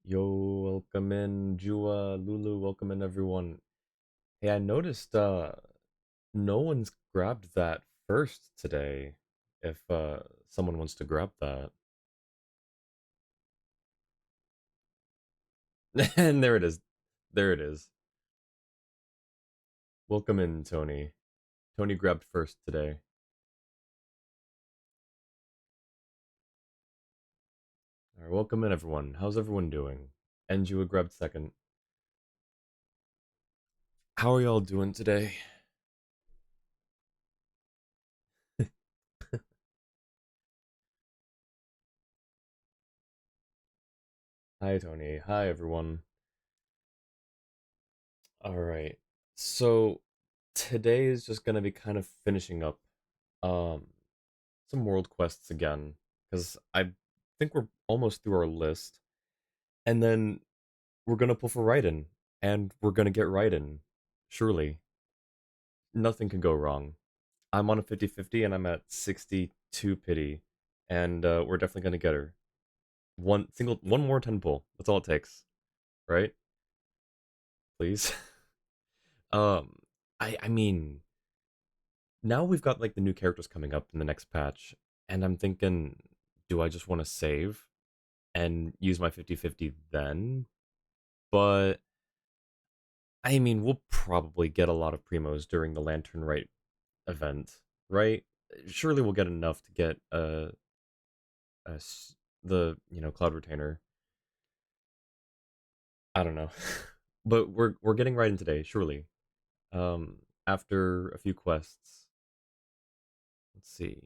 Yo, welcome in, Jua, Lulu, welcome in everyone. Hey, I noticed no one's grabbed that first today. If someone wants to grab that. And there it is. There it is. Welcome in, Tony. Tony grabbed first today. Alright, welcome in everyone. How's everyone doing? And Jua grabbed second. How are y'all doing today? Hi Tony. Hi everyone. Alright. So today is just gonna be kind of finishing up um some world quests again because I think we're almost through our list, and then we're gonna pull for Raiden, and we're gonna get Raiden. Surely, nothing can go wrong. I'm on a 50-50, and I'm at 62 pity, and we're definitely gonna get her. One more 10 pull. That's all it takes, right? Please. um, I mean, now we've got like the new characters coming up in the next patch, and I'm thinking, do I just want to save and use my 50-50 then? But I mean, we'll probably get a lot of primos during the Lantern Rite event, right? Surely we'll get enough to get the Cloud Retainer. I don't know, but we're getting Raiden today, surely. After a few quests. Let's see.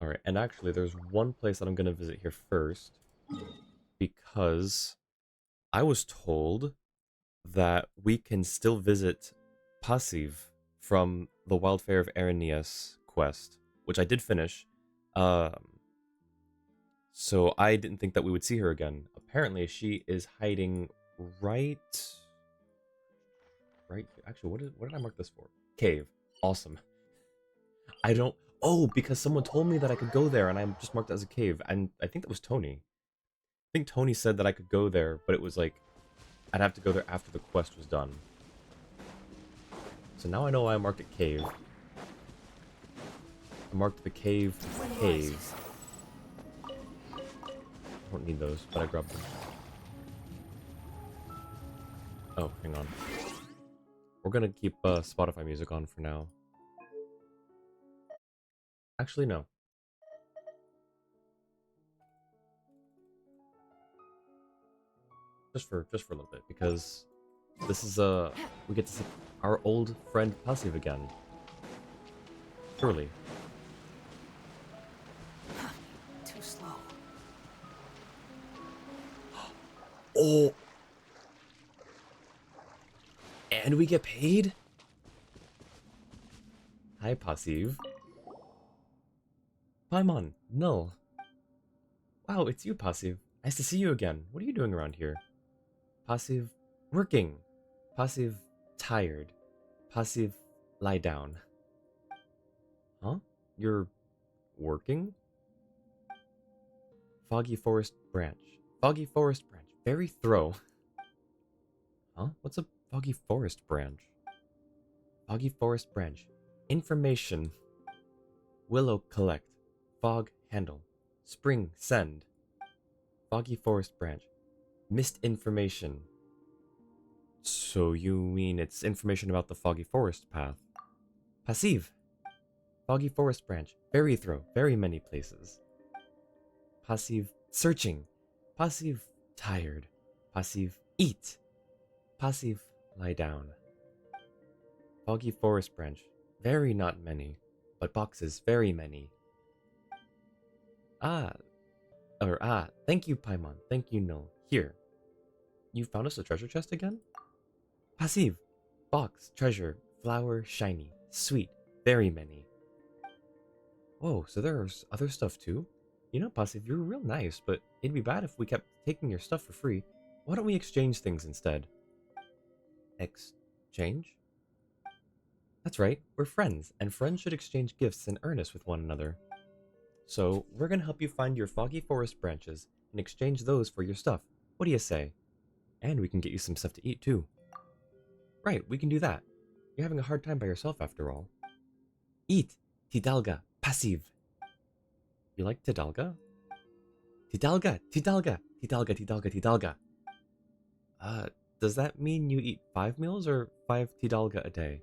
All right, and actually, there's one place that I'm gonna visit here first because I was told that we can still visit Passive from the Wildfire of Aranias quest, which I did finish. Um, so I didn't think that we would see her again. Apparently, she is hiding right, right. Actually, what did I mark this for? Cave. Awesome. I don't. Oh, because someone told me that I could go there, and I just marked it as a cave. And I think that was Tony. I think Tony said that I could go there, but it was like I'd have to go there after the quest was done. So now I know why I marked it cave. I marked the cave cave. I don't need those, but I grabbed them. Oh, hang on. We're gonna keep Spotify music on for now. Actually, no. Just for a little bit, because this is we get to see our old friend Passive again. Surely. Too slow. Oh, and we get paid? Hi, Passive. Paimon, no. Wow, it's you, Passive. Nice to see you again. What are you doing around here? Passive, working. Passive, tired. Passive, lie down. Huh? You're working? Foggy Forest Branch. Foggy Forest Branch. Very throw. Huh? What's a Foggy Forest Branch? Foggy Forest Branch. Information. Willow collect. Fog handle. Spring send. Foggy Forest Branch. Missed information. So you mean it's information about the Foggy Forest path? Passive. Foggy Forest Branch. Very throw. Very many places. Passive searching. Passive tired. Passive eat. Passive lie down. Foggy Forest Branch. Very not many. But boxes very many. Ah. Thank you, Paimon. Thank you, no. Here. You found us a treasure chest again? Passive. Box, treasure, flower, shiny, sweet, very many. Whoa, so there's other stuff too? You know, Passive, you're real nice, but it'd be bad if we kept taking your stuff for free. Why don't we exchange things instead? Exchange? That's right, we're friends, and friends should exchange gifts and earnest with one another. So, we're gonna help you find your foggy forest branches and exchange those for your stuff. What do you say? And we can get you some stuff to eat too. Right, we can do that. You're having a hard time by yourself after all. Eat! Tidalga, passive. You like Tidalga? Tidalga, Tidalga, Tidalga, Tidalga, Tidalga. Uh, does that mean you eat 5 meals or 5 Tidalga a day?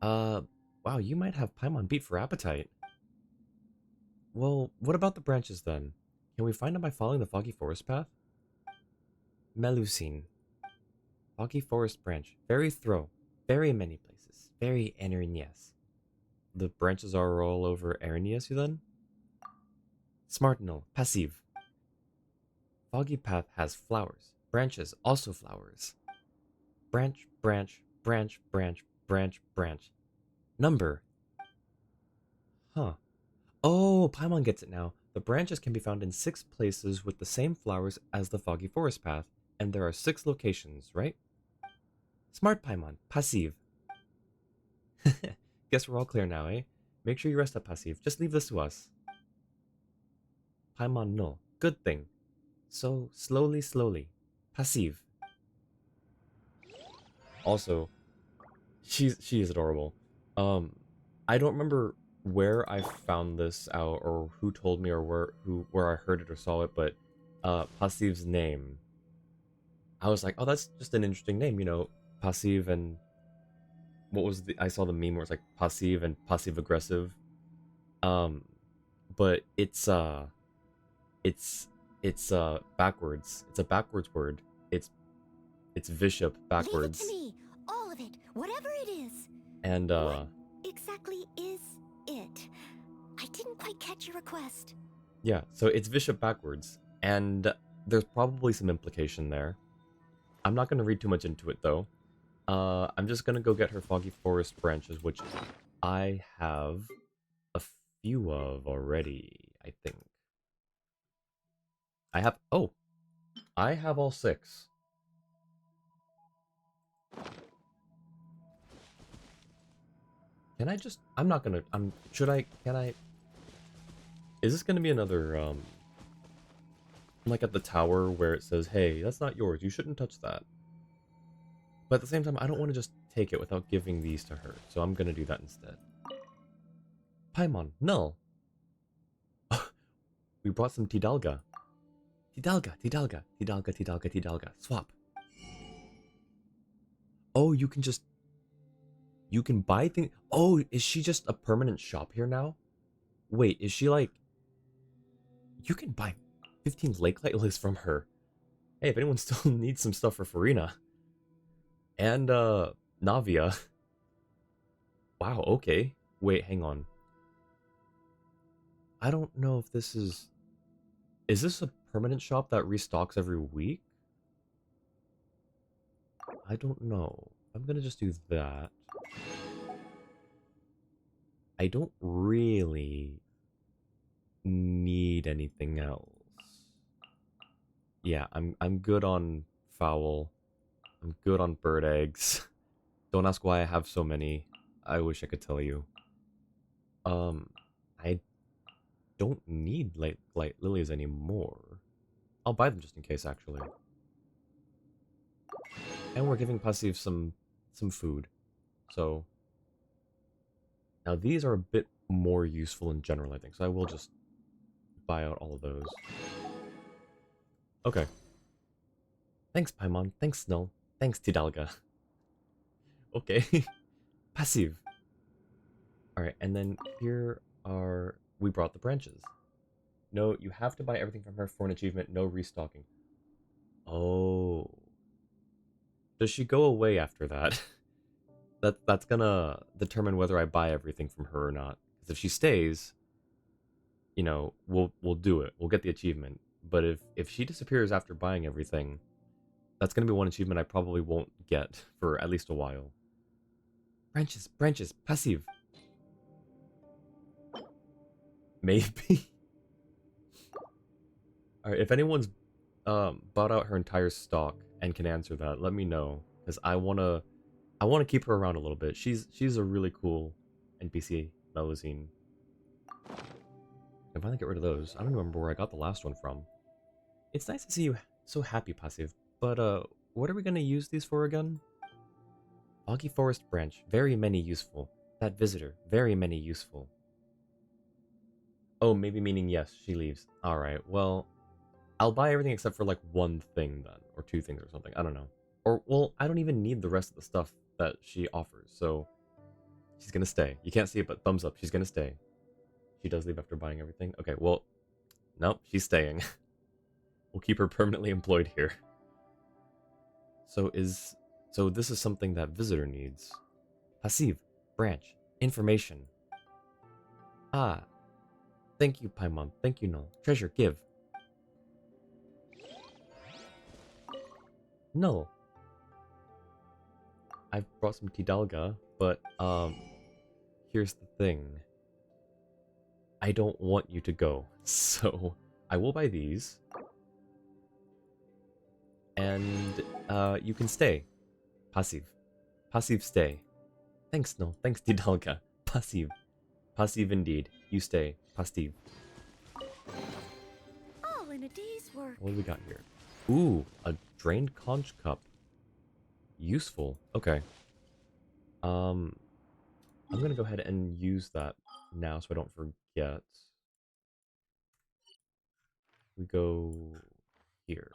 Uh, wow, you might have Paimon beat for appetite. Well, what about the branches then? Can we find them by following the foggy forest path? Melusine. Foggy forest branch. Very throw. Very many places. Very Erinias. The branches are all over Erinias, you then? Smartnel. Passive. Foggy path has flowers. Branches also flowers. Branch, branch, branch, branch, branch, branch. Number. Huh. Oh, Paimon gets it now. The branches can be found in 6 places with the same flowers as the foggy forest path, and there are 6 locations, right? Smart Paimon. Passive. Guess we're all clear now, eh? Make sure you rest up, Passive. Just leave this to us. Paimon no. Good thing. So, slowly, slowly. Passive. Also, she is adorable. Um, I don't remember where I found this out or who told me or where I heard it or saw it, but Passive's name. I was like, oh, that's just an interesting name, Passive and what was the I saw the meme where it's like passive and passive aggressive. Um, but it's backwards. It's a backwards word. It's Bishop Leave it to backwards. me. All of it. Whatever it is. And What exactly is it? I didn't quite catch your request. yeah, so it's Bishop backwards. And there's probably some implication there. I'm not gonna read too much into it though. I'm just gonna go get her foggy forest branches, which I have a few of already, I think. I have all 6. Can I just, I'm not gonna, should I, can I, is this gonna be another, like at the tower where it says, hey, that's not yours, you shouldn't touch that. But at the same time, I don't want to just take it without giving these to her, so I'm gonna do that instead. Paimon, null. We brought some Tidalga. Tidalga, Tidalga, Tidalga, Tidalga, Tidalga. Swap. Oh, you can buy things. Oh, is she just a permanent shop here now? Wait, is she like, you can buy 15 Lake Light lilies from her. Hey, if anyone still needs some stuff for Farina. And, Navia. Wow, okay. Wait, hang on. I don't know if this is... Is this a permanent shop that restocks every week? I don't know. I'm gonna just do that. I don't really need anything else. Yeah, I'm good on fowl. I'm good on bird eggs. Don't ask why I have so many. I wish I could tell you. I don't need light lilies anymore. I'll buy them just in case, actually. And we're giving Passive some food. So now these are a bit more useful in general, I think. So I will just buy out all of those. Okay. Thanks, Paimon. Thanks, Snow. Thanks, Tidalga. Okay. Passive. Alright, and then here are... We brought the branches. No, you have to buy everything from her for an achievement. No restocking. Oh. Does she go away after that? That's gonna determine whether I buy everything from her or not. Because if she stays, we'll do it. We'll get the achievement. But if she disappears after buying everything, that's gonna be one achievement I probably won't get for at least a while. Branches, branches, passive. Maybe. Alright, if anyone's bought out her entire stock and can answer that, let me know. Because I wanna keep her around a little bit. She's a really cool NPC, Melusine. I finally get rid of those. I don't remember where I got the last one from. It's nice to see you so happy, Passive. But, what are we gonna use these for again? Foggy Forest Branch, very many useful. That visitor, very many useful. Oh, maybe meaning yes, she leaves. Alright, well, I'll buy everything except for like one thing then, or two things or something. I don't know. Or, well, I don't even need the rest of the stuff that she offers, so she's gonna stay. You can't see it, but thumbs up, she's gonna stay. She does leave after buying everything. Okay, well, nope, she's staying. We'll keep her permanently employed here. So this is something that visitor needs. Passive, branch, information. Ah, thank you, Paimon. Thank you, Null. Treasure, give. Null. I've brought some Tidalga, but, here's the thing. I don't want you to go, so I will buy these. And, you can stay. Passive. Passive stay. Thanks, no. Thanks, Tidalga. Passive. Passive indeed. You stay. Passive. All in a day's work. What do we got here? Ooh, a drained conch cup. Useful. Okay. I'm gonna go ahead and use that now so I don't forget. We go here.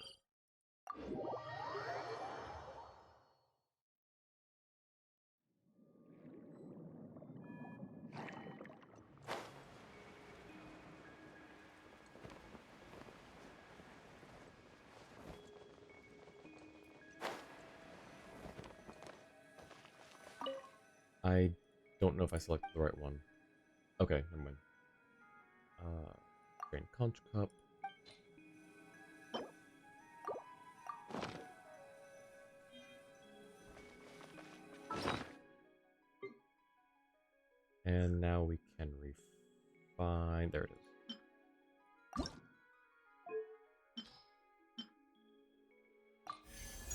I don't know if I selected the right one. Okay, never mind. Drained conch cup. And now we can refine. There it is.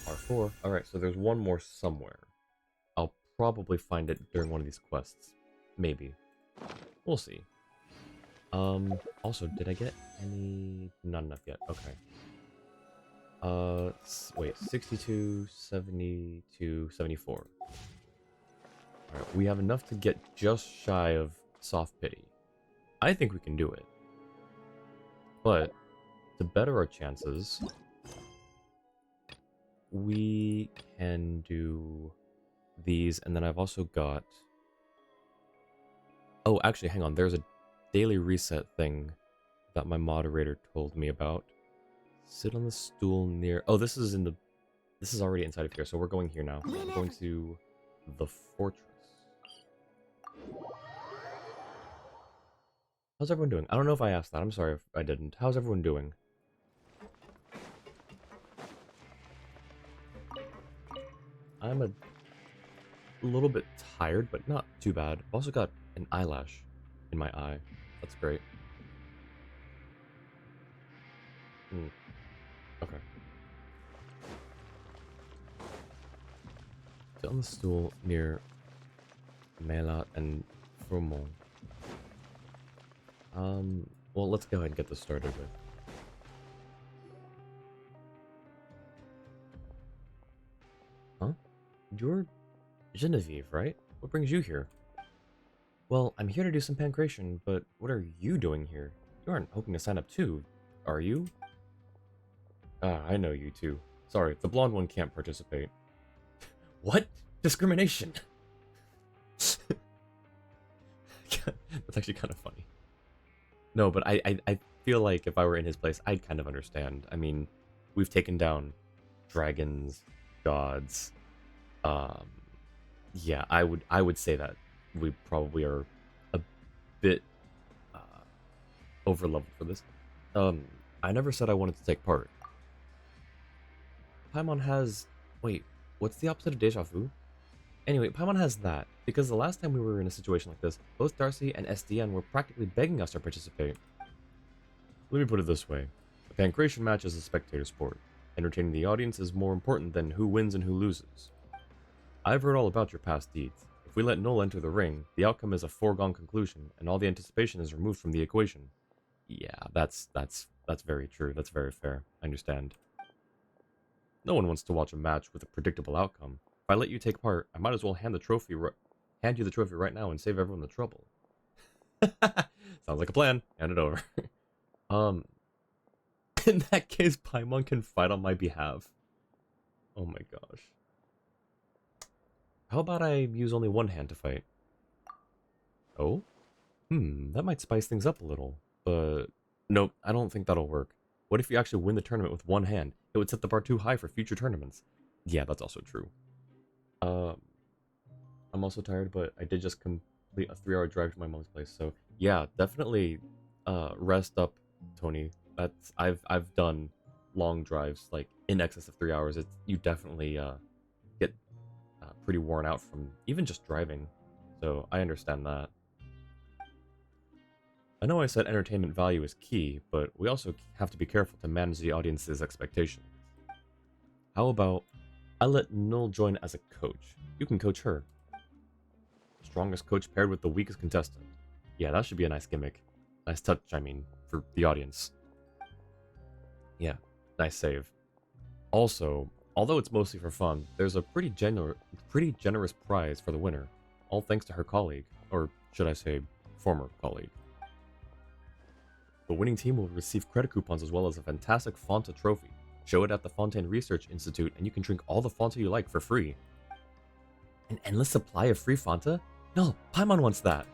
R4. Alright, so there's one more somewhere. I'll probably find it during one of these quests. Maybe. We'll see. Also, did I get any? Not enough yet. Okay. Wait, 62, 72, 74. Alright, we have enough to get just shy of soft pity. I think we can do it. But, to better our chances, we can do these, and then I've also got... Oh, actually, hang on, there's a daily reset thing that my moderator told me about. Sit on the stool near... Oh, this is in the... This is already inside of here, so we're going here now. We're going to the fortress. How's everyone doing? I don't know if I asked that. I'm sorry if I didn't. How's everyone doing? I'm a little bit tired, but not too bad. I've also got an eyelash in my eye. That's great. Okay. Sit on the stool near Melat and Fromont. Well, let's go ahead and get this started with. Huh? You're Genevieve, right? What brings you here? Well, I'm here to do some pancration, but what are you doing here? You aren't hoping to sign up too, are you? Ah, I know you two. Sorry, the blonde one can't participate. What? Discrimination! That's actually kind of funny. No, but I feel like if I were in his place, I'd kind of understand. I mean, we've taken down dragons, gods. Yeah, I would say that we probably are a bit over leveled for this. I never said I wanted to take part. Paimon has... Wait, what's the opposite of deja vu? Anyway, Paimon has that, because the last time we were in a situation like this, both Darcy and SDN were practically begging us to participate. Let me put it this way. A pancration match is a spectator sport. Entertaining the audience is more important than who wins and who loses. I've heard all about your past deeds. If we let Null enter the ring, the outcome is a foregone conclusion, and all the anticipation is removed from the equation. Yeah, that's very true. That's very fair. I understand. No one wants to watch a match with a predictable outcome. If I let you take part, I might as well hand you the trophy right now and save everyone the trouble. Sounds like a plan. Hand it over. um, in that case, Paimon can fight on my behalf. Oh my gosh. How about I use only one hand to fight? Oh? That might spice things up a little. But nope, I don't think that'll work. What if you actually win the tournament with one hand? It would set the bar too high for future tournaments. Yeah, that's also true. Um, I'm also tired, but I did just complete a 3-hour drive to my mom's place. So yeah, definitely rest up, Tony. That's I've done long drives like in excess of 3 hours. It's you definitely get pretty worn out from even just driving. So I understand that. I know I said entertainment value is key, but we also have to be careful to manage the audience's expectations. How about I let Null join as a coach? You can coach her. Strongest coach paired with the weakest contestant. Yeah, that should be a nice gimmick. Nice touch, I mean, for the audience. Yeah, nice save. Also, although it's mostly for fun, there's a pretty generous prize for the winner, all thanks to her colleague, or should I say, former colleague. The winning team will receive credit coupons as well as a fantastic Fanta trophy. Show it at the Fontaine Research Institute and you can drink all the Fanta you like for free. An endless supply of free Fanta? No, Paimon wants that!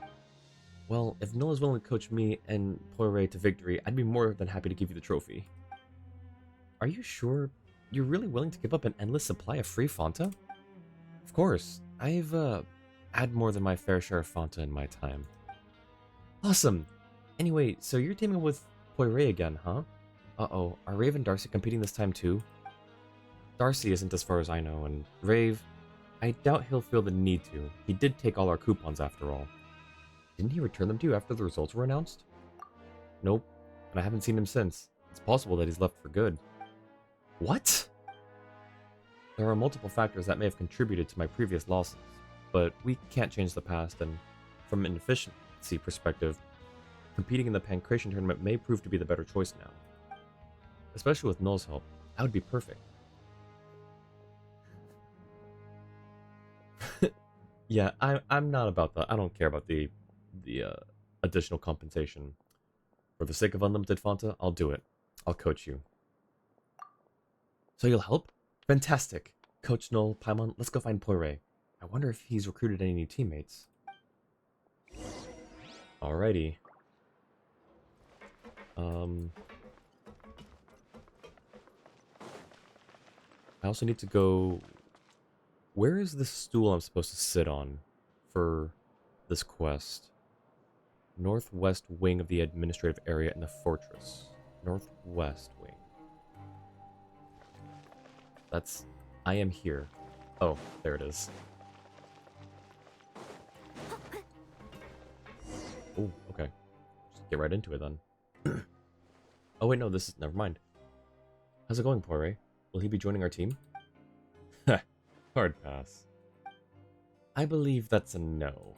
Well, if Null is willing to coach me and Poiré to victory, I'd be more than happy to give you the trophy. Are you sure you're really willing to give up an endless supply of free Fanta? Of course, I've had more than my fair share of Fanta in my time. Awesome! Anyway, so you're teaming with Poiré again, huh? Uh-oh, are Rave and Darcy competing this time too? Darcy isn't as far as I know, and Rave, I doubt he'll feel the need to. He did take all our coupons after all. Didn't he return them to you after the results were announced? Nope, and I haven't seen him since. It's possible that he's left for good. What? There are multiple factors that may have contributed to my previous losses, but we can't change the past, and from an efficiency perspective, competing in the Pancration tournament may prove to be the better choice now. Especially with Null's help, that would be perfect. Yeah, I'm not about that. I don't care about the additional compensation. For the sake of unlimited Fanta, I'll do it. I'll coach you. So you'll help? Fantastic. Coach Null, Paimon, let's go find Poiré. I wonder if he's recruited any new teammates. Alrighty. I also need to go... Where is the stool I'm supposed to sit on for this quest? Northwest wing of the administrative area in the fortress. Northwest wing. That's... I am here. Oh, there it is. Oh, okay. Just get right into it then. Oh wait, no, this is... Never mind. How's it going, Poiré? Will he be joining our team? Hard pass. I believe that's a no.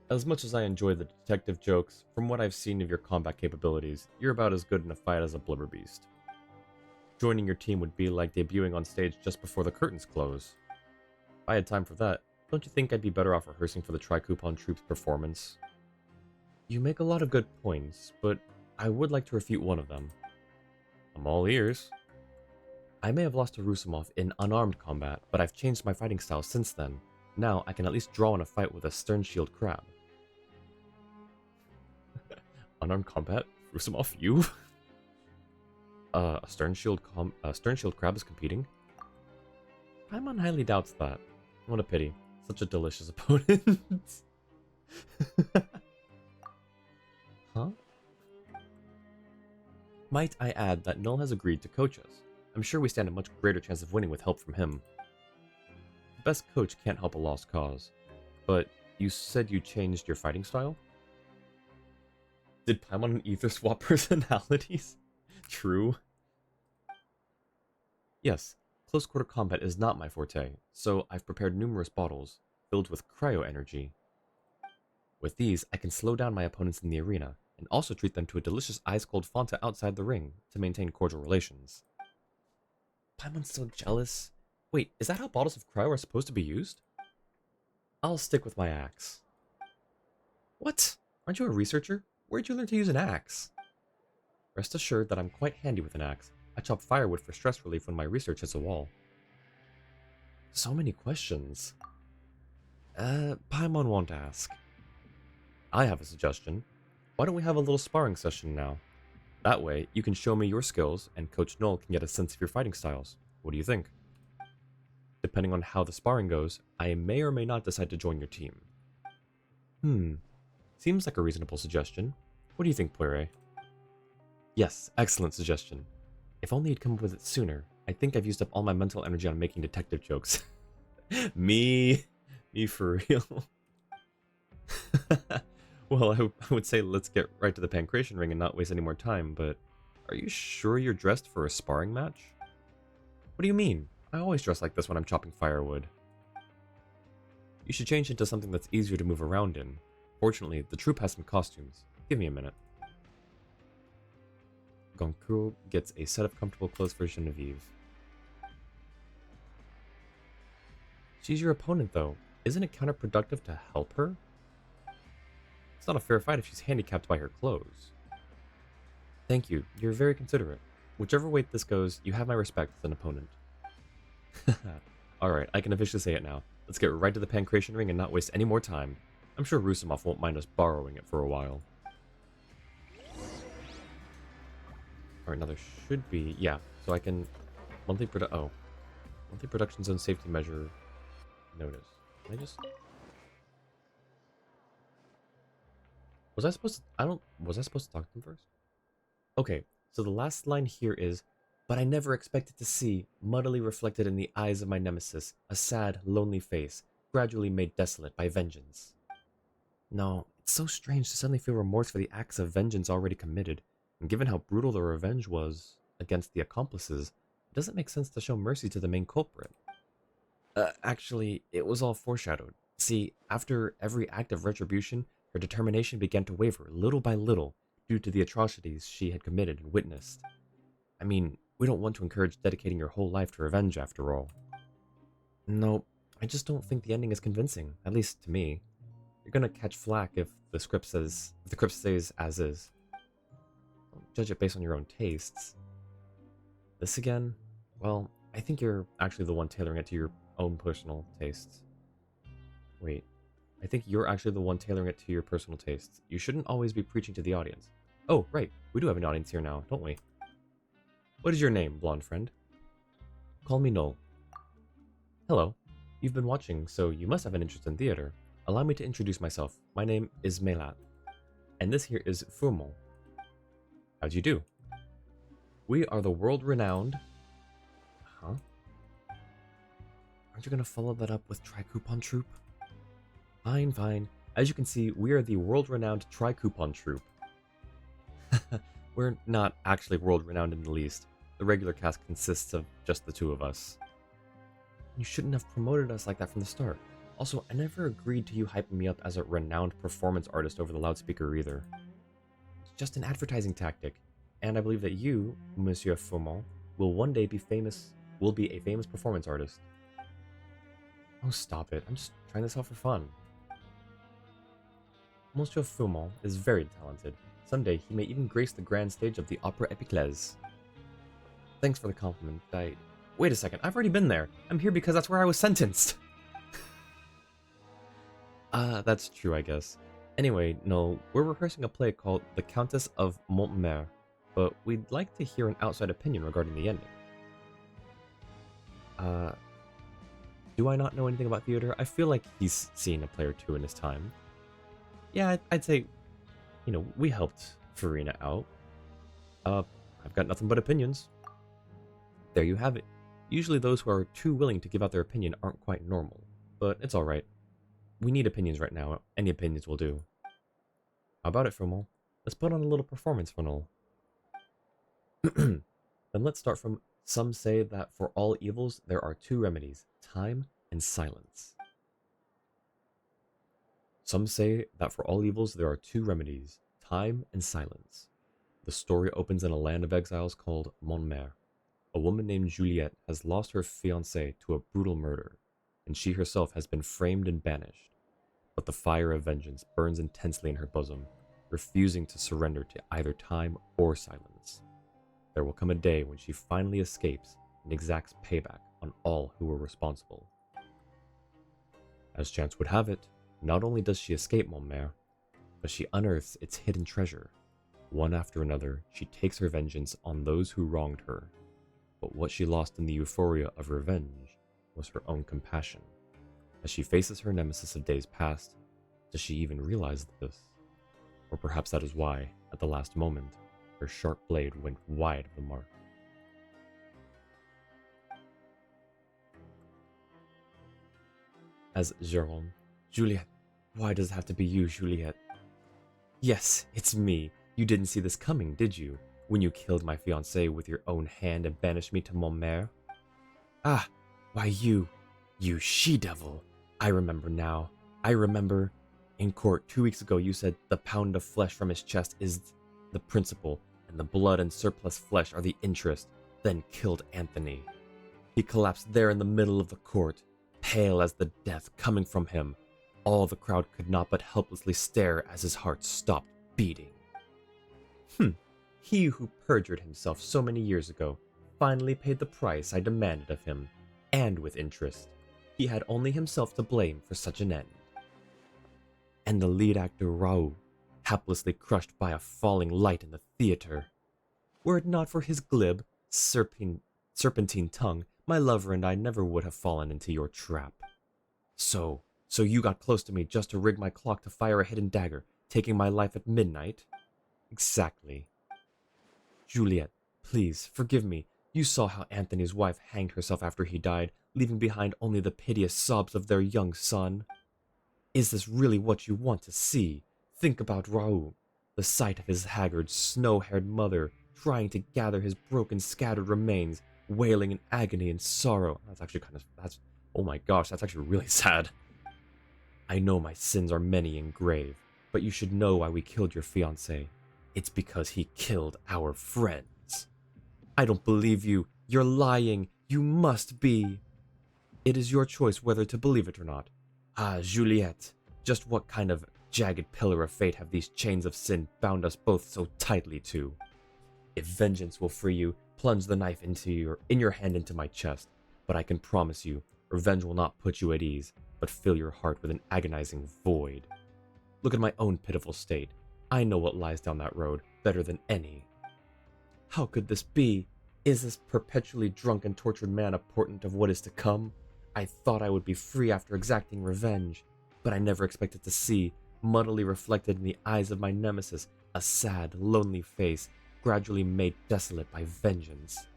As much as I enjoy the detective jokes, from what I've seen of your combat capabilities, you're about as good in a fight as a blubberbeast. Joining your team would be like debuting on stage just before the curtains close. If I had time for that, don't you think I'd be better off rehearsing for the Tricoupon Troupe's performance? You make a lot of good points, but I would like to refute one of them. I'm all ears. I may have lost to Rusimov in unarmed combat, but I've changed my fighting style since then. Now I can at least draw in a fight with a stern shield crab. Unarmed combat? Rusimov, you? A stern shield crab is competing? Paimon highly doubts that. What a pity. Such a delicious opponent. Huh? Might I add that Null has agreed to coach us. I'm sure we stand a much greater chance of winning with help from him. The best coach can't help a lost cause. But you said you changed your fighting style? Did Paimon and Ether swap personalities? True. Yes, close quarter combat is not my forte, so I've prepared numerous bottles, filled with cryo energy. With these, I can slow down my opponents in the arena, and also treat them to a delicious ice-cold Fanta outside the ring to maintain cordial relations. Paimon's so jealous. Wait, is that how bottles of cryo are supposed to be used? I'll stick with my axe. What? Aren't you a researcher? Where'd you learn to use an axe? Rest assured that I'm quite handy with an axe. I chop firewood for stress relief when my research hits a wall. So many questions. Paimon won't ask. I have a suggestion. Why don't we have a little sparring session now? That way, you can show me your skills, and Coach Null can get a sense of your fighting styles. What do you think? Depending on how the sparring goes, I may or may not decide to join your team. Seems like a reasonable suggestion. What do you think, Poire? Yes, excellent suggestion. If only you'd come up with it sooner. I think I've used up all my mental energy on making detective jokes. Me for real. Well, I would say let's get right to the pancration ring and not waste any more time, but are you sure you're dressed for a sparring match? What do you mean? I always dress like this when I'm chopping firewood. You should change into something that's easier to move around in. Fortunately, the troupe has some costumes. Give me a minute. Goncourt gets a set of comfortable clothes for Genevieve. She's your opponent, though. Isn't it counterproductive to help her? It's not a fair fight if she's handicapped by her clothes. Thank you. You're very considerate. Whichever way this goes, you have my respect as an opponent. Alright, I can officially say it now. Let's get right to the pancration ring and not waste any more time. I'm sure Rusumov won't mind us borrowing it for a while. Alright, now there should be... Yeah, so I can... Monthly production zone safety measure notice. Can I just... Was I supposed to... Was I supposed to talk to them first? Okay, so the last line here is, but I never expected to see, muddily reflected in the eyes of my nemesis, a sad, lonely face, gradually made desolate by vengeance. No, it's so strange to suddenly feel remorse for the acts of vengeance already committed, and given how brutal the revenge was against the accomplices, it doesn't make sense to show mercy to the main culprit. Actually, it was all foreshadowed. See, after every act of retribution, her determination began to waver, little by little, due to the atrocities she had committed and witnessed. I mean, we don't want to encourage dedicating your whole life to revenge, after all. No, I just don't think the ending is convincing, at least to me. You're gonna catch flack if the script stays as is. Don't judge it based on your own tastes. This again? Well, I think you're actually the one tailoring it to your own personal tastes. Wait, I think you're actually the one tailoring it to your personal tastes. You shouldn't always be preaching to the audience. Oh, right, we do have an audience here now, don't we? What is your name, blonde friend? Call me Noel. Hello. You've been watching, so you must have an interest in theater. Allow me to introduce myself. My name is Melat. And this here is Fumon. How'd you do? We are the world-renowned... Huh? Aren't you gonna follow that up with Tri-Coupon Troop? Fine, fine. As you can see, we are the world-renowned Tri-Coupon Troop. We're not actually world-renowned in the least. The regular cast consists of just the two of us. You shouldn't have promoted us like that from the start. Also, I never agreed to you hyping me up as a renowned performance artist over the loudspeaker either. It's just an advertising tactic, and I believe that you, Monsieur Fumon, will one day be a famous performance artist. Oh, stop it. I'm just trying this out for fun. Monsieur Fumon is very talented. Someday, he may even grace the grand stage of the Opera Epiclese. Thanks for the compliment. Wait a second, I've already been there. I'm here because that's where I was sentenced. That's true, I guess. Anyway, no, we're rehearsing a play called The Countess of Montmer, but we'd like to hear an outside opinion regarding the ending. Do I not know anything about theater? I feel like he's seen a play or two in his time. Yeah, I'd say, we helped Farina out. I've got nothing but opinions. There you have it. Usually those who are too willing to give out their opinion aren't quite normal, but it's alright. We need opinions right now. Any opinions will do. How about it, Fromal? Let's put on a little performance funnel. Then let's start from some say that for all evils there are two remedies, time and silence. Some say that for all evils there are two remedies, Time and Silence. The story opens in a land of exiles called Montmer. A woman named Juliette has lost her fiancé to a brutal murder, and she herself has been framed and banished. But the fire of vengeance burns intensely in her bosom, refusing to surrender to either time or silence. There will come a day when she finally escapes and exacts payback on all who were responsible. As chance would have it, not only does she escape Montmer, but she unearths its hidden treasure. One after another, she takes her vengeance on those who wronged her. But what she lost in the euphoria of revenge was her own compassion. As she faces her nemesis of days past, does she even realize this? Or perhaps that is why, at the last moment, her sharp blade went wide of the mark. As Jérôme, Juliette, why does it have to be you, Juliette? Yes, it's me. You didn't see this coming, did you? When you killed my fiancée with your own hand and banished me to Montmer? Ah, why you she-devil. I remember now. I remember. In court 2 weeks ago you said the pound of flesh from his chest is the principal, and the blood and surplus flesh are the interest, then killed Anthony. He collapsed there in the middle of the court, pale as the death coming from him. All the crowd could not but helplessly stare as his heart stopped beating. He who perjured himself so many years ago finally paid the price I demanded of him, and with interest. He had only himself to blame for such an end. And the lead actor Raoul, haplessly crushed by a falling light in the theater. Were it not for his glib, serpentine tongue, my lover and I never would have fallen into your trap. So you got close to me just to rig my clock to fire a hidden dagger, taking my life at midnight? Exactly. Juliette, please, forgive me. You saw how Anthony's wife hanged herself after he died, leaving behind only the piteous sobs of their young son. Is this really what you want to see? Think about Raoul. The sight of his haggard, snow-haired mother trying to gather his broken, scattered remains, wailing in agony and sorrow. Oh my gosh, that's actually really sad. I know my sins are many and grave, but you should know why we killed your fiancé. It's because he killed our friends. I don't believe you. You're lying. You must be. It is your choice whether to believe it or not. Ah, Juliette, just what kind of jagged pillar of fate have these chains of sin bound us both so tightly to? If vengeance will free you, plunge the knife in your hand into my chest. But I can promise you, revenge will not put you at ease, but fill your heart with an agonizing void. Look at my own pitiful state. I know what lies down that road better than any. How could this be? Is this perpetually drunk and tortured man a portent of what is to come? I thought I would be free after exacting revenge, but I never expected to see, muddily reflected in the eyes of my nemesis, a sad, lonely face, gradually made desolate by vengeance.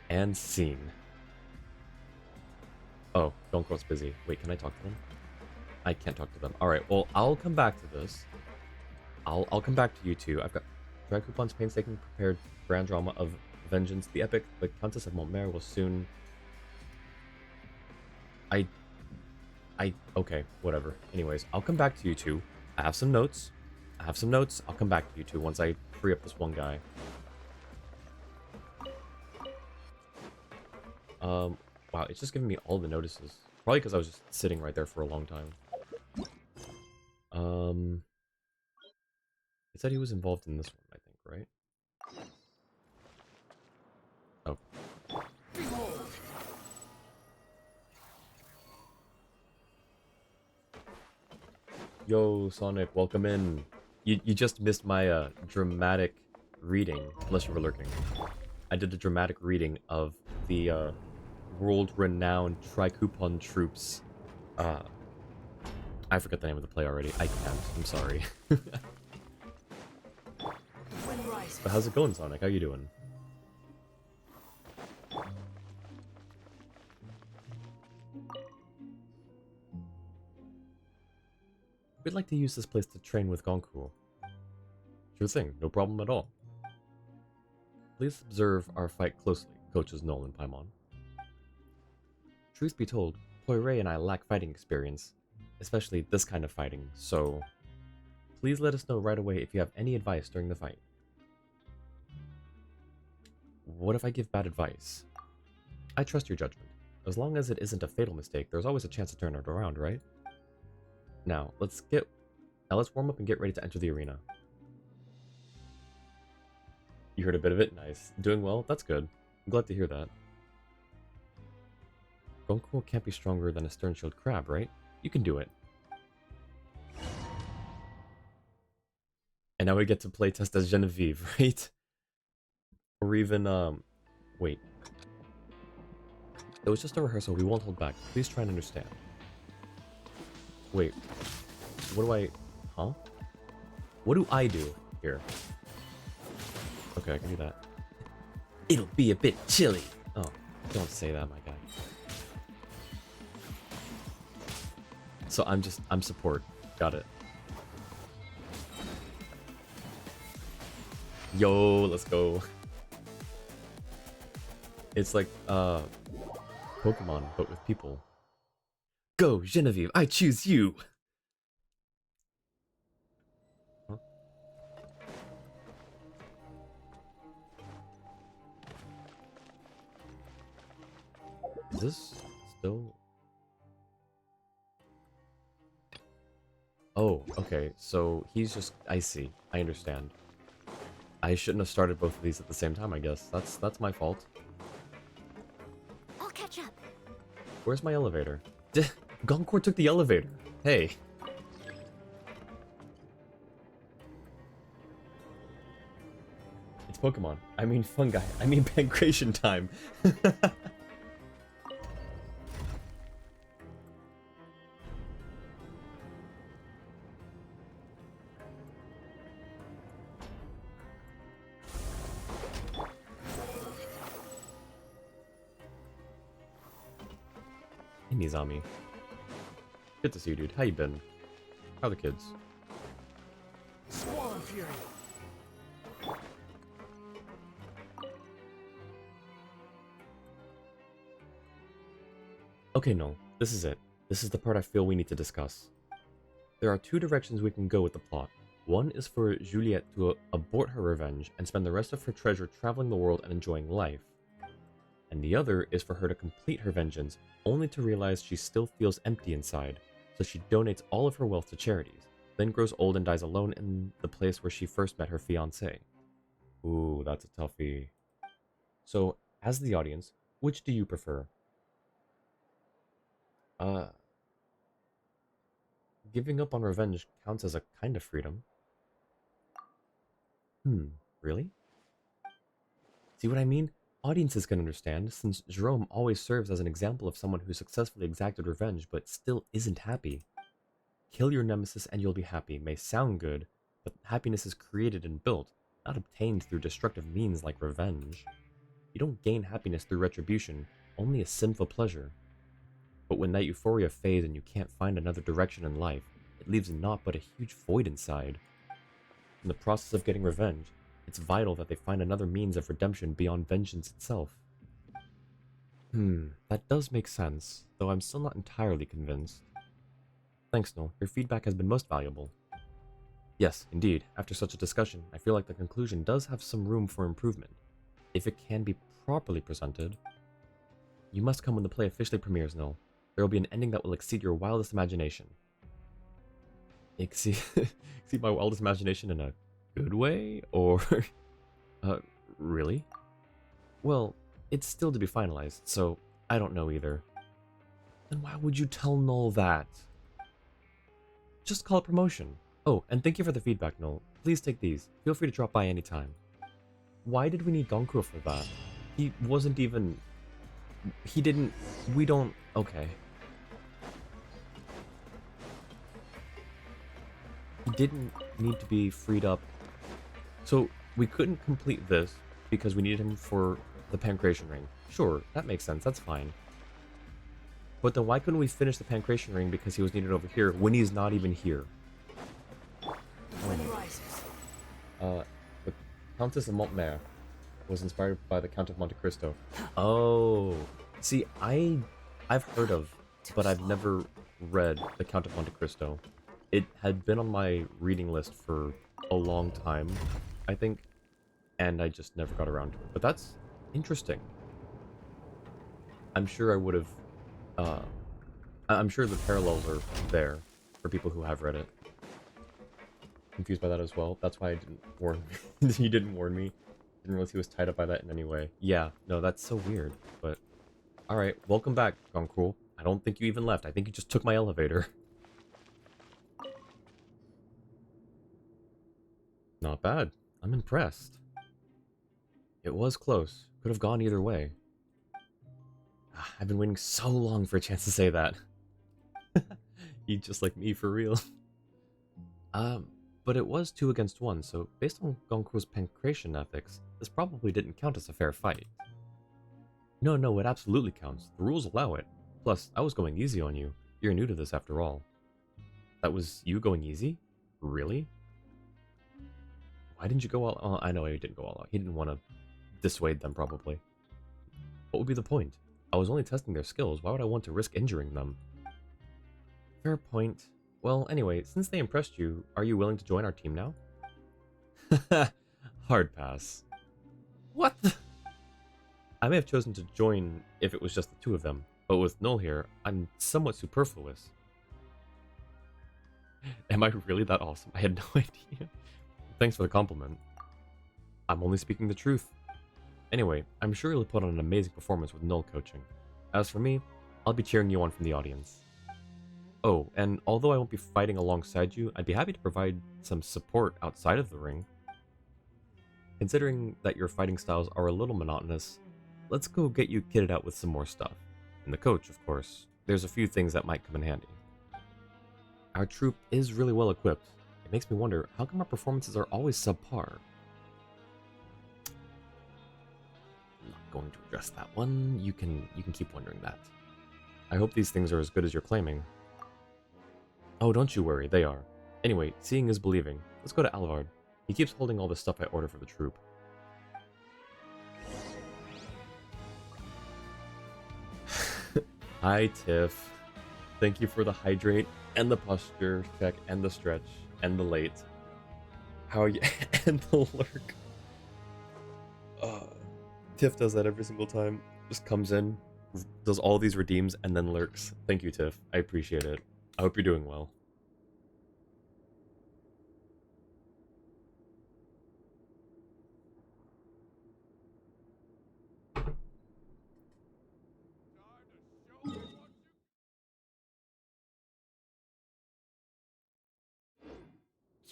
And scene. Oh, Gonko's busy. Wait, can I talk to them? I can't talk to them. Alright, well, I'll come back to this. I'll come back to you two. I've got Dry Coupon's painstaking prepared grand drama of vengeance. The epic, the Countess of Montmer will soon... Okay, whatever. Anyways, I'll come back to you two. I have some notes. I'll come back to you two once I free up this one guy. Wow, it's just giving me all the notices. Probably because I was just sitting right there for a long time. It said he was involved in this one, I think, right? Oh. Yo, Sonic, welcome in. You just missed my dramatic reading, unless you were lurking. I did a dramatic reading of the world-renowned Tricoupon troops. I forgot the name of the play already. I can't. I'm sorry. But how's it going, Sonic? How you doing? We'd like to use this place to train with Gonku. Sure thing, no problem at all. Please observe our fight closely, coaches Noel and Paimon. Truth be told, Poiré and I lack fighting experience, especially this kind of fighting, so Please let us know right away if you have any advice during the fight. What if I give bad advice? I trust your judgment. As long as it isn't a fatal mistake, there's always a chance to turn it around, right? Now, let's warm up and get ready to enter the arena. You heard a bit of it? Nice. Doing well? That's good. I'm glad to hear that. Gonkuo can't be stronger than a stern-shield crab, right? You can do it. And now we get to playtest as Genevieve, right? Or even, wait. It was just a rehearsal, we won't hold back. Please try and understand. Wait. What do I... Huh? What do I do here? Okay, I can do that. It'll be a bit chilly. Oh, don't say that, my guy. So I'm support. Got it. Yo, let's go. It's like, Pokemon, but with people. Go, Genevieve, I choose you! Huh? Is this still... Oh, okay, so he's just... I see, I understand. I shouldn't have started both of these at the same time, I guess. That's my fault. I'll catch up. Where's my elevator? Goncourt took the elevator. Hey. It's Pokemon. I mean fungi. I mean pancreation time. Hey, Nizami. Good to see you, dude. How you been? How are the kids? Swarm Fury. Okay, no. This is it. This is the part I feel we need to discuss. There are two directions we can go with the plot. One is for Juliette to abort her revenge and spend the rest of her treasure traveling the world and enjoying life. And the other is for her to complete her vengeance, only to realize she still feels empty inside, so she donates all of her wealth to charities, then grows old and dies alone in the place where she first met her fiancé. Ooh, that's a toughie. So, as the audience, which do you prefer? Giving up on revenge counts as a kind of freedom. Really? See what I mean? Audiences can understand, since Jerome always serves as an example of someone who successfully exacted revenge but still isn't happy. Kill your nemesis and you'll be happy may sound good, but happiness is created and built, not obtained through destructive means like revenge. You don't gain happiness through retribution, only a sinful pleasure. But when that euphoria fades and you can't find another direction in life, it leaves naught but a huge void inside. In the process of getting revenge, it's vital that they find another means of redemption beyond vengeance itself. That does make sense, though I'm still not entirely convinced. Thanks, Noel. Your feedback has been most valuable. Yes, indeed. After such a discussion, I feel like the conclusion does have some room for improvement. If it can be properly presented... You must come when the play officially premieres, Noel. There will be an ending that will exceed your wildest imagination. Exceed my wildest imagination in a good way? Or... really? Well, it's still to be finalized, so I don't know either. Then why would you tell Noel that? Just call it promotion. Oh, and thank you for the feedback, Noel. Please take these. Feel free to drop by anytime. Why did we need Gonkuo for that? He wasn't even... He didn't... We don't... Okay. He didn't need to be freed up. So, we couldn't complete this because we needed him for the Pancration Ring. Sure, that makes sense, that's fine. But then why couldn't we finish the Pancration Ring because he was needed over here when he's not even here? The Countess of Montmere was inspired by the Count of Monte Cristo. Oh, see, I've heard of, but I've never read the Count of Monte Cristo. it had been on my reading list for a long time, I think, and I just never got around to it. But that's interesting. I'm sure I would have, uh, I'm sure the parallels are there for people who have read it. Confused by that as well. That's why I didn't warn me. You didn't warn me. Didn't realize he was tied up by that in any way. Yeah, no, that's so weird. But, alright, welcome back, Goncool. I don't think you even left. I think you just took my elevator. Not bad. I'm impressed. It was close. Could have gone either way. I've been waiting so long for a chance to say that. You just like me, for real. Um, but it was 2 against 1, so based on Gonco's pancration ethics, this probably didn't count as a fair fight. No, it absolutely counts. The rules allow it. Plus, I was going easy on you. You're new to this after all. That was you going easy? Really? Why didn't you go all... I know he didn't go all out. He didn't want to dissuade them, probably. What would be the point? I was only testing their skills. Why would I want to risk injuring them? Fair point. Well, anyway, since they impressed you, are you willing to join our team now? Hard pass. What the... I may have chosen to join if it was just the 2 of them, but with Null here, I'm somewhat superfluous. Am I really that awesome? I had no idea. Thanks for the compliment. I'm only speaking the truth. Anyway, I'm sure you'll put on an amazing performance with Null coaching. As for me, I'll be cheering you on from the audience. Oh, and although I won't be fighting alongside you, I'd be happy to provide some support outside of the ring. Considering that your fighting styles are a little monotonous, let's go get you kitted out with some more stuff. And the coach, of course. There's a few things that might come in handy. Our troupe is really well equipped. It makes me wonder, how come our performances are always subpar? I'm not going to address that one. You can keep wondering that. I hope these things are as good as you're claiming. Oh, don't you worry, they are. Anyway, seeing is believing. Let's go to Alvard. He keeps holding all the stuff I order for the troupe. Hi, Tiff. Thank you for the hydrate, and the posture check, and the stretch, and the late. How are you? And the lurk. Tiff does that every single time. Just comes in, does all these redeems, and then lurks. Thank you, Tiff. I appreciate it. I hope you're doing well.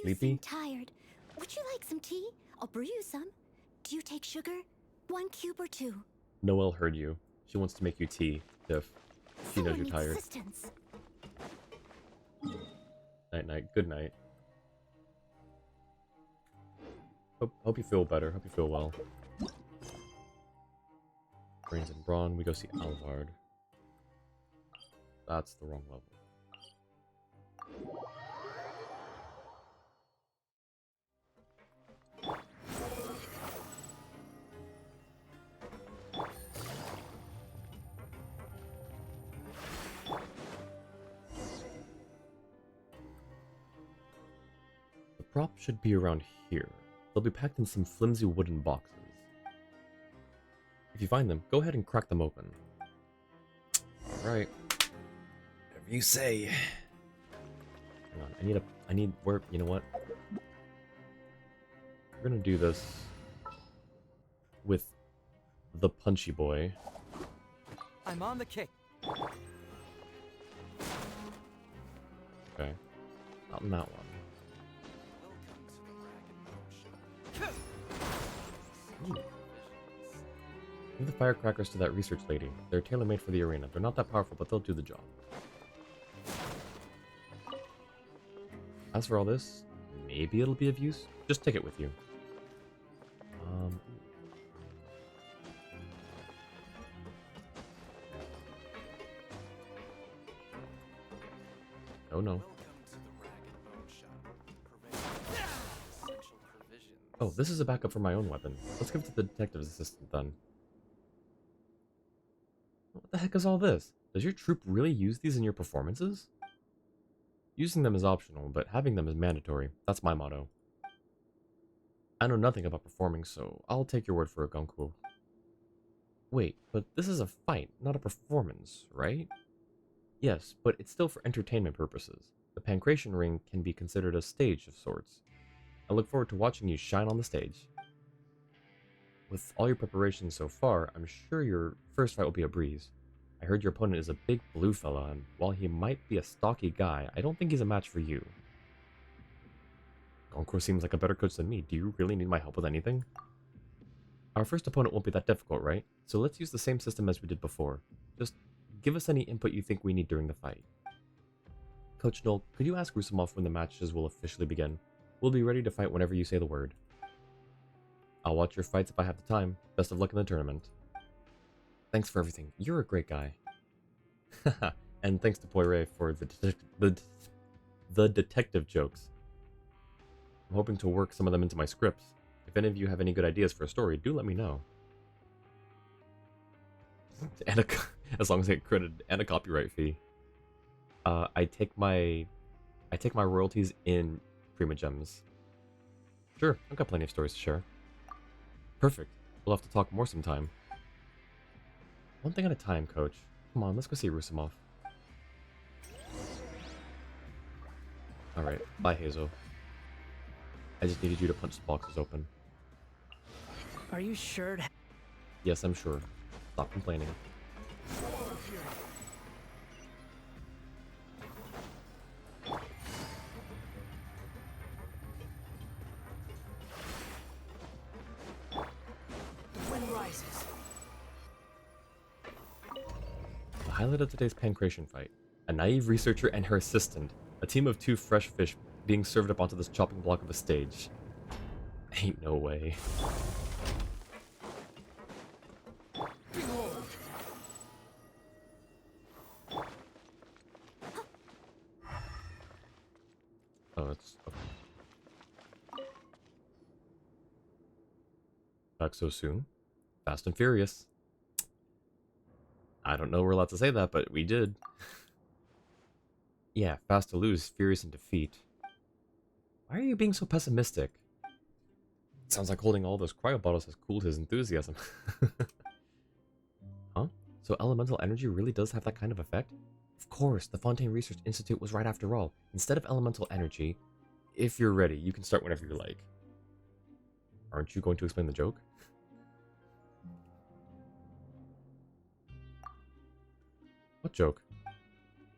You seem Sleepy? tired. Would you like some tea? I'll brew you some. Do you take sugar? 1 cube or 2? Noelle heard you. She wants to make you tea, Tiff. She knows Someone you're needs tired. assistance. Night-night. Good night. Hope you feel better. Hope you feel well. Brains and Brawn. We go see Alvard. That's the wrong level. The prop should be around here. They'll be packed in some flimsy wooden boxes. If you find them, go ahead and crack them open. Alright. Whatever you say. Hang on, I need where, you know what? We're gonna do this with the punchy boy. I'm on the kick. Okay. Not in that one. Ooh. Give the firecrackers to that research lady. They're tailor-made for the arena. They're not that powerful, but they'll do the job. As for all this, maybe it'll be of use. Just take it with you. Oh no. Oh, this is a backup for my own weapon. Let's give it to the detective's assistant then. What the heck is all this? Does your troupe really use these in your performances? Using them is optional, but having them is mandatory. That's my motto. I know nothing about performing, so I'll take your word for it, Gonku. Wait, but this is a fight, not a performance, right? Yes, but it's still for entertainment purposes. The Pancration Ring can be considered a stage of sorts. I look forward to watching you shine on the stage. With all your preparations so far, I'm sure your first fight will be a breeze. I heard your opponent is a big blue fella, and while he might be a stocky guy, I don't think he's a match for you. Gonko seems like a better coach than me. Do you really need my help with anything? Our first opponent won't be that difficult, right? So let's use the same system as we did before. Just give us any input you think we need during the fight. Coach Noel, could you ask Rusumov when the matches will officially begin? We'll be ready to fight whenever you say the word. I'll watch your fights if I have the time. Best of luck in the tournament. Thanks for everything. You're a great guy. And thanks to Poiré for the detective jokes. I'm hoping to work some of them into my scripts. If any of you have any good ideas for a story, do let me know. And as long as I get credited and a copyright fee. I take my royalties in Prima Gems. Sure, I've got plenty of stories to share. Perfect. We'll have to talk more sometime. One thing at a time, Coach. Come on, let's go see Rusumov. Alright, bye Hazel. I just needed you to punch the boxes open. Are you sure? Yes, I'm sure. Stop complaining. The wind rises. The highlight of today's Pancration fight. A naive researcher and her assistant. A team of 2 fresh fish being served up onto this chopping block of a stage. Ain't no way. Oh, it's okay. Back so soon? Fast and Furious. I don't know we're allowed to say that, but we did. Yeah, fast to lose, furious in defeat. Why are you being so pessimistic? Sounds like holding all those cryo bottles has cooled his enthusiasm. Huh? So elemental energy really does have that kind of effect? Of course, the Fontaine Research Institute was right after all. Instead of elemental energy, if you're ready, you can start whenever you like. Aren't you going to explain the joke? What joke?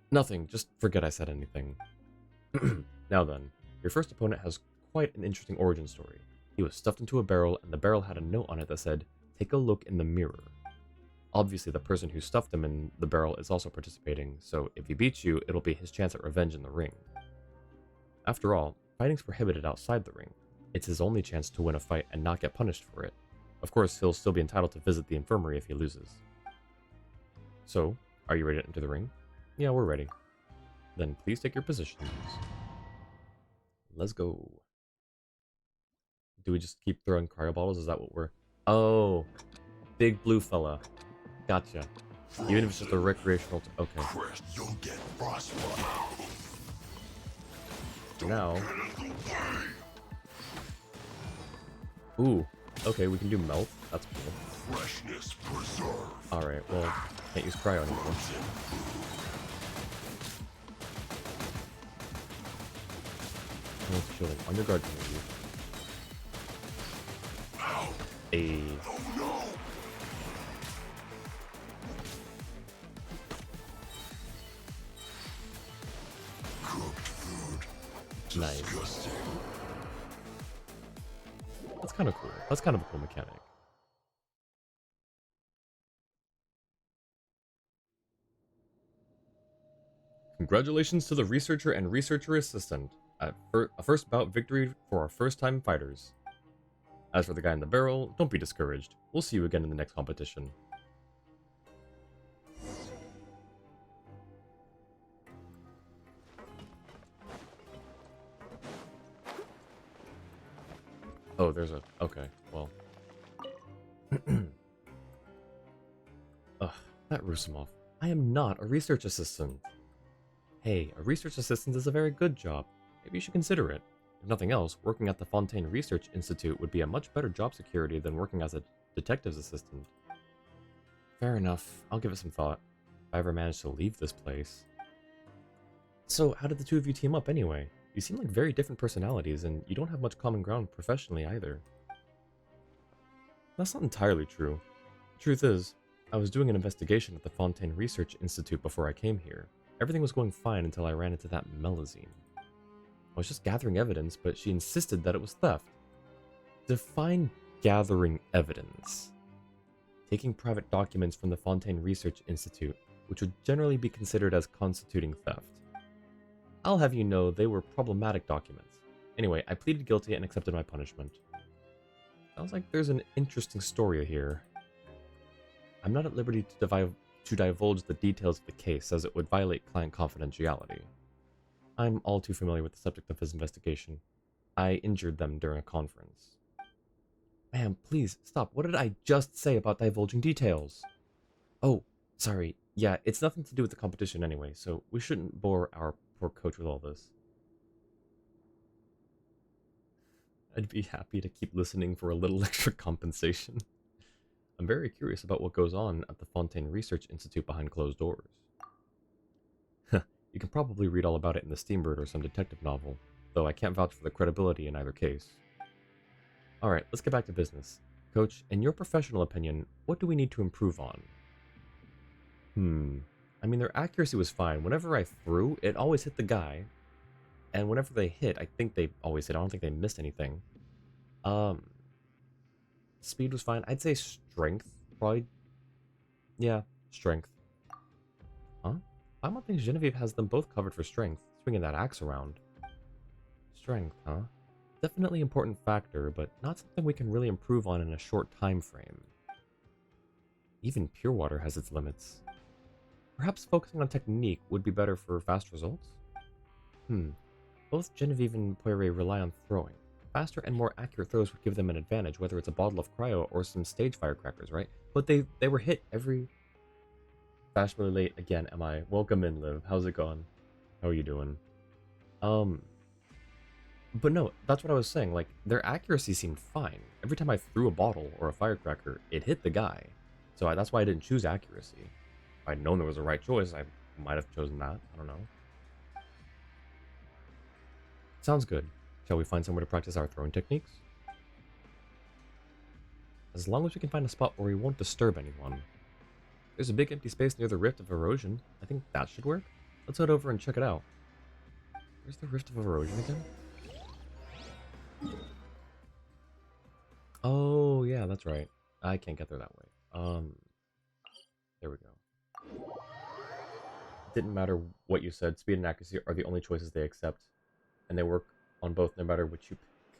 Nothing, just forget I said anything. Now then, your first opponent has quite an interesting origin story. He was stuffed into a barrel, and the barrel had a note on it that said, "Take a look in the mirror." Obviously, the person who stuffed him in the barrel is also participating, so if he beats you, it'll be his chance at revenge in the ring. After all, fighting's prohibited outside the ring. It's his only chance to win a fight and not get punished for it. Of course, he'll still be entitled to visit the infirmary if he loses. So, are you ready to enter the ring? Yeah, we're ready. Then please take your positions. Let's go. Do we just keep throwing cryo bottles? Is that what we're... Oh, big blue fella. Gotcha. Even if it's just a recreational... Okay. You'll get frostbite. Now... Ooh. Okay, we can do melt. That's cool. Freshness preserved. Alright, well, can't use cryo anymore. Shielding. On your guard, energy. A. Oh no! Cooked food. Nice. Disgusting. That's kind of cool. That's kind of a cool mechanic. Congratulations to the researcher and researcher assistant. A first bout victory for our first-time fighters. As for the guy in the barrel, don't be discouraged. We'll see you again in the next competition. Oh, there's a... Okay, well. Ugh, that Rusumov. I am not a research assistant. Hey, a research assistant is a very good job. Maybe you should consider it. If nothing else, working at the Fontaine Research Institute would be a much better job security than working as a detective's assistant. Fair enough. I'll give it some thought. If I ever manage to leave this place. So, how did the two of you team up anyway? You seem like very different personalities, and you don't have much common ground professionally either. That's not entirely true. The truth is, I was doing an investigation at the Fontaine Research Institute before I came here. Everything was going fine until I ran into that Melazine. I was just gathering evidence, but she insisted that it was theft. Define gathering evidence. Taking private documents from the Fontaine Research Institute, which would generally be considered as constituting theft. I'll have you know they were problematic documents. Anyway, I pleaded guilty and accepted my punishment. Sounds like there's an interesting story here. I'm not at liberty to divulge the details of the case, as it would violate client confidentiality. I'm all too familiar with the subject of his investigation. I injured them during a conference. Ma'am, please, stop. What did I just say about divulging details? Oh, sorry. Yeah, it's nothing to do with the competition anyway, so we shouldn't bore our poor coach with all this. I'd be happy to keep listening for a little extra compensation. I'm very curious about what goes on at the Fontaine Research Institute behind closed doors. You can probably read all about it in the Steambird or some detective novel, though I can't vouch for the credibility in either case. Alright, let's get back to business. Coach, in your professional opinion, what do we need to improve on? I mean, their accuracy was fine. Whenever I threw, it always hit the guy. And whenever they hit, I think they always hit. I don't think they missed anything. Speed was fine. I'd say strength, probably. Yeah, strength. Huh? I don't think Genevieve has them both covered for strength, swinging that axe around. Strength, huh? Definitely important factor, but not something we can really improve on in a short time frame. Even pure water has its limits. Perhaps focusing on technique would be better for fast results? Both Genevieve and Poirier rely on throwing. Faster and more accurate throws would give them an advantage, whether it's a bottle of cryo or some stage firecrackers, right? But they were hit every... Fashionably late again, am I? Welcome in, Liv. How's it going? How are you doing? But no, that's what I was saying. Like, their accuracy seemed fine. Every time I threw a bottle or a firecracker, it hit the guy. So that's why I didn't choose accuracy. If I'd known there was a right choice, I might have chosen that. I don't know. Sounds good. Shall we find somewhere to practice our throwing techniques? As long as we can find a spot where we won't disturb anyone. There's a big empty space near the Rift of Erosion. I think that should work. Let's head over and check it out. Where's the Rift of Erosion again? Oh, yeah, that's right. I can't get there that way. There we go. Didn't matter what you said. Speed and accuracy are the only choices they accept. And they work on both no matter which you pick.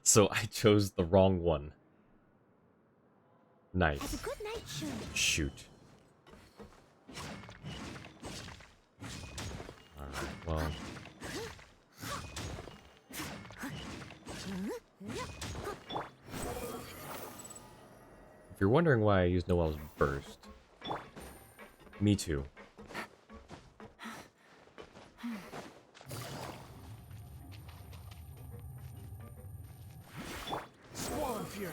So I chose the wrong one. Nice. Have a good night, Shogun. Shoot. Alright, well... If you're wondering why I use Noel's burst... Me too. Swallow Fury.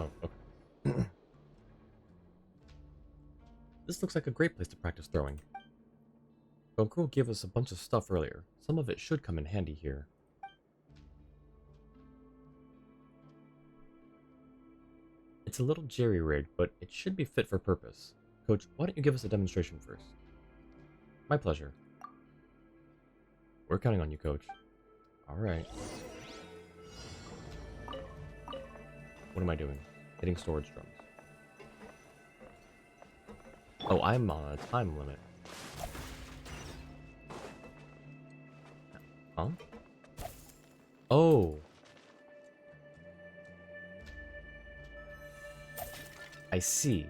Oh, okay. This looks like a great place to practice throwing. Gonkuro gave us a bunch of stuff earlier. Some of it should come in handy here. It's a little jerry-rigged, but it should be fit for purpose. Coach, why don't you give us a demonstration first? My pleasure. We're counting on you, Coach. Alright. What am I doing? Hitting storage drums. Oh, I'm on a time limit. Huh? Oh. I see.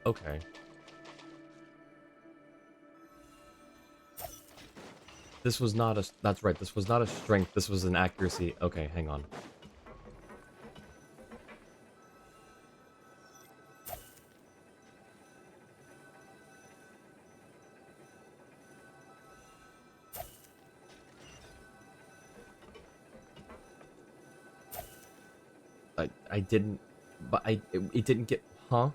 Okay. This was not a... That's right, this was not a strength, this was an accuracy. Okay, hang on. I didn't... But it didn't get... Huh?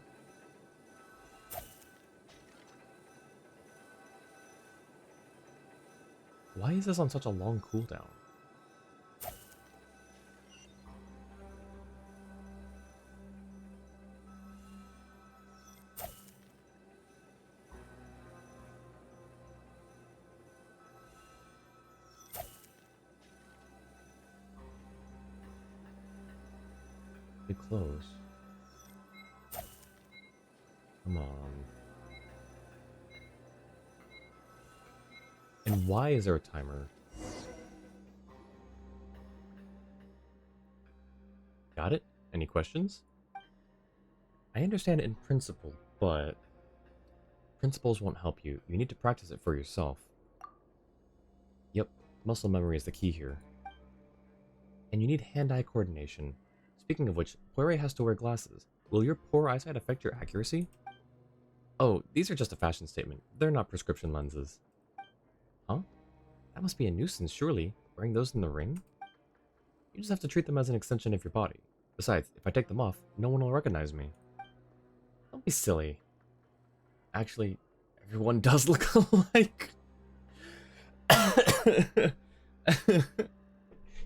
Why is this on such a long cooldown? Pretty close. Come on. And why is there a timer? Got it? Any questions? I understand it in principle, but principles won't help you. You need to practice it for yourself. Yep, muscle memory is the key here. And you need hand-eye coordination. Speaking of which, Poirot has to wear glasses. Will your poor eyesight affect your accuracy? Oh, these are just a fashion statement. They're not prescription lenses. Huh? That must be a nuisance, surely, wearing those in the ring? You just have to treat them as an extension of your body. Besides, if I take them off, no one will recognize me. Don't be silly. Actually, everyone does look alike.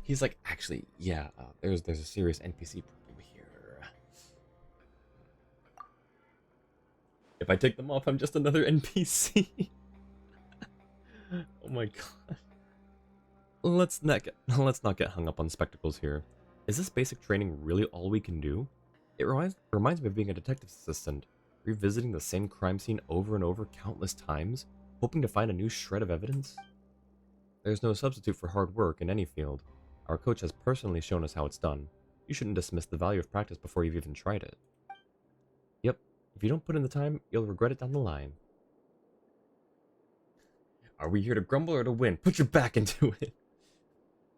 He's like, actually, yeah, there's a serious NPC problem here. If I take them off, I'm just another NPC. Oh my god. Let's not get hung up on spectacles here. Is this basic training really all we can do? It reminds me of being a detective assistant, revisiting the same crime scene over and over countless times, hoping to find a new shred of evidence. There's no substitute for hard work in any field. Our coach has personally shown us how it's done. You shouldn't dismiss the value of practice before you've even tried it. Yep, if you don't put in the time, you'll regret it down the line. Are we here to grumble or to win? Put your back into it!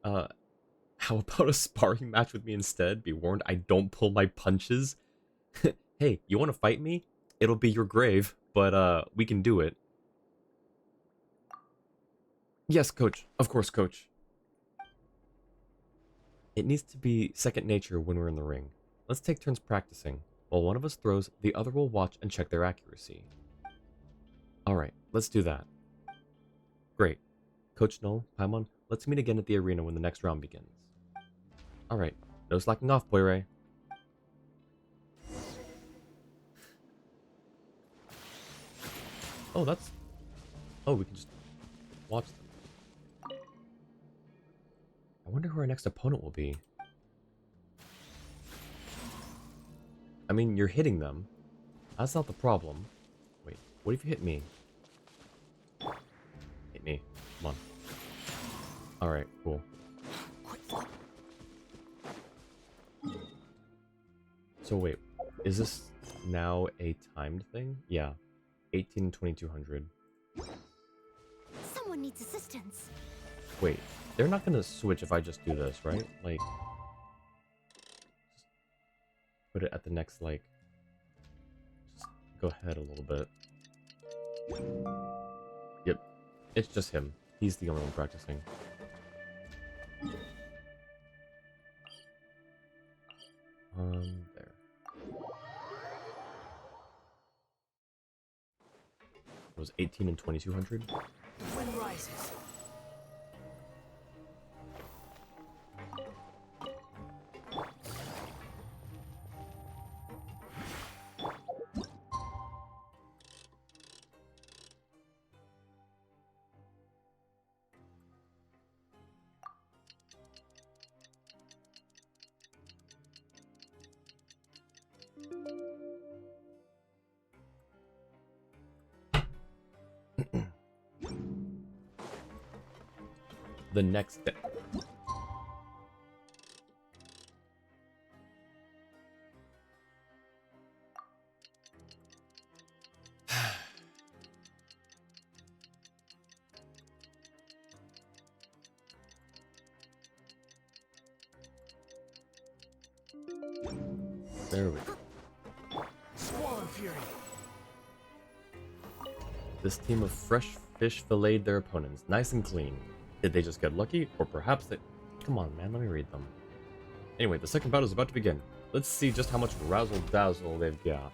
How about a sparring match with me instead? Be warned, I don't pull my punches. Hey, you want to fight me? It'll be your grave, but we can do it. Yes, coach. Of course, coach. It needs to be second nature when we're in the ring. Let's take turns practicing. While one of us throws, the other will watch and check their accuracy. Alright, let's do that. Great. Coach Null, Paimon, let's meet again at the arena when the next round begins. Alright, no slacking off, Poirot. Oh, that's... Oh, we can just watch them. I wonder who our next opponent will be. I mean, you're hitting them. That's not the problem. Wait, what if you hit me? Hit me. Come on. Alright, cool. So wait, is this now a timed thing? Yeah. 18 and 2200. Someone needs assistance. Wait, they're not gonna switch if I just do this, right? Like, just put it at the next, like, just go ahead a little bit. Yep, it's just him. He's the only one practicing. There. It was 18 and 2200. Wind rises. The next day. There we go. Swollen Fury. This team of fresh fish filleted their opponents, nice and clean. Did they just get lucky, or perhaps they... Come on, man, let me read them. Anyway, the second battle is about to begin. Let's see just how much razzle-dazzle they've got.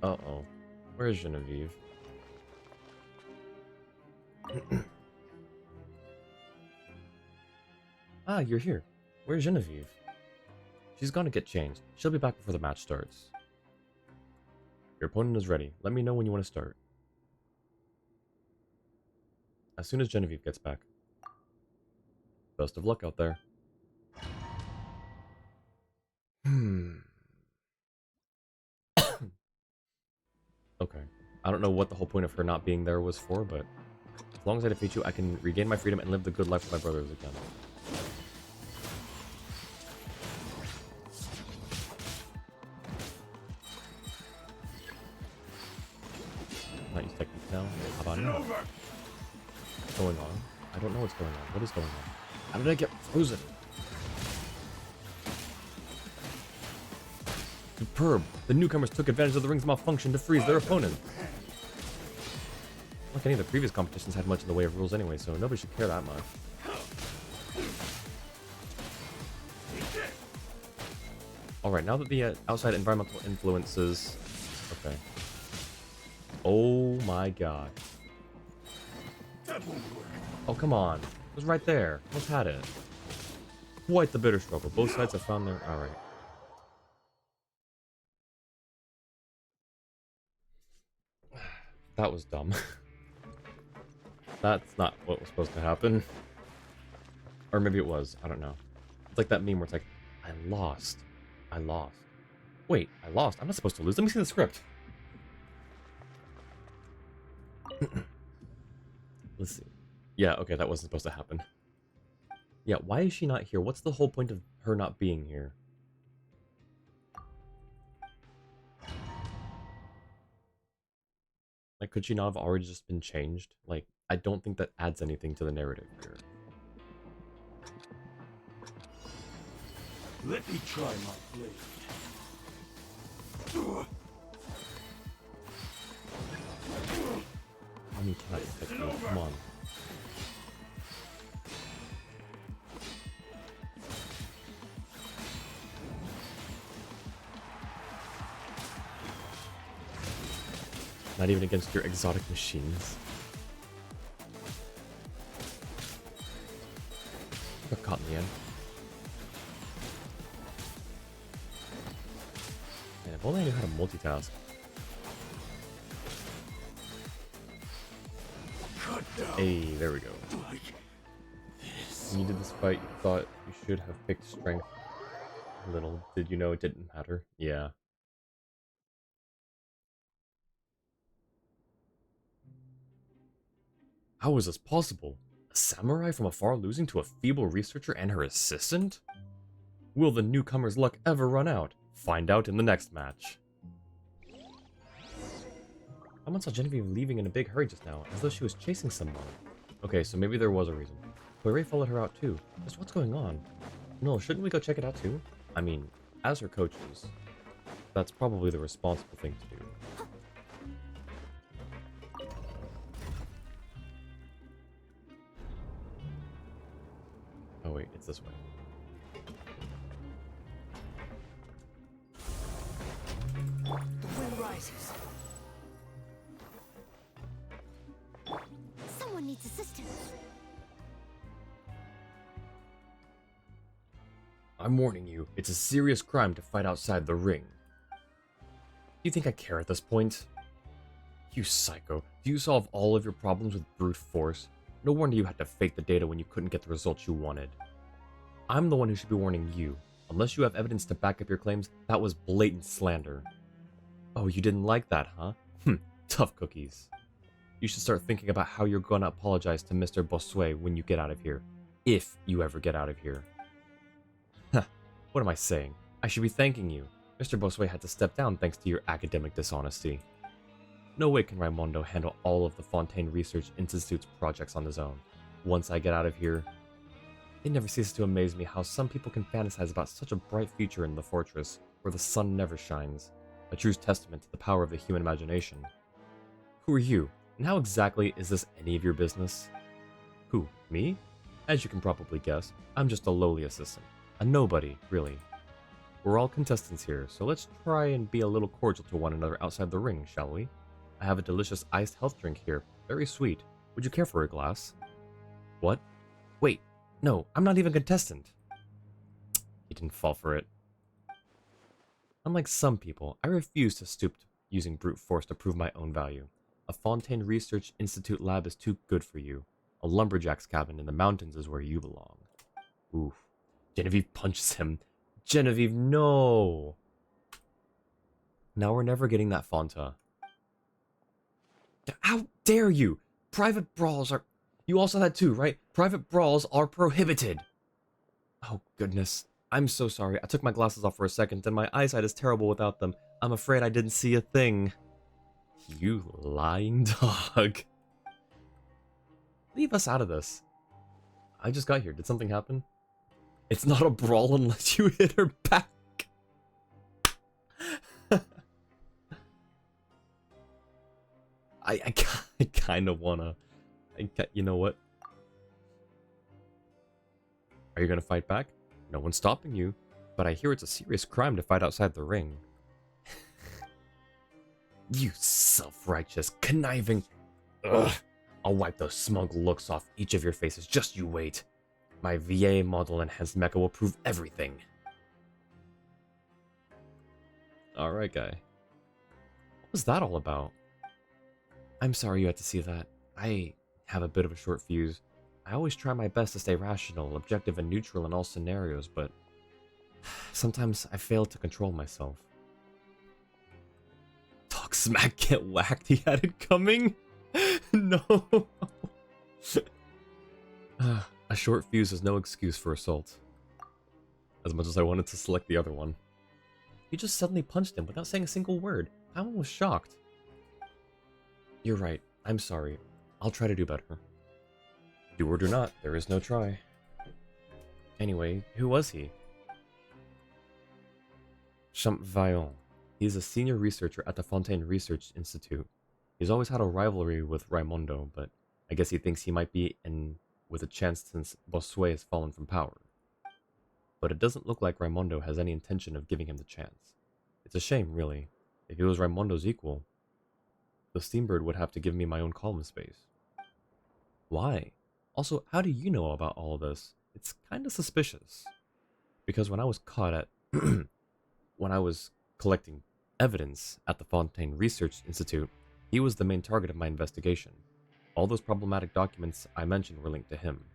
Uh-oh. Where's Genevieve? Ah, you're here. Where's Genevieve? She's gonna get changed. She'll be back before the match starts. Your opponent is ready. Let me know when you want to start. As soon as Genevieve gets back. Best of luck out there. Okay. I don't know what the whole point of her not being there was for, but as long as I defeat you, I can regain my freedom and live the good life with my brothers again. Not use technique now. How about now? What's going on? I don't know what's going on. What is going on? How did I get frozen? Superb! The newcomers took advantage of the ring's malfunction to freeze their opponent. Like any of the previous competitions had much in the way of rules anyway, so nobody should care that much. Alright, now that the outside environmental influences... Okay. Oh my god. Oh, come on. It was right there. Almost had it. Quite the bitter struggle. Both sides have found their... Alright. That was dumb. That's not what was supposed to happen. Or maybe it was. I don't know. It's like that meme where it's like, I lost. I lost. Wait, I lost. I'm not supposed to lose. Let me see the script. Let's see. Yeah, okay, that wasn't supposed to happen. Yeah, why is she not here? What's the whole point of her not being here? Like, could she not have already just been changed? Like, I don't think that adds anything to the narrative here. Let me try my blade. I mean, cannot detect me. Come on. Not even against your exotic machines. I got caught in the end. Man, if only I knew how to multitask. Hey, there we go. When you did this fight, you thought you should have picked strength. Little did you know it didn't matter. Yeah. How is this possible? A samurai from afar losing to a feeble researcher and her assistant? Will the newcomer's luck ever run out? Find out in the next match. Someone saw Genevieve leaving in a big hurry just now, as though she was chasing someone. Okay, so maybe there was a reason. But Ray followed her out too. Just what's going on? No, shouldn't we go check it out too? I mean, as her coaches, that's probably the responsible thing to do. Oh wait, it's this way. The wind rises. Someone needs assistance. I'm warning you, it's a serious crime to fight outside the ring. Do you think I care at this point? You psycho, do you solve all of your problems with brute force? No wonder you had to fake the data when you couldn't get the results you wanted. I'm the one who should be warning you. Unless you have evidence to back up your claims, that was blatant slander. Oh, you didn't like that, huh? Tough cookies. You should start thinking about how you're gonna apologize to Mr. Bossuet when you get out of here. If you ever get out of here. What am I saying? I should be thanking you. Mr. Bossuet had to step down thanks to your academic dishonesty. No way can Raimondo handle all of the Fontaine Research Institute's projects on his own. once I get out of here. It never ceases to amaze me how some people can fantasize about such a bright future in the fortress where the sun never shines, a true testament to the power of the human imagination. Who are you, and how exactly is this any of your business? Who, me? As you can probably guess, I'm just a lowly assistant. A nobody, really. We're all contestants here, so let's try and be a little cordial to one another outside the ring, shall we? I have a delicious iced health drink here, very sweet. Would you care for a glass? What? Wait, no, I'm not even a contestant. He didn't fall for it. Unlike some people, I refuse to stoop to using brute force to prove my own value. A Fontaine Research Institute lab is too good for you. A lumberjack's cabin in the mountains is where you belong. Oof. Genevieve punches him. Genevieve, no! Now we're never getting that Fonta. How dare you! Private brawls are... You also had too, right? Private brawls are prohibited! Oh, goodness. I'm so sorry. I took my glasses off for a second, and my eyesight is terrible without them. I'm afraid I didn't see a thing. You lying dog. Leave us out of this. I just got here. Did something happen? It's not a brawl unless you hit her back. I kind of wanna. You know what? Are you gonna fight back? No one's stopping you, but I hear it's a serious crime to fight outside the ring. You self-righteous, conniving... Ugh! I'll wipe those smug looks off each of your faces, just you wait. My VA model enhanced mecha will prove everything. Alright, guy. What was that all about? I'm sorry you had to see that. I have a bit of a short fuse. I always try my best to stay rational, objective, and neutral in all scenarios, but sometimes I fail to control myself. Talk smack, get whacked, he had it coming? No. A short fuse is no excuse for assault. As much as I wanted to select the other one. You just suddenly punched him without saying a single word. I was shocked. You're right. I'm sorry. I'll try to do better. Do or do not. There is no try. Anyway, who was he? Champvaillant. He's a senior researcher at the Fontaine Research Institute. He's always had a rivalry with Raimondo, but I guess he thinks he might be in with a chance since Bossuet has fallen from power. But it doesn't look like Raimondo has any intention of giving him the chance. It's a shame, really. If he was Raimondo's equal, the Steambird would have to give me my own column space. Why? Also, how do you know about all of this? It's kind of suspicious. Because when I was caught at... when I was collecting evidence at the Fontaine Research Institute, he was the main target of my investigation. All those problematic documents I mentioned were linked to him.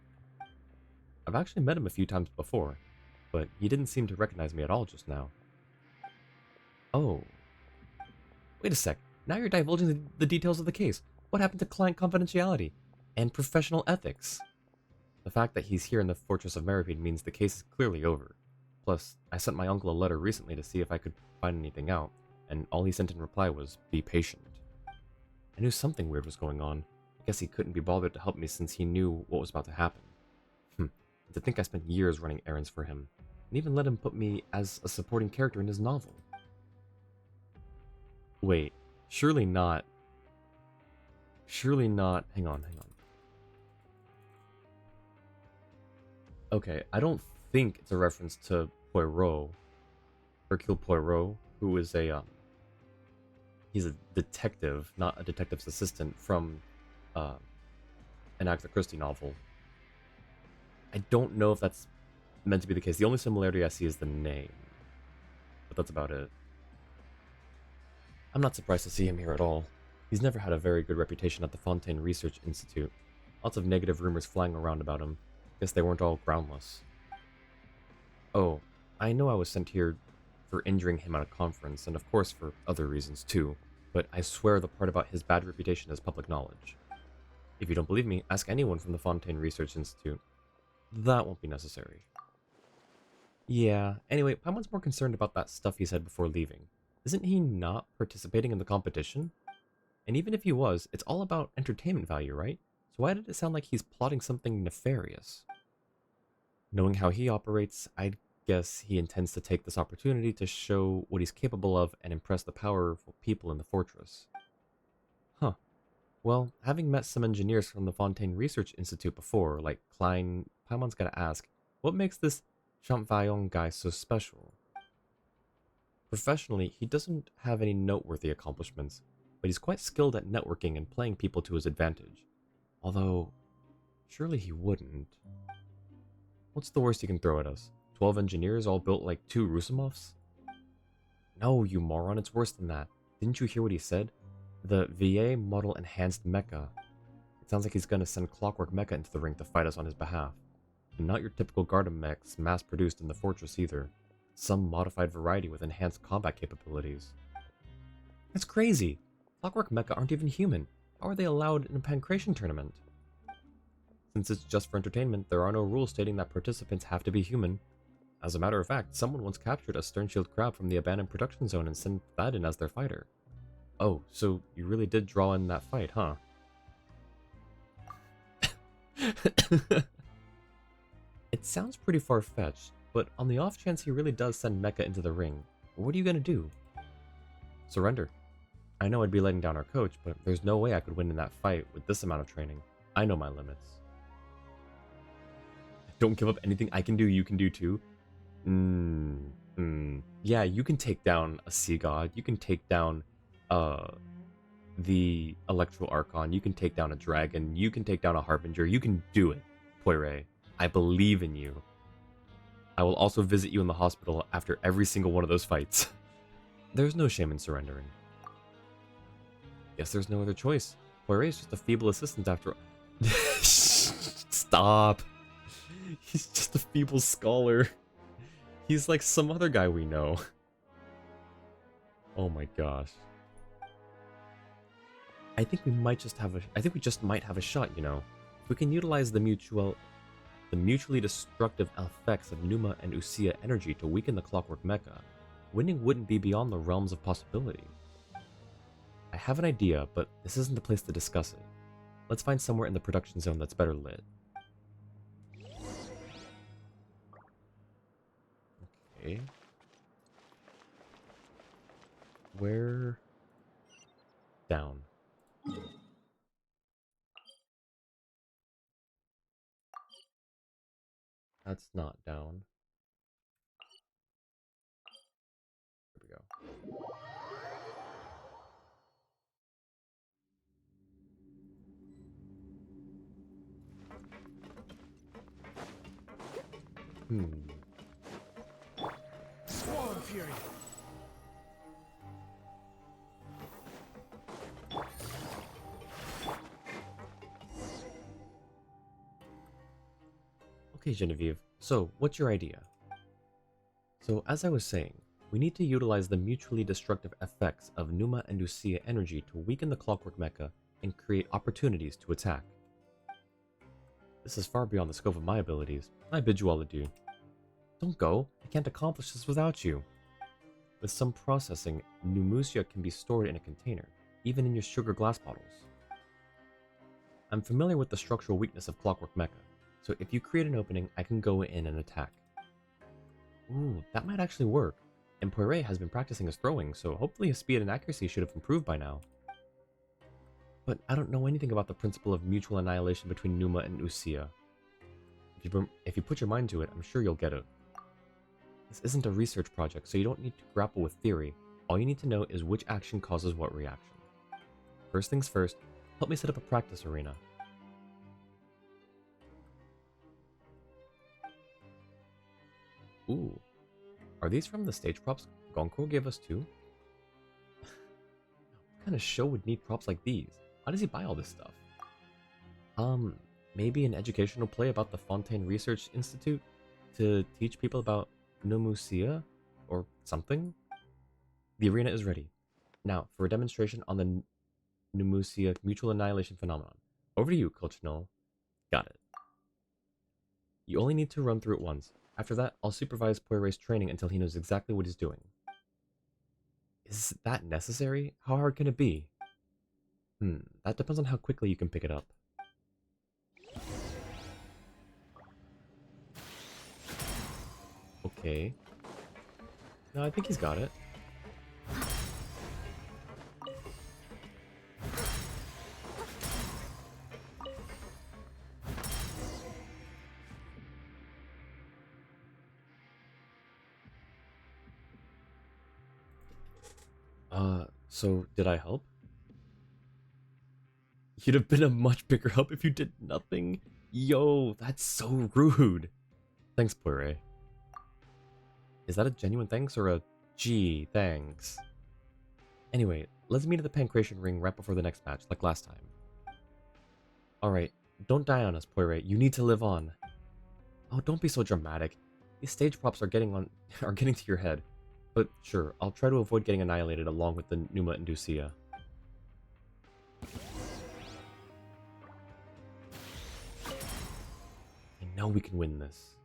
I've actually met him a few times before, but he didn't seem to recognize me at all just now. Oh. Wait a sec. Now you're divulging the details of the case. What happened to client confidentiality? And professional ethics? The fact that he's here in the Fortress of Meripede means the case is clearly over. Plus, I sent my uncle a letter recently to see if I could find anything out, and all he sent in reply was, "Be patient." I knew something weird was going on. I guess he couldn't be bothered to help me since he knew what was about to happen. To think I spent years running errands for him, and even let him put me as a supporting character in his novel. Wait, surely not. Surely not. Hang on. Okay, I don't think it's a reference to Poirot, Hercule Poirot, who is he's a detective, not a detective's assistant from an Agatha Christie novel. I don't know if that's meant to be the case. The only similarity I see is the name, but that's about it. I'm not surprised to see him here at all. He's never had a very good reputation at the Fontaine Research Institute. Lots of negative rumors flying around about him. Guess they weren't all groundless. Oh, I know I was sent here for injuring him at a conference, and of course for other reasons too, but I swear the part about his bad reputation is public knowledge. If you don't believe me, ask anyone from the Fontaine Research Institute. That won't be necessary. Yeah, anyway, Paimon's more concerned about that stuff he said before leaving. Isn't he not participating in the competition? And even if he was, it's all about entertainment value, right? So why did it sound like he's plotting something nefarious? Knowing how he operates, I'd guess he intends to take this opportunity to show what he's capable of and impress the powerful people in the fortress. Huh. Well, having met some engineers from the Fontaine Research Institute before, like Klein, Paimon's gotta ask, what makes this Champvaillon guy so special? Professionally, he doesn't have any noteworthy accomplishments, but he's quite skilled at networking and playing people to his advantage. Although, surely he wouldn't. What's the worst he can throw at us? 12 engineers all built like two Rusimovs? No, you moron, it's worse than that. Didn't you hear what he said? The VA Model Enhanced Mecha. It sounds like he's gonna send Clockwork Mecha into the ring to fight us on his behalf. And not your typical Garda mechs mass-produced in the fortress either. Some modified variety with enhanced combat capabilities. That's crazy! Clockwork Mecha aren't even human. How are they allowed in a pancration tournament? Since it's just for entertainment, there are no rules stating that participants have to be human. As a matter of fact, someone once captured a stern-shield crab from the abandoned production zone and sent that in as their fighter. Oh, so you really did draw in that fight, huh? It sounds pretty far-fetched, but on the off chance he really does send Mecha into the ring, what are you gonna do? Surrender. I know I'd be letting down our coach, but there's no way I could win in that fight with this amount of training. I know my limits. Don't give up anything I can do, you can do too. Yeah, you can take down a sea god, you can take down the Electro Archon, you can take down a dragon, you can take down a Harbinger, you can do it, Poiré. I believe in you. I will also visit you in the hospital after every single one of those fights. There's no shame in surrendering. Guess there's no other choice. Poiré is just a feeble assistant after all. Stop. He's just a feeble scholar. He's like some other guy we know. Oh my gosh. I think we just might have a shot, you know. If we can utilize the mutually destructive effects of Numa and Usia energy to weaken the Clockwork Mecha, winning wouldn't be beyond the realms of possibility. I have an idea, but this isn't the place to discuss it. Let's find somewhere in the production zone that's better lit. Okay. Where? Down. That's not down. There we go. Squall and Fury. Okay, Genevieve, so what's your idea? So, as I was saying, we need to utilize the mutually destructive effects of Numa and Usia energy to weaken the Clockwork Mecha and create opportunities to attack. This is far beyond the scope of my abilities. I bid you all adieu. Don't go, I can't accomplish this without you. With some processing, Numusia can be stored in a container, even in your sugar glass bottles. I'm familiar with the structural weakness of Clockwork Mecha, so if you create an opening, I can go in and attack. Ooh, that might actually work. And Poiré has been practicing his throwing, so hopefully his speed and accuracy should have improved by now. But I don't know anything about the principle of mutual annihilation between Numa and Usia. If you put your mind to it, I'm sure you'll get it. This isn't a research project, so you don't need to grapple with theory. All you need to know is which action causes what reaction. First things first, help me set up a practice arena. Ooh. Are these from the stage props Gonko gave us too? What kind of show would need props like these? How does he buy all this stuff? Maybe an educational play about the Fontaine Research Institute to teach people about Nomusia or something? The arena is ready. Now, for a demonstration on the Nomusia mutual annihilation phenomenon. Over to you, Coach Noel. Got it. You only need to run through it once. After that, I'll supervise Poiré's training until he knows exactly what he's doing. Is that necessary? How hard can it be? That depends on how quickly you can pick it up. Okay. No, I think he's got it. So did I help? You'd have been a much bigger help if you did nothing. Yo, that's so rude. Thanks, Poire. Is that a genuine thanks or a gee, thanks? Anyway, let's meet at the Pancration Ring right before the next match, like last time. Alright, don't die on us, Poire. You need to live on. Oh, don't be so dramatic. These stage props are getting to your head. But sure, I'll try to avoid getting annihilated along with the Numa and Ducia. I know we can win this.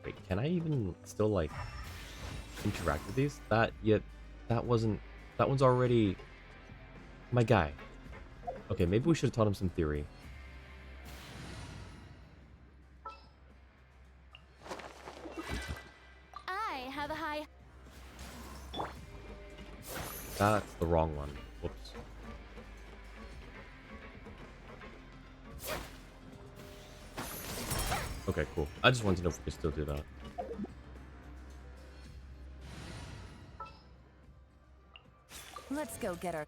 Wait, can I even still, like, interact with these? That one's already my guy. Okay, maybe we should have taught him some theory. I have a high. That's the wrong one. Whoops. Okay, cool. I just wanted to know if we could still do that. Let's go get our.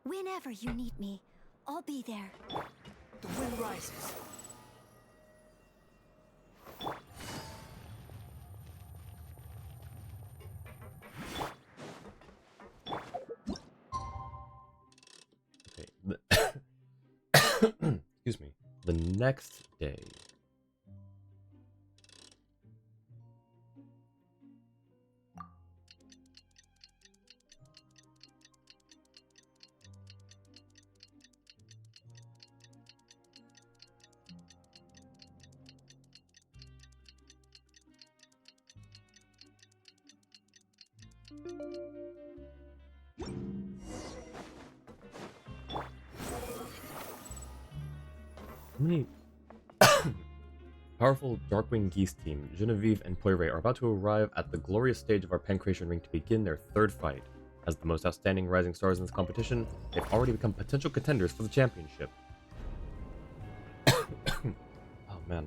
Whenever you need me, I'll be there. The wind rises. Okay. Excuse me. The next day. How many powerful Darkwing Geese team, Genevieve and Poire, are about to arrive at the glorious stage of our Pancration Ring to begin their third fight. As the most outstanding rising stars in this competition, they've already become potential contenders for the championship. Oh man.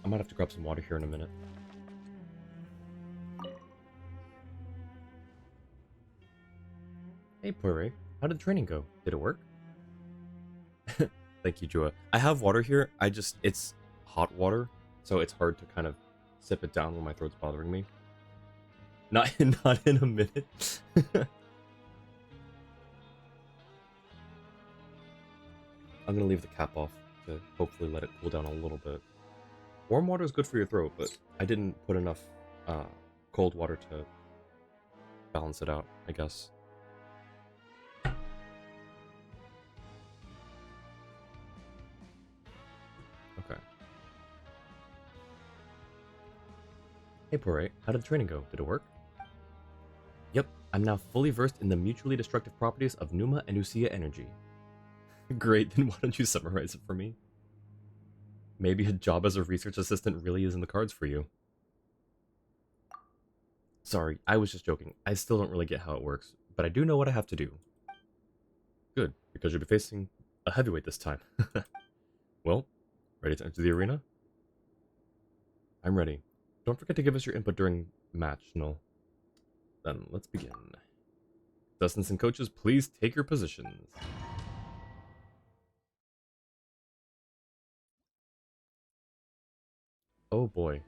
I might have to grab some water here in a minute. Hey Poire, how did the training go? Did it work? Thank you, Joa. I have water here, it's hot water, so it's hard to kind of sip it down when my throat's bothering me. Not in a minute. I'm gonna leave the cap off to hopefully let it cool down a little bit. Warm water is good for your throat, but I didn't put enough cold water to balance it out, I guess. Okay. Hey Poire, how did the training go? Did it work? Yep, I'm now fully versed in the mutually destructive properties of Numa and Usia energy. Great, then why don't you summarize it for me? Maybe a job as a research assistant really is in the cards for you. Sorry, I was just joking. I still don't really get how it works, but I do know what I have to do. Good, because you'll be facing a heavyweight this time. Well, ready to enter the arena? I'm ready. Don't forget to give us your input during match, no. Then let's begin. Contestants and coaches, please take your positions. Oh boy.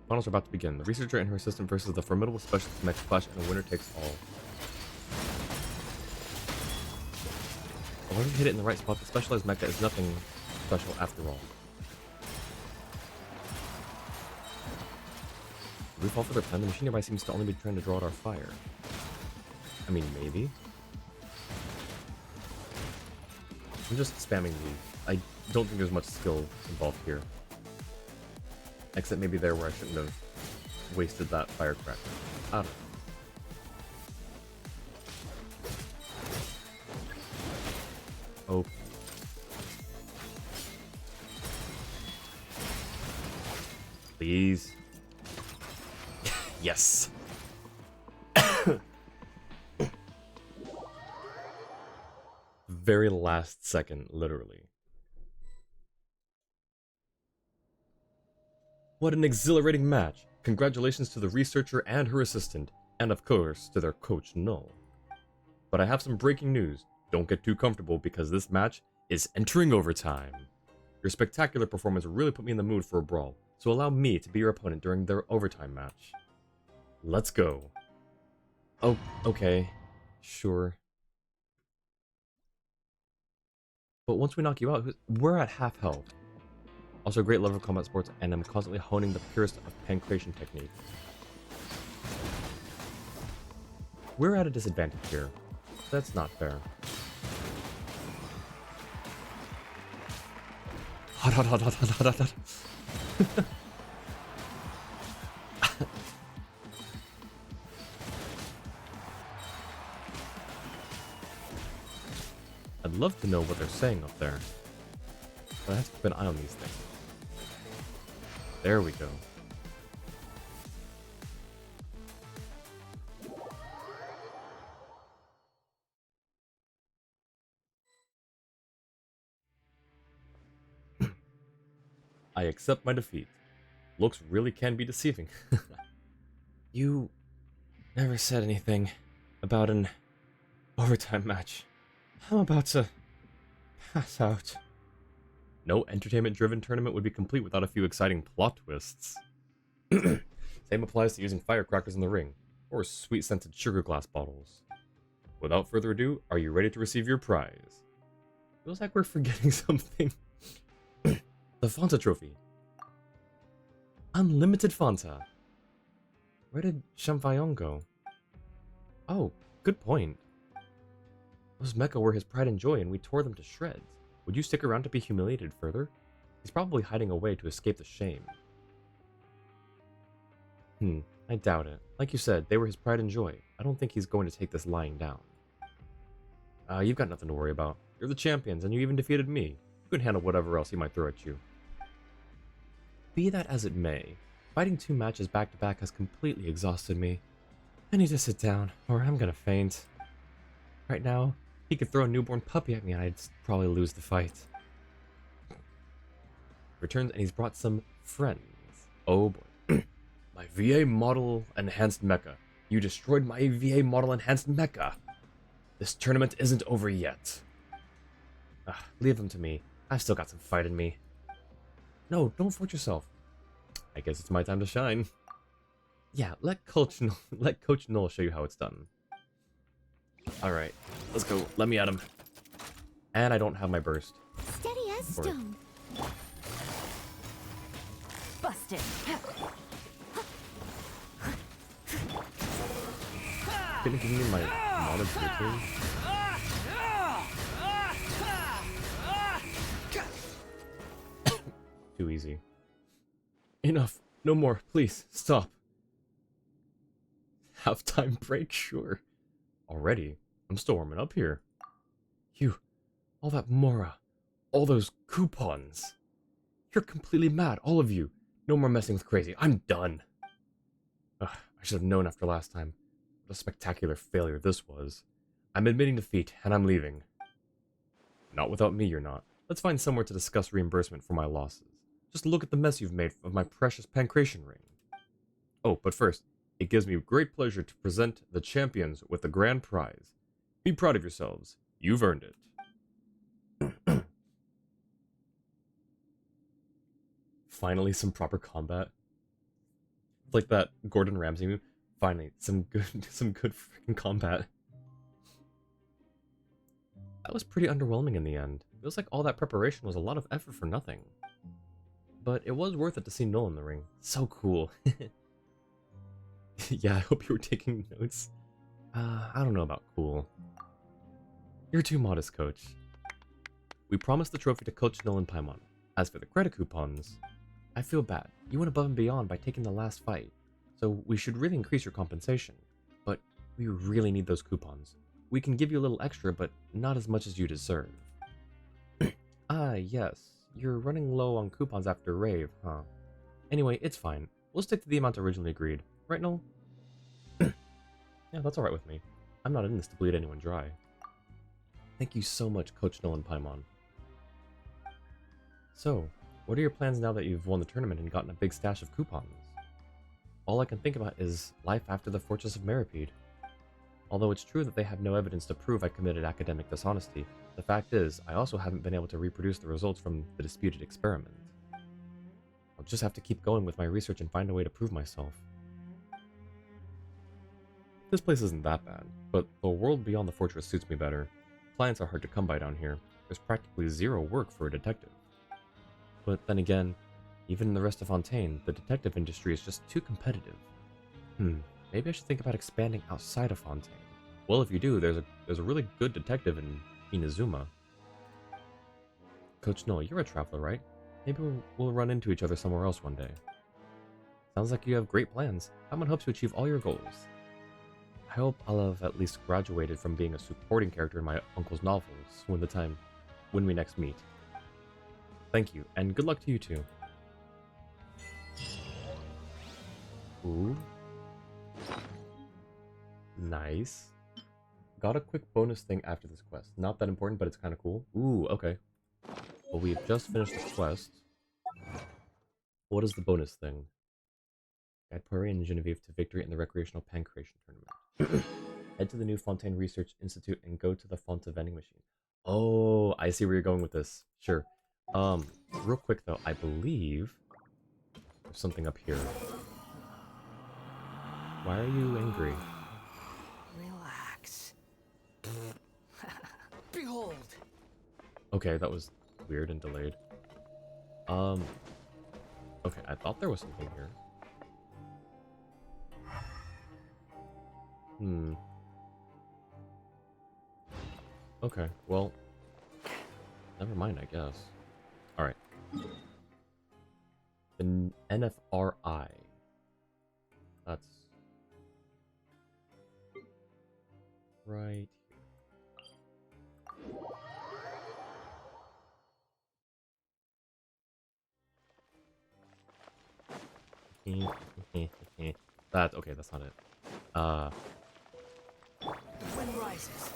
Finals are about to begin. The researcher and her assistant versus the formidable specialist mech clash, and the winner takes all. But when you hit it in the right spot, the specialized mecha is nothing special after all. Did we fall for their plan? The machine nearby seems to only be trying to draw out our fire. I mean, maybe. I'm just spamming the. I don't think there's much skill involved here. Except maybe there where I shouldn't have wasted that firecracker. I don't know. Oh. Please. Yes. Very last second, literally. What an exhilarating match! Congratulations to the researcher and her assistant, and of course to their coach Null. But I have some breaking news. Don't get too comfortable because this match is entering overtime. Your spectacular performance really put me in the mood for a brawl, so allow me to be your opponent during their overtime match. Let's go. Oh, okay. Sure. But once we knock you out, we're at half health. Also, great level of combat sports, and I'm constantly honing the purest of pancreation technique. We're at a disadvantage here. That's not fair. Hot, hot, hot, hot, hot, hot, hot. I'd love to know what they're saying up there, but I have to keep an eye on these things. There we go. I accept my defeat. Looks really can be deceiving. You never said anything about an overtime match. I'm about to pass out. No entertainment-driven tournament would be complete without a few exciting plot twists. Same applies to using firecrackers in the ring, or sweet-scented sugar glass bottles. Without further ado, are you ready to receive your prize? Feels like we're forgetting something. The Fanta Trophy. Unlimited Fanta. Where did Champvaillon go? Oh, good point. Those mecha were his pride and joy, and we tore them to shreds. Would you stick around to be humiliated further? He's probably hiding away to escape the shame. I doubt it. Like you said, they were his pride and joy. I don't think he's going to take this lying down. You've got nothing to worry about. You're the champions, and you even defeated me. You can handle whatever else he might throw at you. Be that as it may, fighting 2 matches back-to-back has completely exhausted me. I need to sit down, or I'm gonna faint. Right now, he could throw a newborn puppy at me and I'd probably lose the fight. Returns and he's brought some friends. Oh boy. My VA model enhanced mecha. You destroyed my VA model enhanced mecha. This tournament isn't over yet. Leave them to me. I've still got some fight in me. No, don't force yourself. I guess it's my time to shine. Yeah, let Coach Null show you how it's done. Alright, let's go. Let me at him. And I don't have my burst. Steady as stone. Busted. Can you give me my knowledge victory? Too easy. Enough. No more. Please, stop. Half-time break? Sure. Already? I'm still warming up here. You, all that Mora, all those coupons. You're completely mad, all of you. No more messing with crazy. I'm done. I should have known after last time. What a spectacular failure this was. I'm admitting defeat, and I'm leaving. Not without me, you're not. Let's find somewhere to discuss reimbursement for my losses. Just look at the mess you've made of my precious pancreation ring. Oh, but first, it gives me great pleasure to present the champions with the grand prize. Be proud of yourselves. You've earned it. Finally, some proper combat. Like that Gordon Ramsay move. Finally, some good some good freaking combat. That was pretty underwhelming in the end. Feels like all that preparation was a lot of effort for nothing. But it was worth it to see Noel in the ring. So cool. Yeah, I hope you were taking notes. I don't know about cool. You're too modest, coach. We promised the trophy to Coach Noel and Paimon. As for the credit coupons, I feel bad. You went above and beyond by taking the last fight. So we should really increase your compensation. But we really need those coupons. We can give you a little extra, but not as much as you deserve. Ah, yes. You're running low on coupons after Rave, huh? Anyway, it's fine. We'll stick to the amount originally agreed. Right, Noel? Yeah, that's alright with me. I'm not in this to bleed anyone dry. Thank you so much, Coach Noel and Paimon. So, what are your plans now that you've won the tournament and gotten a big stash of coupons? All I can think about is life after the Fortress of Meripede. Although it's true that they have no evidence to prove I committed academic dishonesty, the fact is, I also haven't been able to reproduce the results from the disputed experiment. I'll just have to keep going with my research and find a way to prove myself. This place isn't that bad, but the world beyond the fortress suits me better. Clients are hard to come by down here. There's practically zero work for a detective. But then again, even in the rest of Fontaine, the detective industry is just too competitive. Maybe I should think about expanding outside of Fontaine. Well, if you do, there's a really good detective in Inazuma. Coach Noel, you're a traveler, right? Maybe we'll run into each other somewhere else one day. Sounds like you have great plans. Someone hopes to achieve all your goals. I hope I'll have at least graduated from being a supporting character in my uncle's novels when we next meet. Thank you, and good luck to you too. Ooh. Nice. Got a quick bonus thing after this quest. Not that important, but it's kind of cool. Ooh, okay. Well, we have just finished the quest. What is the bonus thing? Guide Poirier and Genevieve to victory in the recreational pancreation tournament. Head to the new Fontaine Research Institute and go to the Fonta vending machine. Oh, I see where you're going with this. Sure. Real quick though, I believe there's something up here. Why are you angry? Relax. Behold. Okay, that was weird and delayed. Okay, I thought there was something here. Okay, well, never mind, I guess. Alright. The NFRI. That's right here. Okay, that's not it. The wind rises.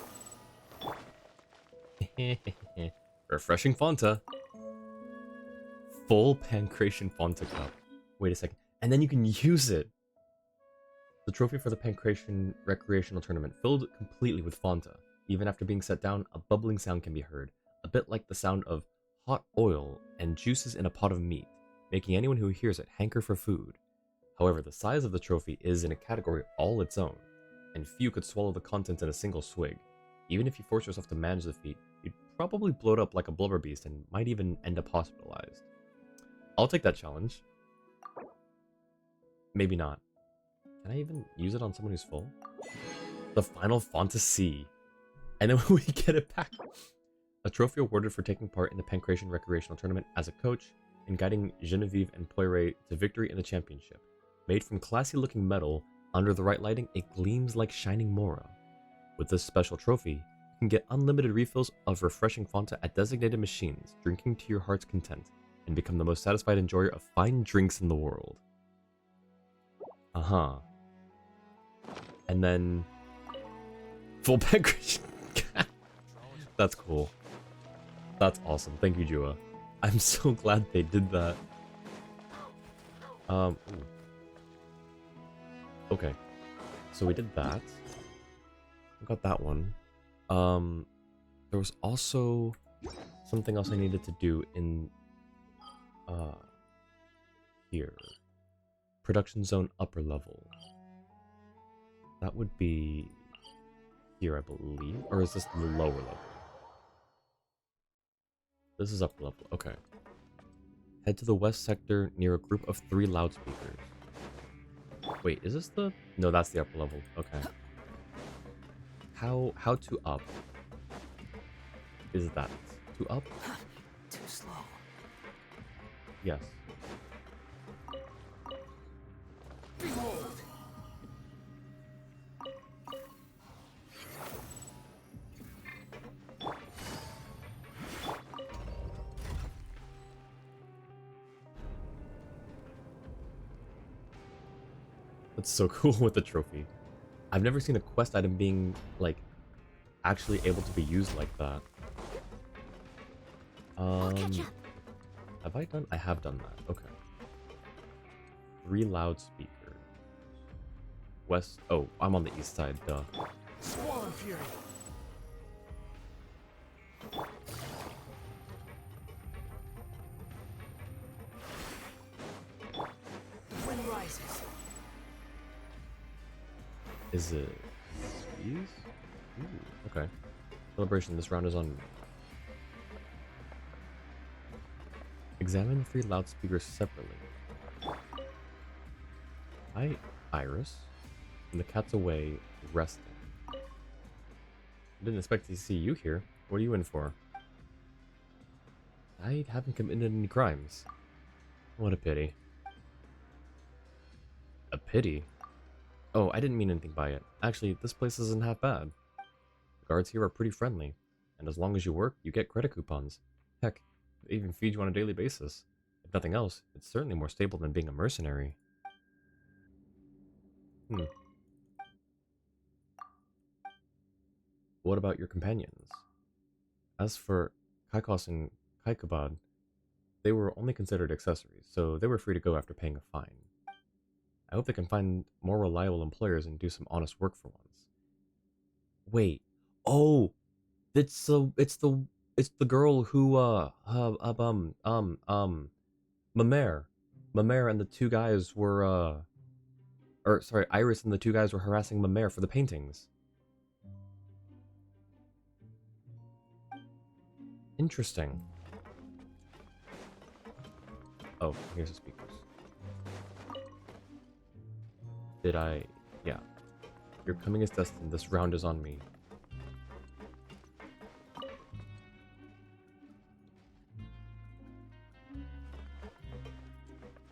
Refreshing Fanta. Full Pancration Fanta Cup. Wait a second. And then you can use it. The trophy for the Pancration recreational tournament filled completely with Fanta. Even after being set down, a bubbling sound can be heard, a bit like the sound of hot oil and juices in a pot of meat, making anyone who hears it hanker for food. However, the size of the trophy is in a category all its own, and few could swallow the contents in a single swig. Even if you force yourself to manage the feat, you'd probably bloat up like a blubber beast and might even end up hospitalized. I'll take that challenge. Maybe not. Can I even use it on someone who's full? The final fantasy. And then we get it back. A trophy awarded for taking part in the Pancration recreational tournament as a coach and guiding Genevieve and Poirier to victory in the championship. Made from classy looking metal, under the right lighting, it gleams like shining Mora. With this special trophy, you can get unlimited refills of refreshing Fanta at designated machines, drinking to your heart's content, and become the most satisfied enjoyer of fine drinks in the world. And then full pancreation. That's cool. That's awesome. Thank you, Jua. I'm so glad they did that. Ooh. Okay. So we did that. I got that one. There was also something else I needed to do in here. production zone upper level. That would be here, I believe. Or is this the lower level? This is upper level. Okay. Head to the west sector near a group of 3 loudspeakers. Wait, is this the... No, that's the upper level. Okay. How to up? Is that to up? Too slow. Yes. Behold! That's so cool with the trophy. I've never seen a quest item being, like, actually able to be used like that. I'll catch up. Have I done? I have done that. Okay. 3 loudspeakers. West. Oh, I'm on the east side. Duh. Swollen fury. The wind rises. Is it these? Ooh, okay. Celebration. This round is on me. Examine the 3 loudspeakers separately. Hi, Iris. And the cat's away, resting. I didn't expect to see you here. What are you in for? I haven't committed any crimes. What a pity. A pity? Oh, I didn't mean anything by it. Actually, this place isn't half bad. The guards here are pretty friendly, and as long as you work, you get credit coupons. Heck, they even feed you on a daily basis. If nothing else, it's certainly more stable than being a mercenary. What about your companions? As for Kaikos and Kaikubad, they were only considered accessories, so they were free to go after paying a fine. I hope they can find more reliable employers and do some honest work for once. Wait. Oh, it's the girl who Mamere. Mamere and the 2 guys were or sorry, Iris and the 2 guys were harassing Mamere for the paintings. Interesting. Oh, here's the speakers. Did I... Yeah. Your coming is destined. This round is on me.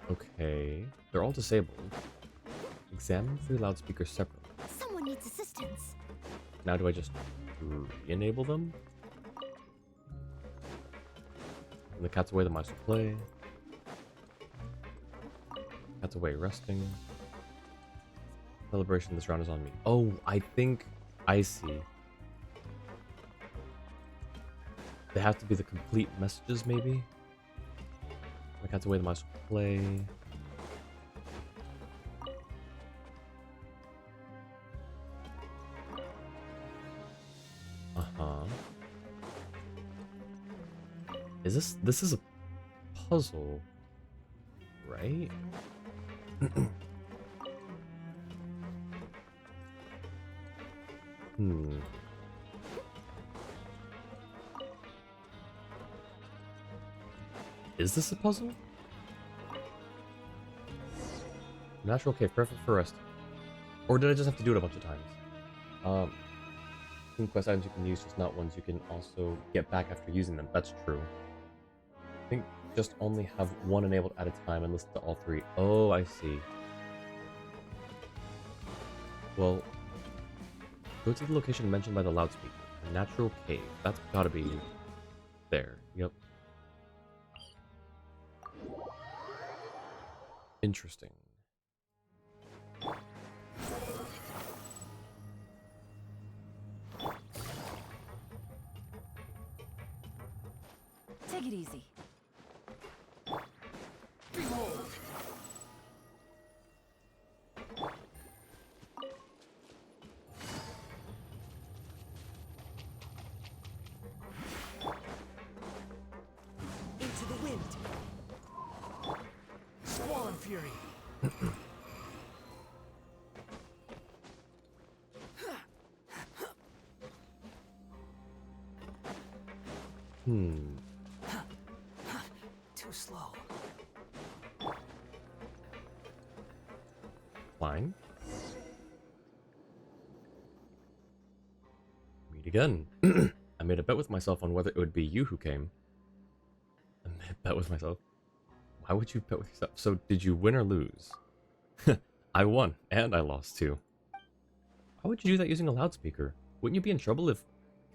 Okay. They're all disabled. Examine 3 loudspeakers separately. Someone needs assistance. Now do I just re-enable them? And the cat's away, the mice will play. Cat's away, resting. Celebration, this round is on me. Oh, I think I see. They have to be the complete messages, maybe? The cat's away, the mice will play. Uh-huh. This is a puzzle, right? Is this a puzzle? Natural cave, perfect for rest. Or did I just have to do it a bunch of times? Some quest items you can use, just not ones you can also get back after using them. That's true. I think just only have one enabled at a time and listen to all 3. Oh, I see. Well, go to the location mentioned by the loudspeaker. A natural cave. That's gotta be there. Yep. Interesting. Take it easy. Behold! Into the wind. Swollen fury. Hmm. Too slow. Fine. Meet again. I made a bet with myself on whether it would be you who came. I made a bet with myself. Why would you bet with yourself? So, did you win or lose? I won, and I lost too. Why would you do that using a loudspeaker? Wouldn't you be in trouble if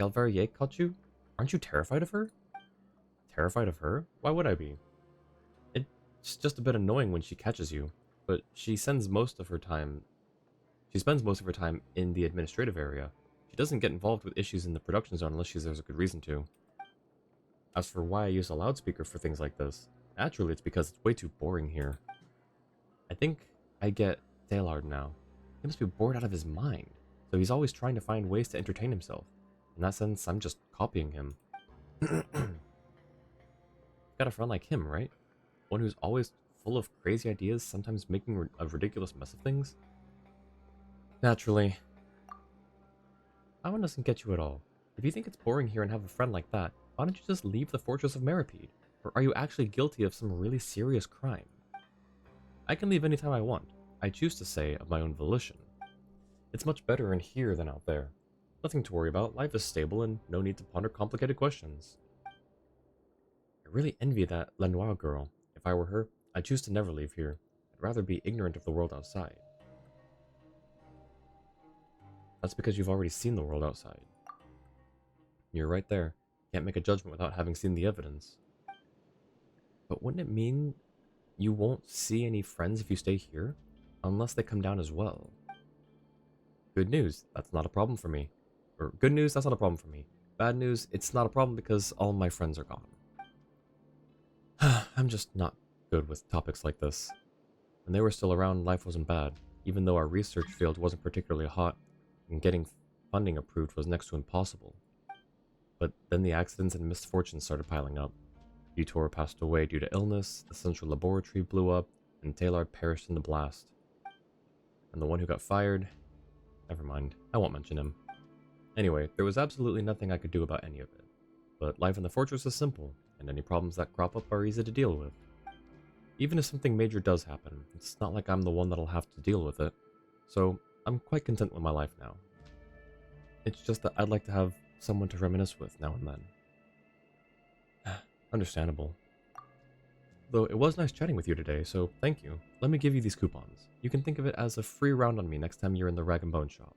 Galvarier caught you? Aren't you terrified of her? Terrified of her? Why would I be? It's just a bit annoying when she catches you, but she spends most of her time in the administrative area. She doesn't get involved with issues in the production zone unless there's a good reason to. As for why I use a loudspeaker for things like this, naturally it's because it's way too boring here. I think I get Taylard now. He must be bored out of his mind, so he's always trying to find ways to entertain himself. In that sense, I'm just copying him. Got a friend like him, right? One who's always full of crazy ideas, sometimes making a ridiculous mess of things? Naturally. That one doesn't get you at all. If you think it's boring here and have a friend like that, why don't you just leave the Fortress of Meripede? Or are you actually guilty of some really serious crime? I can leave anytime I want. I choose to say of my own volition. It's much better in here than out there. Nothing to worry about, life is stable and no need to ponder complicated questions. I really envy that Lenoir girl. If I were her, I'd choose to never leave here. I'd rather be ignorant of the world outside. That's because you've already seen the world outside. You're right there. Can't make a judgment without having seen the evidence. But wouldn't it mean you won't see any friends if you stay here? Unless they come down as well. Good news, that's not a problem for me. Or good news, that's not a problem for me. Bad news, it's not a problem because all my friends are gone. I'm just not good with topics like this. When they were still around, life wasn't bad. Even though our research field wasn't particularly hot, and getting funding approved was next to impossible. But then the accidents and misfortunes started piling up. Vitor passed away due to illness, the central laboratory blew up, and Taylor perished in the blast. And the one who got fired... Never mind, I won't mention him. Anyway, there was absolutely nothing I could do about any of it. But life in the fortress is simple, and any problems that crop up are easy to deal with. Even if something major does happen, it's not like I'm the one that'll have to deal with it. So, I'm quite content with my life now. It's just that I'd like to have someone to reminisce with now and then. Understandable. Though it was nice chatting with you today, so thank you. Let me give you these coupons. You can think of it as a free round on me next time you're in the Rag and Bone shop.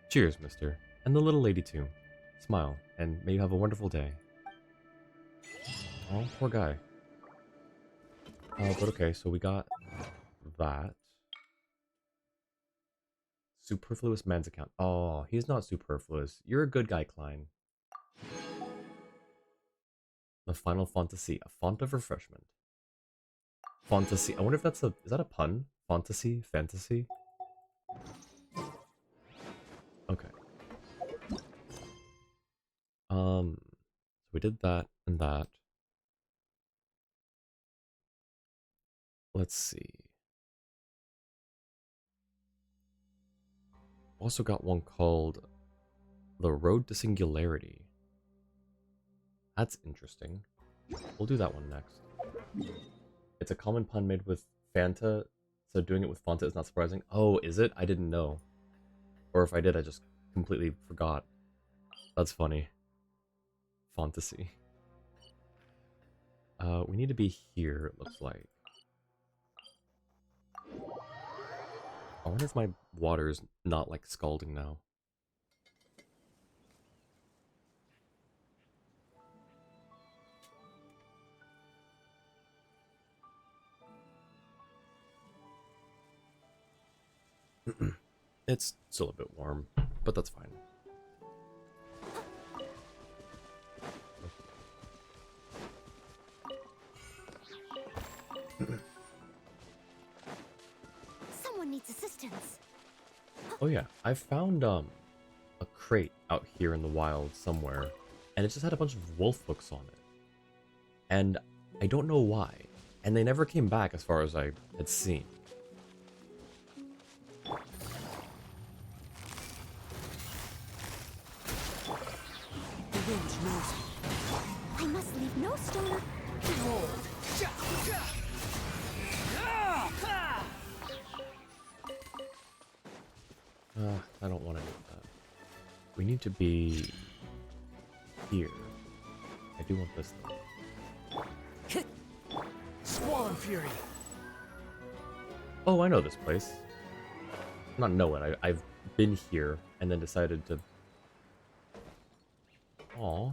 Cheers, mister. And the little lady too. Smile, and may you have a wonderful day. Oh, poor guy. But okay, so we got that. Superfluous man's account. Oh, he's not superfluous. You're a good guy, Klein. The Final Fantasy, a font of refreshment. Fantasy. I wonder if that's is that a pun? Fantasy? Fantasy? Okay. So we did that and that. Let's see. Also got one called The Road to Singularity. That's interesting. We'll do that one next. It's a common pun made with Fanta, so doing it with Fanta is not surprising. Oh, is it? I didn't know. Or if I did, I just completely forgot. That's funny. Fantasy. We need to be here, it looks like. I wonder if my water is not, like, scalding now. It's still a bit warm, but that's fine. Someone needs assistance. Oh yeah, I found a crate out here in the wild somewhere, and it just had a bunch of wolf hooks on it. And I don't know why. And they never came back as far as I had seen. The wind knows Stoner? Behold! I don't want to do that. We need to be here. I do want this though. Squall Fury! Oh, I know this place. Not know it. I've been here and then decided to. Aw.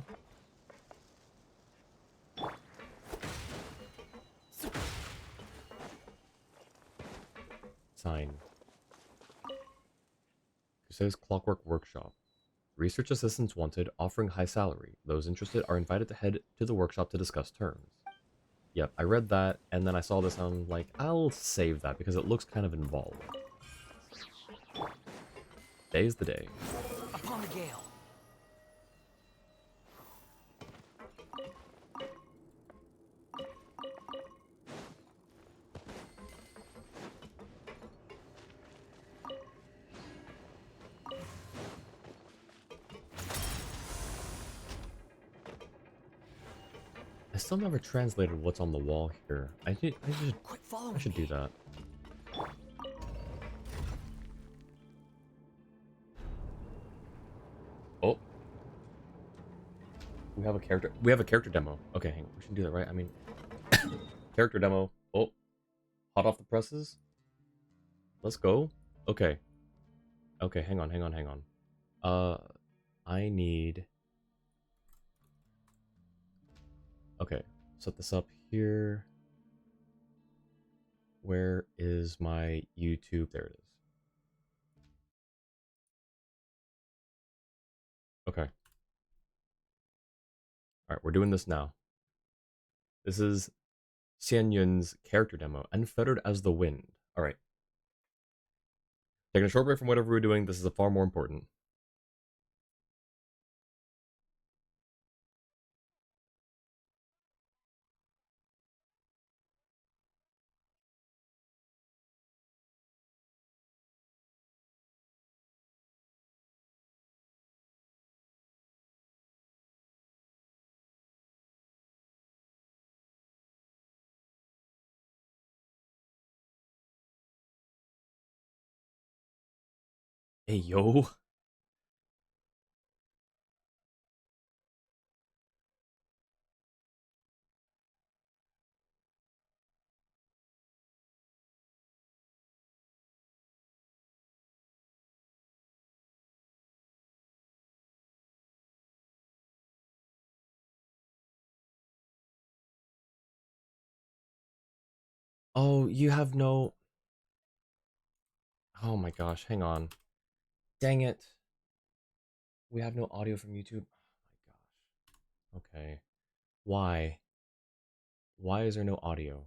Sign. Says Clockwork Workshop. Research assistants wanted, offering high salary. Those interested are invited to head to the workshop to discuss terms. Yep, I read that, and then I saw this, and I'm like, I'll save that because it looks kind of involved. Today's the day. Upon the gale! I still never translated what's on the wall here. I Quit following should me. do that. Oh. We have a character. We have a character demo. Okay, hang on. We should do that, right? I mean, character demo. Oh, hot off the presses. Let's go. Okay. Okay, hang on, hang on, hang on. I need. Okay, set this up here. Where is my YouTube? There it is. Okay. Alright, we're doing this now. This is Xian Yun's character demo, Unfettered as the Wind. Alright. Taking a short break from whatever we're doing, this is a far more important. Hey, yo. Oh, you have no... Oh my gosh, hang on. Dang it. We have no audio from YouTube. Oh my gosh. Okay. Why? Why is there no audio?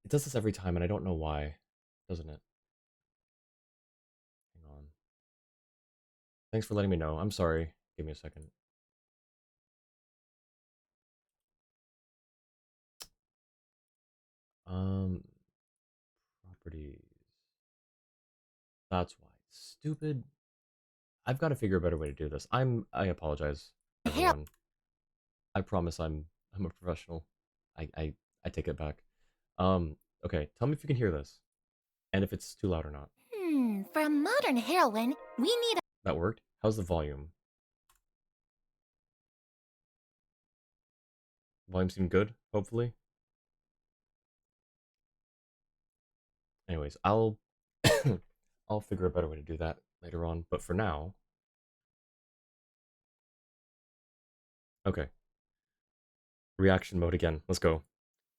It does this every time, and I don't know why. Doesn't it? Hang on. Thanks for letting me know. I'm sorry. Give me a second. Um, properties. That's why. Stupid. I've got to figure a better way to do this. I apologize, everyone. I promise I'm a professional. I take it back. Okay, tell me if you can hear this. And if it's too loud or not. For a modern heroine, we need That worked? How's the volume? Volume seemed good, hopefully. Anyways, I'll I'll figure a better way to do that later on, but for now. Okay. Reaction mode again. Let's go.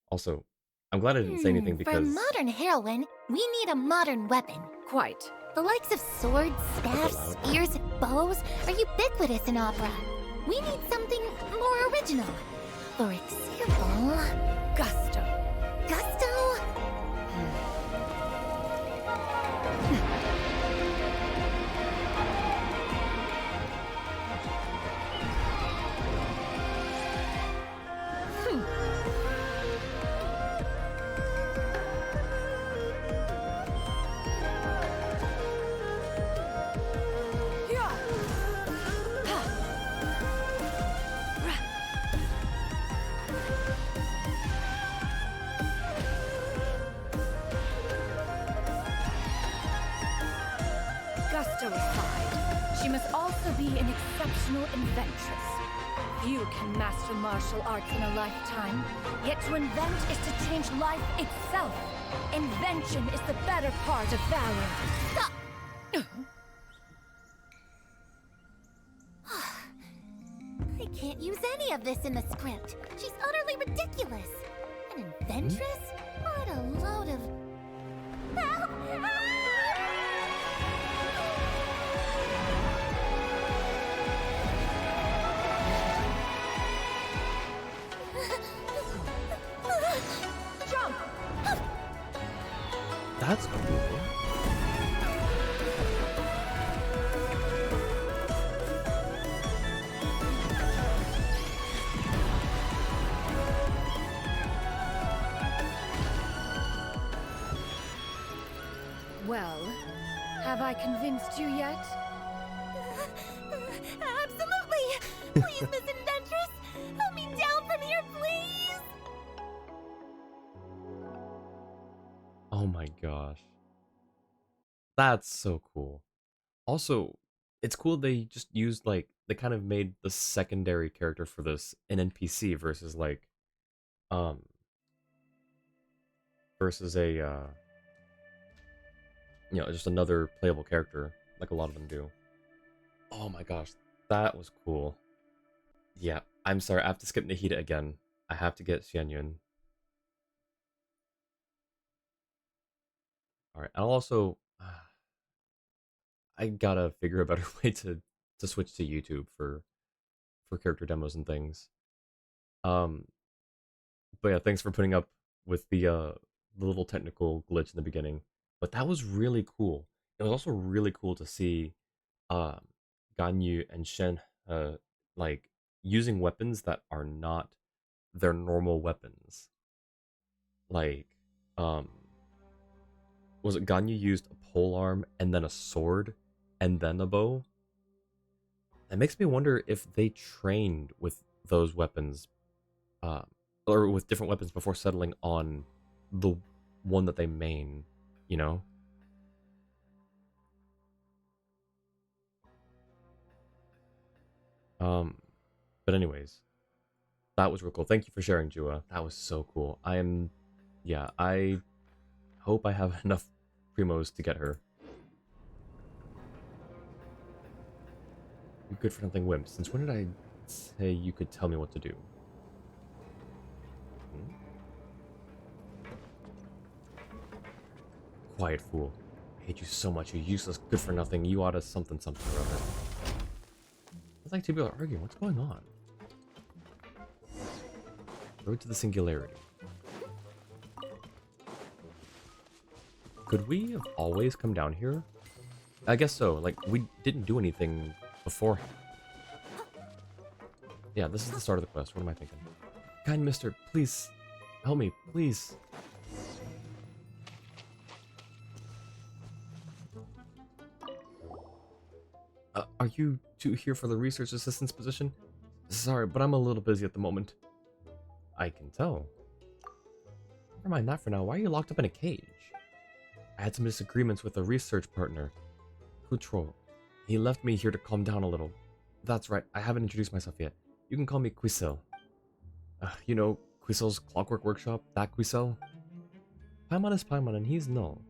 Also, I'm glad I didn't say anything For a because modern heroine, we need a modern weapon. Quite. The likes of swords, staffs, loud. spears, and bows are ubiquitous in opera. We need something more original. For example, Gusto. Gusto? be an exceptional inventress. Few can master martial arts in a lifetime, yet to invent is to change life itself. Invention is the better part of valor. Stop! I can't use any of this in the script. She's utterly ridiculous. An inventress? What a load of... Help! Jump! That's cool. Well, have I convinced you yet? Absolutely! Please, Miss Inventress, help me down from here, please! Oh my gosh. That's so cool. Also, it's cool they just used like they kind of made the secondary character for this an NPC versus like um versus a just another playable character like a lot of them do. Oh my gosh, that was cool. Yeah, I'm sorry, I have to skip Nahida again. I have to get Xianyun. Alright, I'll also I gotta figure a better way to switch to YouTube for character demos and things. Um, but yeah, thanks for putting up with the little technical glitch in the beginning. But that was really cool. It was also really cool to see um Ganyu and Shen like using weapons that are not their normal weapons. Like um was it Ganyu used a polearm and then a sword and then a bow? It makes me wonder if they trained with those weapons, uh, or with different weapons before settling on the one that they main. You know. Um, but anyways, that was real cool. Thank you for sharing, Jua. That was so cool. Yeah, I hope I have enough primos to get her. You good for nothing wimp. Since when did I say you could tell me what to do? Hmm? Quiet fool. I hate you so much, you useless good for nothing. You ought to something something or other. It's like two people are arguing. What's going on? Road to the singularity. Could we have always come down here? I guess so. Like, we didn't do anything before. Yeah, this is the start of the quest. What am I thinking? Kind mister, please help me, please. Are you two here for the research assistant's position? Sorry, but I'm a little busy at the moment. I can tell. Never mind that for now. Why are you locked up in a cage? I had some disagreements with a research partner, Control. He left me here to calm down a little. That's right, I haven't introduced myself yet. You can call me Quisel. You know, Quisel's Clockwork Workshop? That Quisel? Paimon is Paimon and he's Null.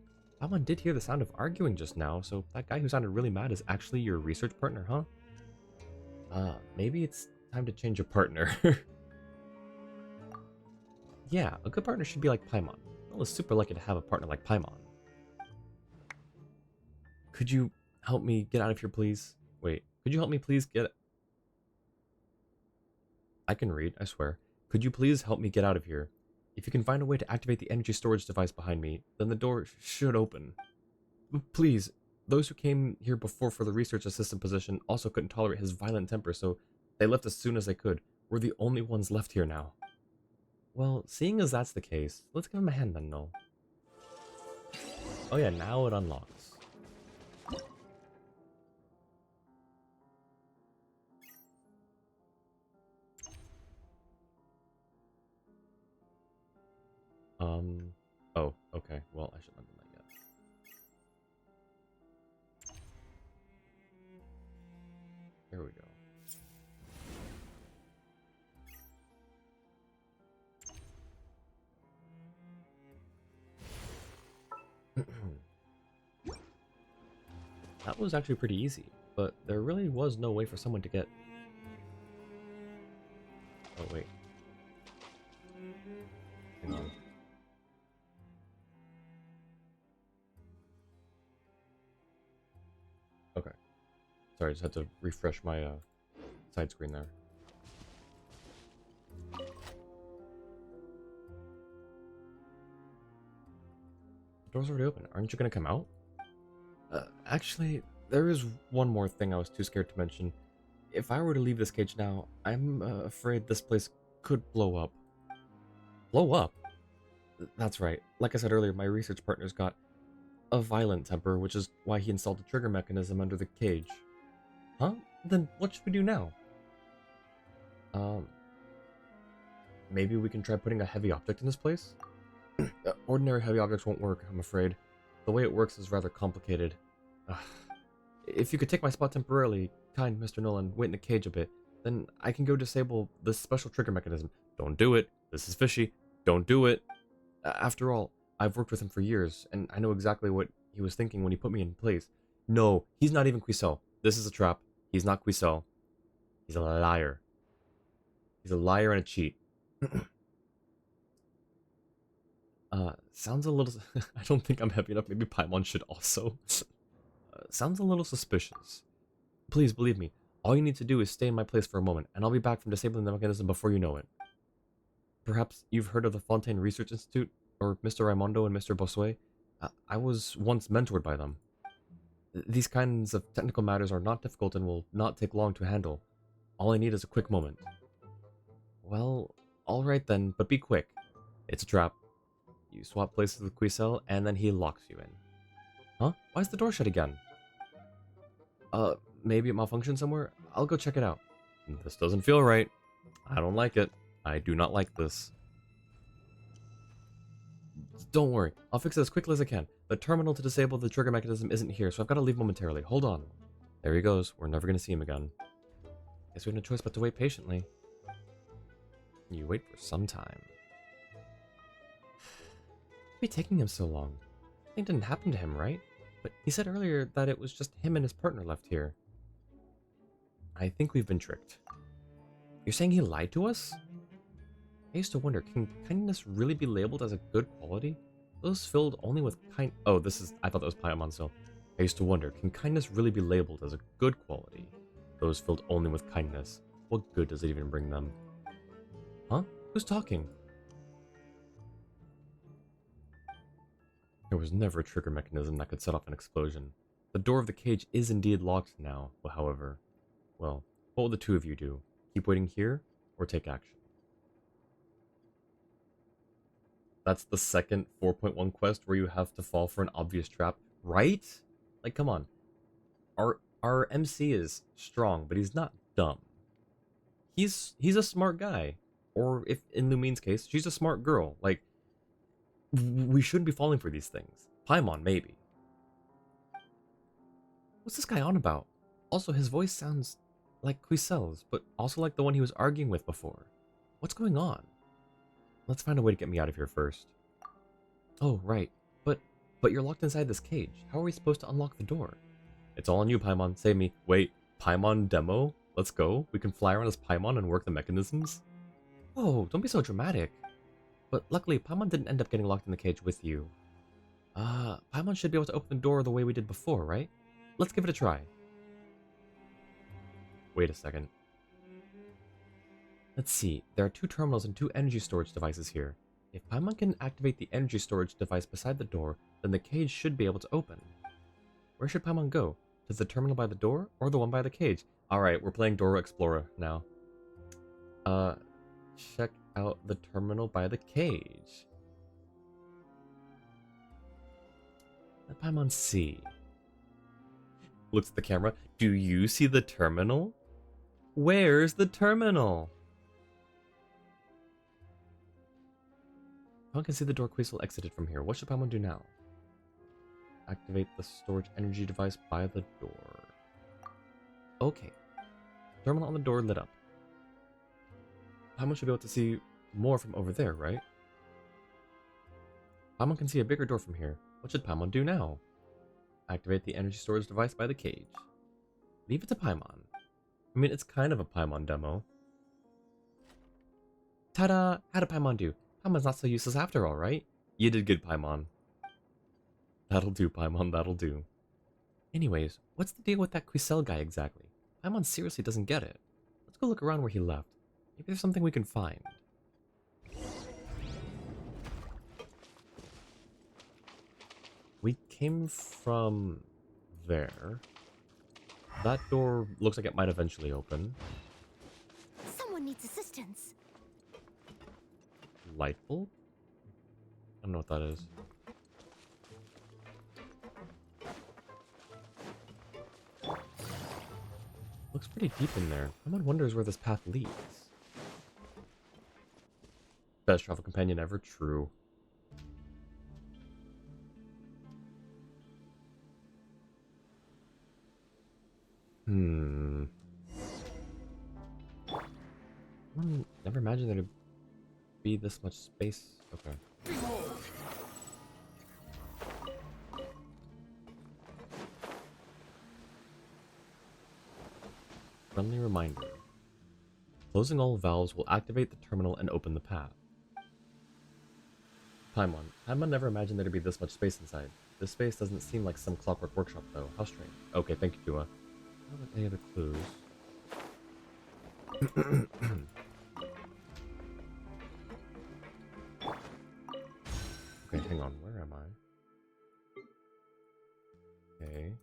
Paimon did hear the sound of arguing just now, so that guy who sounded really mad is actually your research partner, huh? Maybe it's time to change your partner. Yeah, a good partner should be like Paimon. Null is super lucky to have a partner like Paimon. Could you help me get out of here, please? Wait, could you help me please get... I can read, I swear. Could you please help me get out of here? If you can find a way to activate the energy storage device behind me, then the door should open. Please, those who came here before for the research assistant position also couldn't tolerate his violent temper, so they left as soon as they could. We're the only ones left here now. Well, seeing as that's the case, let's give him a hand then, Null. Oh yeah, now it unlocks. Oh, okay. Well, I shouldn't have done that yet. There we go. That was actually pretty easy, but there really was no way for someone to get... Oh, wait. Hang on. Okay. Sorry, I just had to refresh my side screen there. The door's already open. Aren't you gonna come out? Actually, there is one more thing I was too scared to mention. If I were to leave this cage now, I'm afraid this place could blow up. Blow up? That's right. Like I said earlier, my research partner's got a violent temper, which is why he installed the trigger mechanism under the cage. Huh? Then what should we do now? Maybe we can try putting a heavy object in this place? Ordinary heavy objects won't work, I'm afraid. The way it works is rather complicated. If you could take my spot temporarily, kind Mr. Nolan, wait in the cage a bit, then I can go disable this special trigger mechanism. Don't do it. This is fishy. Don't do it. After all, I've worked with him for years, and I know exactly what he was thinking when he put me in place. No, he's not even Quisel. This is a trap. He's not Quisel. He's a liar. He's a liar and a cheat. Sounds a little... I don't think I'm heavy enough. Maybe Paimon should also. Sounds a little suspicious. Please believe me. All you need to do is stay in my place for a moment, and I'll be back from disabling the mechanism before you know it. Perhaps you've heard of the Fontaine Research Institute, or Mr. Raimondo and Mr. Bossuet? I was once mentored by them. These kinds of technical matters are not difficult and will not take long to handle. All I need is a quick moment. Well, alright then, but be quick. It's a trap. You swap places with Quisel, and then he locks you in. Huh? Why is the door shut again? Maybe it malfunctioned somewhere? I'll go check it out. This doesn't feel right. I don't like it. I do not like this. Don't worry, I'll fix it as quickly as I can. The terminal to disable the trigger mechanism isn't here, so I've got to leave momentarily. Hold on. There he goes. We're never going to see him again. Guess we have no choice but to wait patiently. You wait for some time. Why be taking him so long? Anything didn't happen to him, right? But he said earlier that it was just him and his partner left here. I think we've been tricked. You're saying he lied to us? I used to wonder, can kindness really be labeled as a good quality? Those filled only with Oh, this is... I thought that was Paimon still. I used to wonder, can kindness really be labeled as a good quality? Those filled only with kindness. What good does it even bring them? Huh? Who's talking? There was never a trigger mechanism that could set off an explosion. The door of the cage is indeed locked now, however. Well, what will the two of you do? Keep waiting here, or take action? That's the second 4.1 quest where you have to fall for an obvious trap, right? Like, come on. Our MC is strong, but he's not dumb. He's a smart guy. Or if in Lumine's case, she's a smart girl. Like, we shouldn't be falling for these things. Paimon, maybe. What's this guy on about? Also, his voice sounds like Quisel's, but also like the one he was arguing with before. What's going on? Let's find a way to get me out of here first. Oh, right. But you're locked inside this cage. How are we supposed to unlock the door? It's all on you, Paimon. Save me. Wait, Paimon demo? Let's go. We can fly around as Paimon and work the mechanisms? Oh, don't be so dramatic. But luckily, Paimon didn't end up getting locked in the cage with you. Paimon should be able to open the door the way we did before, right? Let's give it a try. Wait a second. Let's see, there are 2 terminals and 2 energy storage devices here. If Paimon can activate the energy storage device beside the door, then the cage should be able to open. Where should Paimon go? To the terminal by the door, or the one by the cage? Alright, we're playing Dora Explorer now. Check out the terminal by the cage. Let Paimon see. Looks at the camera. Do you see the terminal? Where's the terminal? Paimon can see the door Quisel exited from here. What should Paimon do now? Activate the storage energy device by the door. Okay. Terminal on the door lit up. Paimon should be able to see more from over there, right? Paimon can see a bigger door from here. What should Paimon do now? Activate the energy storage device by the cage. Leave it to Paimon. I mean, it's kind of a Paimon demo. Ta-da! How did Paimon do? Paimon's not so useless after all, right? You did good, Paimon. That'll do, Paimon, that'll do. Anyways, what's the deal with that Quisel guy exactly? Paimon seriously doesn't get it. Let's go look around where he left. Maybe there's something we can find. We came from there. That door looks like it might eventually open. Someone needs assistance. Light bulb? I don't know what that is. Looks pretty deep in there. Someone wonders where this path leads. Best travel companion ever, true. I never imagined there'd be this much space. Okay. Friendly reminder. Closing all valves will activate the terminal and open the path. Paimon never imagined there'd be this much space inside. This space doesn't seem like some clockwork workshop though. How strange. Okay, thank you, Dua. How about any other clues? Okay, hang on. Where am I? Okay.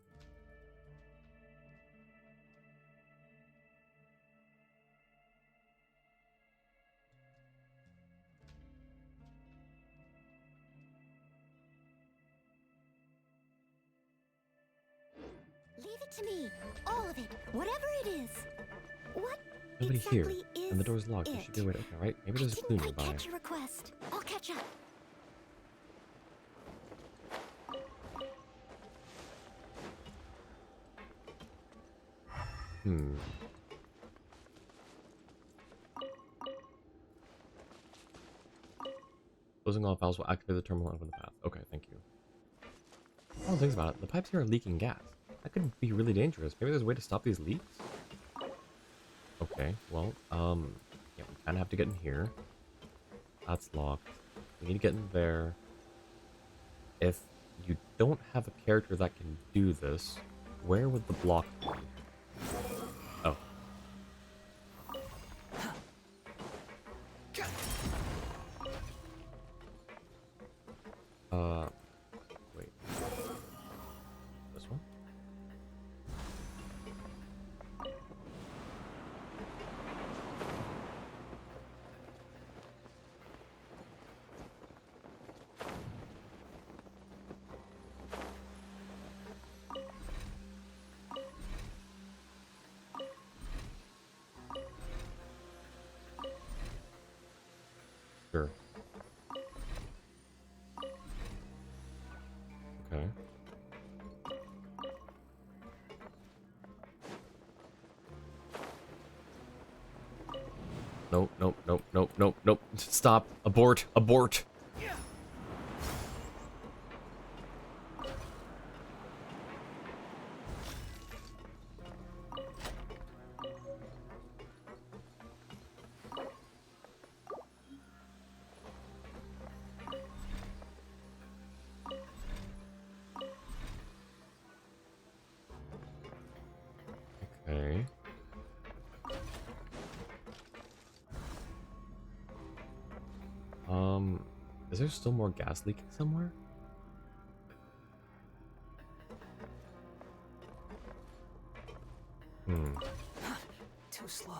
Leave it to me. All of it. Whatever it is. What Nobody exactly here. is And the door's locked. There it? should be a way to open it, right? Maybe I there's a clue didn't quite nearby. catch your request. I'll catch up. Closing all valves will activate the terminal and open the path. Okay, thank you. Oh, things about it. The pipes here are leaking gas. That could be really dangerous. Maybe there's a way to stop these leaks? Okay, well, yeah, we kind of have to get in here. That's locked. We need to get in there. If you don't have a character that can do this, where would the block be? Oh. Wait. This one? Sure. Okay. Nope, nope, nope, nope, nope, nope. Stop. Abort. Abort. Okay. Is there still more gas leaking somewhere? Too slow.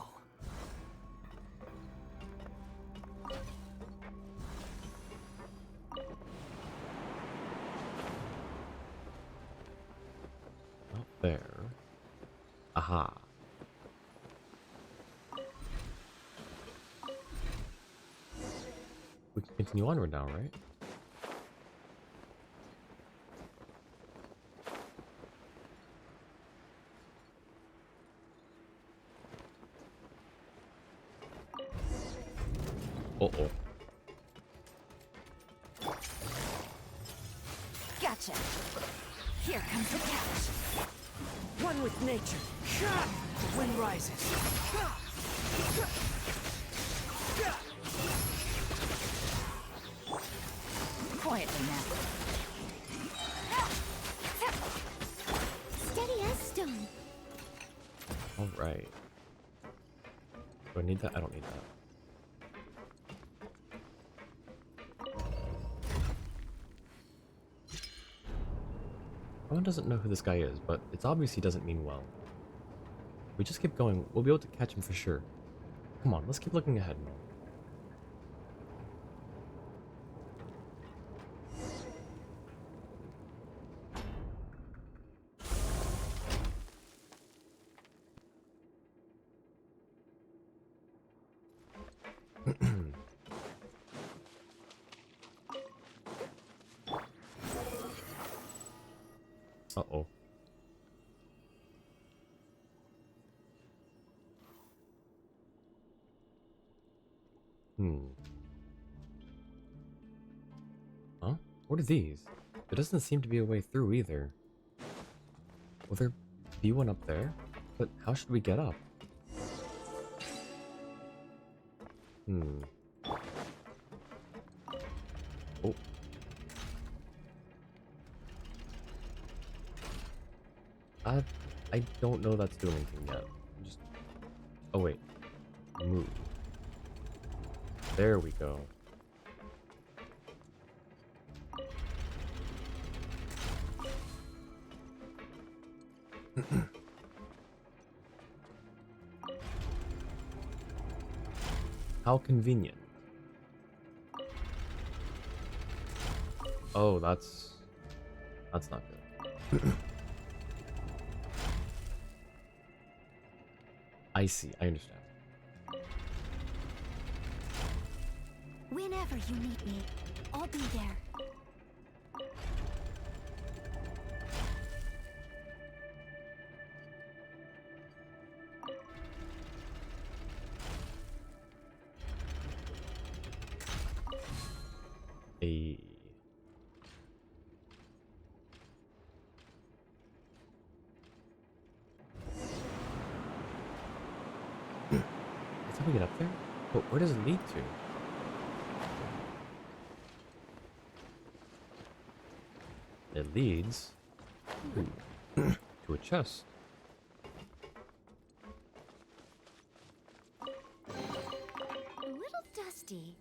Not there. Aha. We can continue onward now, right? Uh-oh. Gotcha. Here comes the catch. One with nature. The wind rises. Quietly now. Steady as stone. Alright. Do I need that? I don't need that. Someone doesn't know who this guy is, but it's obvious he doesn't mean well. If we just keep going, we'll be able to catch him for sure. Come on, let's keep looking ahead. Uh-oh. Huh? What are these? There doesn't seem to be a way through either. Will there be one up there? But how should we get up? Oh. I don't know that's doing anything yet. Just... Oh, wait. Move. There we go. How convenient. Oh, that's not good. I see, I understand. Whenever you need me, I'll be there. A... That's how we get up there? But where does it lead to? It leads to a chest. A little dusty.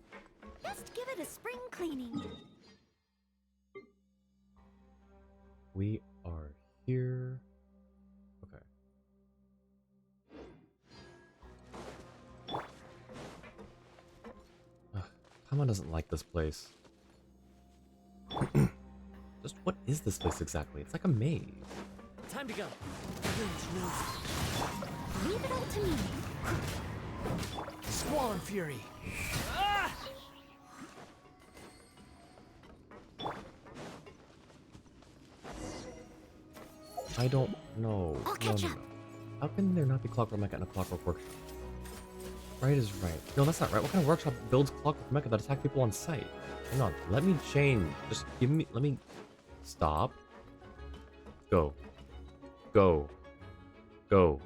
Best give it a spring cleaning. We are here. Okay. Paimon doesn't like this place. Just what is this place exactly? It's like a maze. Time to go. Leave it all to me. Squall and fury. I don't know. I'll catch up. How can there not be Clockwork Mecha in a Clockwork Workshop? Right is right. No, that's not right. What kind of workshop builds Clockwork Mecha that attack people on sight? Hang on. Let me change. Just give me... Let me... Stop. Go. Go. Go.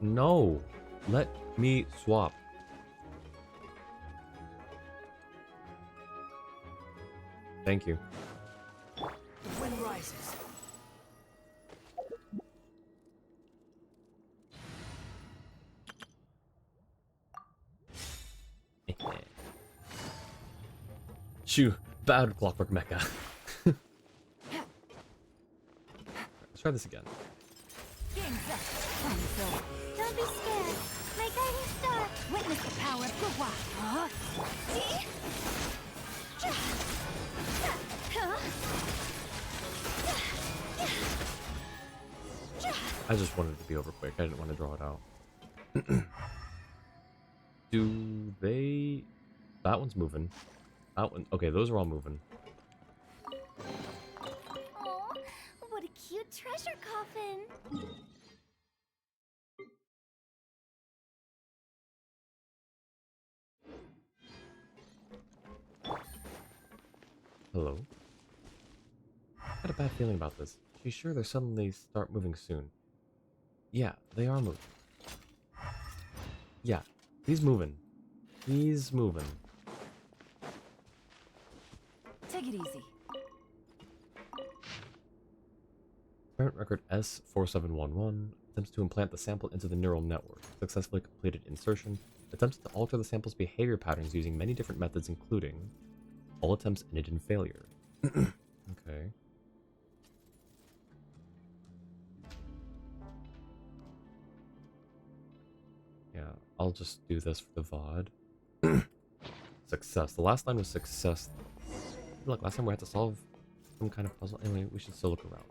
No. Let me swap. Thank you. The wind rises. Shoo. Bad Clockwork Mecha. Let's try this again. Game's up. Don't be scared. My guiding star. Witness the power of Gugwa. Huh? I just wanted it to be over quick. I didn't want to draw it out. Do they... That one's moving. That one... Okay, those are all moving. Aw, what a cute treasure coffin. Hello. I got a bad feeling about this. She's sure they'll suddenly start moving soon. Yeah, they are moving. Yeah, he's moving. He's moving. Take it easy. Parent record S4711 attempts to implant the sample into the neural network. Successfully completed insertion. Attempts to alter the sample's behavior patterns using many different methods, including all attempts ended in failure. Okay. Yeah, I'll just do this for the VOD. Success. The last line was success. I feel like last time we had to solve some kind of puzzle. Anyway, we should still look around.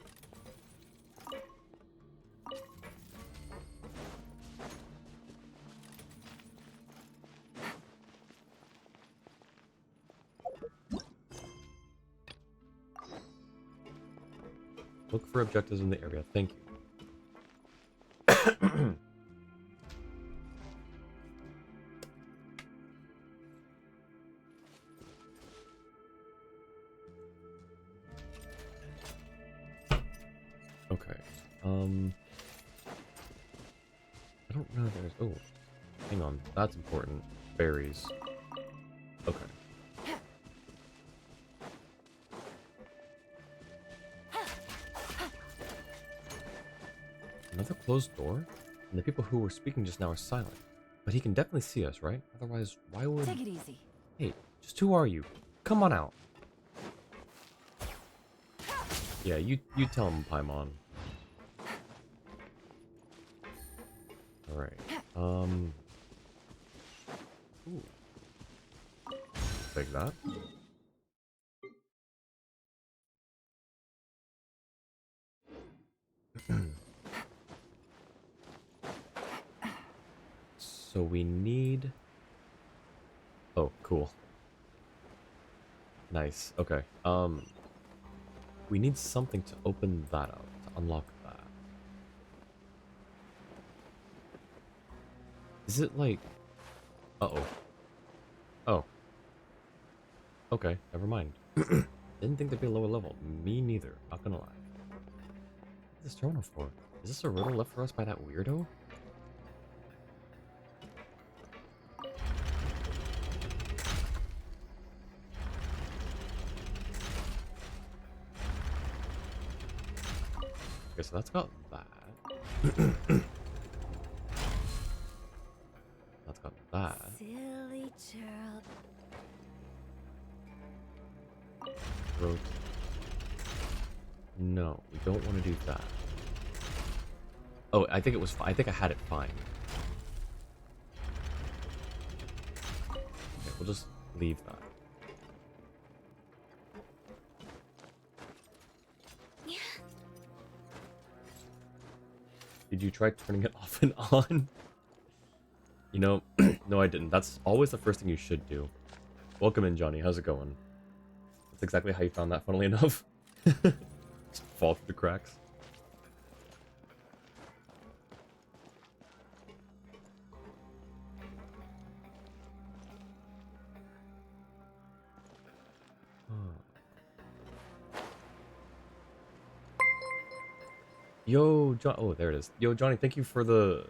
Look for objectives in the area. Thank you. Okay. I don't know. There's. Oh, hang on. That's important. Berries. Okay. Another closed door? And the people who were speaking just now are silent. But he can definitely see us, right? Otherwise, why would... Take it easy. Hey, just who are you? Come on out. Yeah, you tell him, Paimon. Alright. Ooh. Take that. So we need... Oh, cool. Nice. Okay. We need something to open that up, to unlock that. Is it like... Uh-oh. Oh. Okay, never mind. Didn't think there'd be a lower level. Me neither, not gonna lie. What's this terminal for? Is this a riddle left for us by that weirdo? Okay, so that's got that. That's got that. Silly child. Rotate. No, we don't want to do that. Oh, I think it was I think I had it fine. Okay, we'll just leave that. Did you try turning it off and on? You know, no I didn't. That's always the first thing you should do. Welcome in, Johnny. How's it going? That's exactly how you found that, funnily enough. Just fall through the cracks. Yo, John. Oh, there it is. Yo, Johnny, thank you for the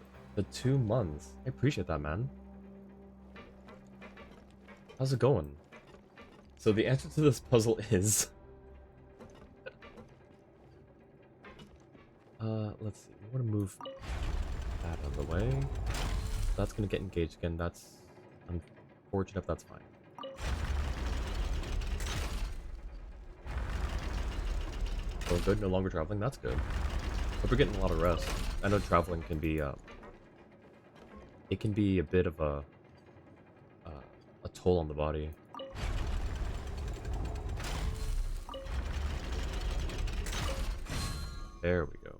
2 months. I appreciate that, man. How's it going? So the answer to this puzzle is... let's see. We want to move that out of the way. That's going to get engaged again. That's unfortunate, if that's fine. Oh, good. No longer traveling. That's good. Hope you're getting a lot of rest. I know traveling can be, it can be a bit of a toll on the body. There we go.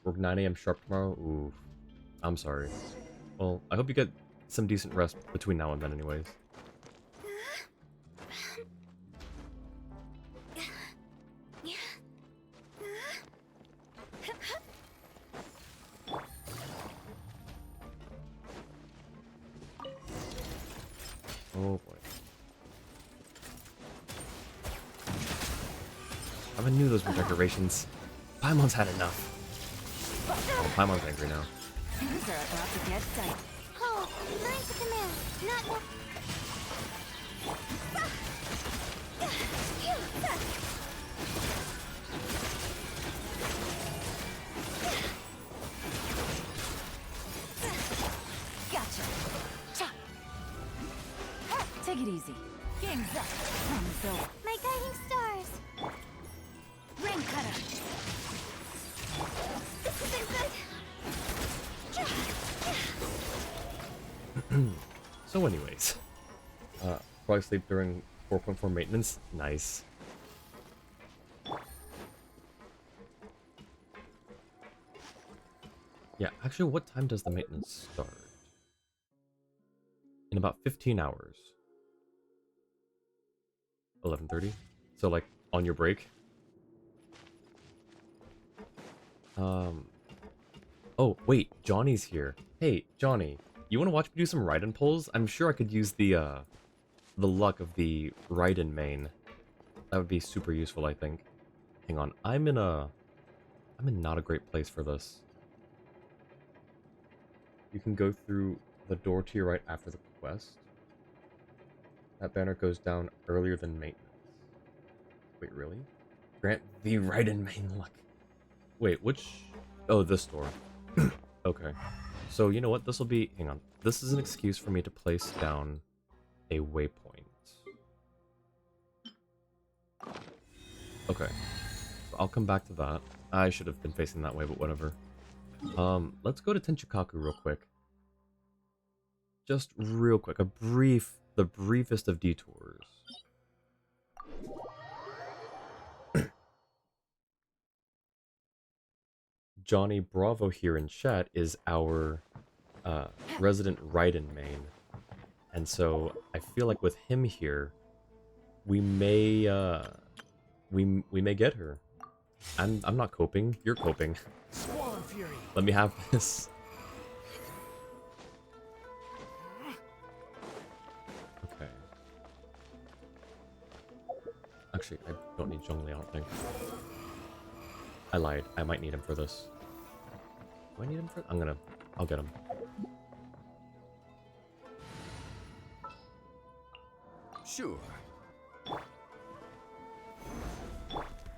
Work 9 AM sharp tomorrow? Ooh. I'm sorry. Well, I hope you get some decent rest between now and then anyways. Oh boy. I knew those were decorations. Paimon's had enough. Oh, Paimon's angry now. Things are about to get dicey. Oh, learn to command. Not. Gotcha. Cha. Take it easy. Game's up. Thumbs over. My guiding stars. Ring cutter. This isn't good. So anyways. Probably sleep during 4.4 maintenance. Nice. Yeah, actually, what time does the maintenance start? In about 15 hours. 11:30? So, like, on your break? Oh, wait, Johnny's here. Hey, Johnny, you want to watch me do some Raiden pulls? I'm sure I could use the luck of the Raiden main. That would be super useful, I think. Hang on, I'm in not a great place for this. You can go through the door to your right after the quest. That banner goes down earlier than maintenance. Wait, really? Grant the Raiden main luck. Wait, which... Oh, this door. Okay. So, you know what? This will be... Hang on. This is an excuse for me to place down a waypoint. Okay. So I'll come back to that. I should have been facing that way, but whatever. Let's go to Tenchikaku real quick. Just real quick. The briefest of detours. Johnny Bravo here in chat is our resident Raiden main. And so I feel like with him here, we may we may get her. I'm not coping. You're coping. Squall Fury. Let me have this. Okay. Actually, I don't need Zhongli, I don't think. I lied. I might need him for this. Do I need him for... I'll get him. Sure.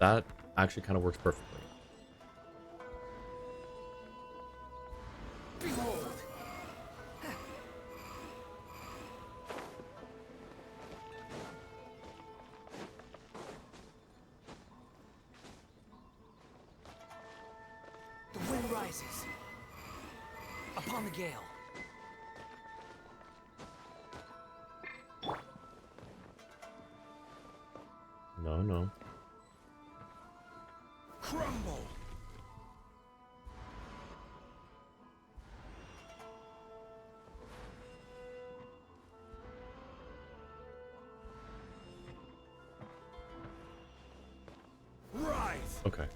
That actually kind of works perfectly. Behold. The wind rises upon the gale. No. Crumble. Rise. Okay.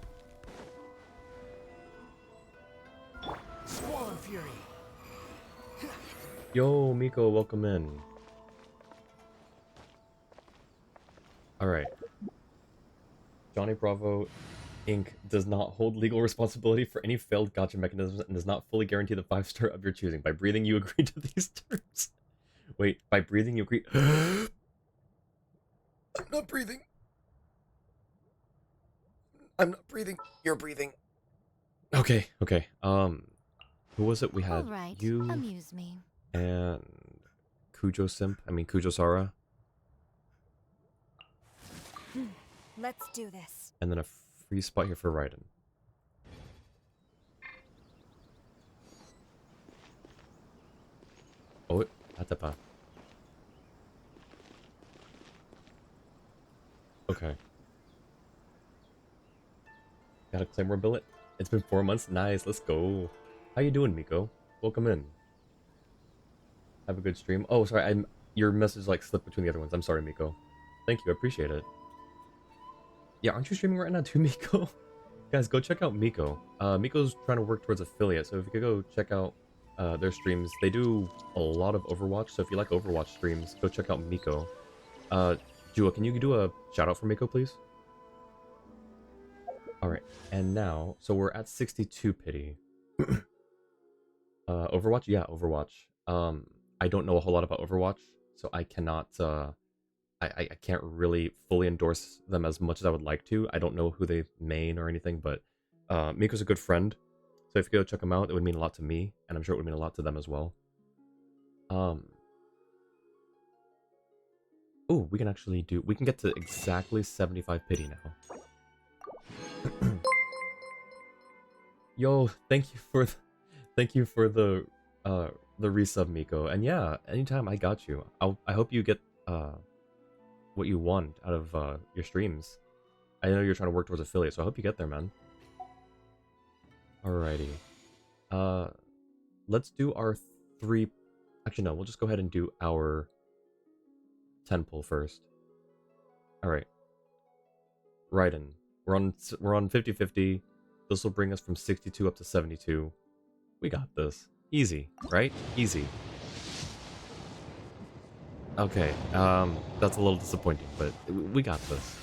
Squall Fury. Yo, Miko, welcome in. Alright. Johnny Bravo Inc. does not hold legal responsibility for any failed gacha mechanisms and does not fully guarantee the 5-star of your choosing. By breathing, you agree to these terms. Wait, by breathing, you agree... I'm not breathing. I'm not breathing. You're breathing. Okay. Who was it? We had All right, you amuse me. and Kujo Sara, Let's do this. and then a free spot here for Raiden. Oh, Atapa. Okay. Got a Claymore billet? It's been 4 months? Nice, let's go. How you doing, Miko? Welcome in. Have a good stream. Oh, sorry, your message like slipped between the other ones. I'm sorry, Miko. Thank you, I appreciate it. Yeah, aren't you streaming right now too, Miko? Guys, go check out Miko. Miko's trying to work towards affiliate, so if you could go check out their streams. They do a lot of Overwatch, so if you like Overwatch streams, go check out Miko. Jua, can you do a shout out for Miko, please? Alright, and now, so we're at 62 pity. Overwatch? Yeah, Overwatch. I don't know a whole lot about Overwatch, so I cannot, I can't really fully endorse them as much as I would like to. I don't know who they main or anything, but Miko's a good friend, so if you go check him out, it would mean a lot to me, and I'm sure it would mean a lot to them as well. Oh, we can actually do, we can get to exactly 75 pity now. Yo, thank you for the resub, Miko. And yeah, anytime, I got you. I hope you get what you want out of your streams. I know you're trying to work towards affiliate, so I hope you get there, man. Alrighty. Let's do our 3... Actually, no, we'll just go ahead and do our 10 pull first. Alright. Raiden. We're on 50-50. This will bring us from 62 up to 72. We got this. Easy, right? Easy. Okay, that's a little disappointing, but we got this.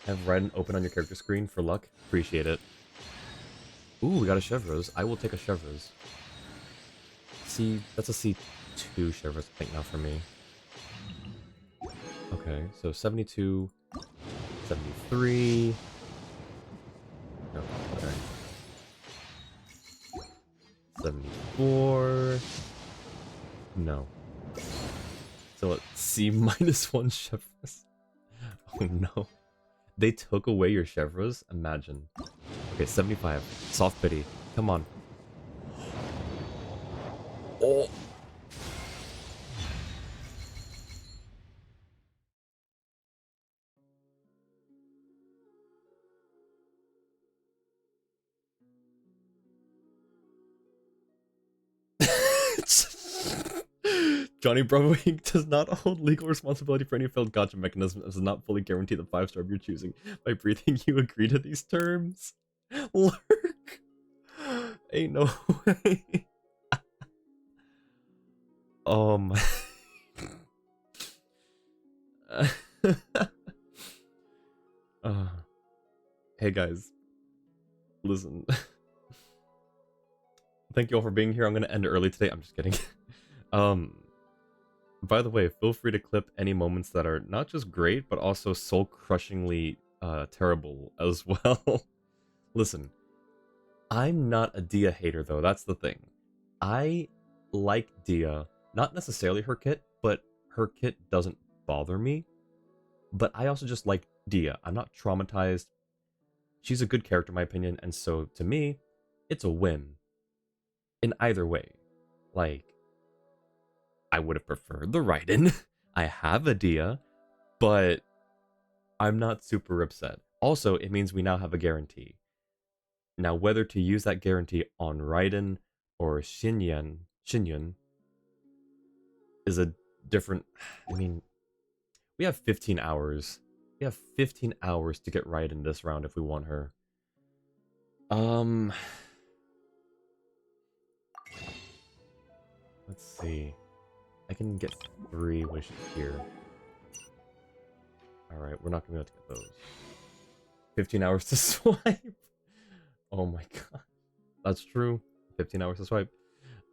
Have Raiden open on your character screen for luck. Appreciate it. Ooh, we got a Chevreuse. I will take a Chevreuse. That's a C2 Chevreuse, I think, now for me. Okay, so 72, 73. No, okay. 74. No. So let's see, -1 Chevreuse. Oh no. They took away your Chevreuse? Imagine. Okay, 75. Soft pity. Come on. Oh! Johnny Bravo Inc. does not hold legal responsibility for any failed gotcha mechanism and does not fully guarantee the 5-star you're choosing. By breathing, you agree to these terms? Lurk! Ain't no way. Oh my... Hey guys. Listen. Thank you all for being here. I'm gonna end early today. I'm just kidding. By the way, feel free to clip any moments that are not just great, but also soul-crushingly terrible as well. Listen, I'm not a Dia hater though, that's the thing. I like Dia, not necessarily her kit, but her kit doesn't bother me. But I also just like Dia. I'm not traumatized. She's a good character in my opinion, and so to me, it's a win. In either way. Like, I would have preferred the Raiden. I have a Dia, but I'm not super upset. Also, it means we now have a guarantee. Now, whether to use that guarantee on Raiden or Shinyan is a different... I mean, we have 15 hours. We have 15 hours to get Raiden this round if we want her. Let's see. I can get 3 wishes here. Alright, we're not gonna be able to get those. 15 hours to swipe! Oh my god. That's true. 15 hours to swipe.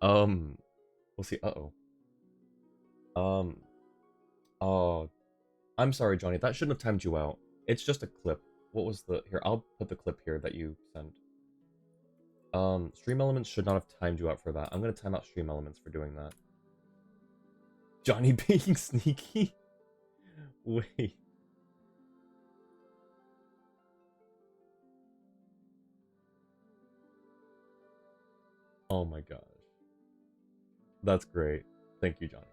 We'll see. Uh-oh. Oh. I'm sorry, Johnny. That shouldn't have timed you out. It's just a clip. What was the... Here, I'll put the clip here that you sent. Stream Elements should not have timed you out for that. I'm gonna time out Stream Elements for doing that. Johnny being sneaky? Wait. Oh my gosh. That's great. Thank you, Johnny.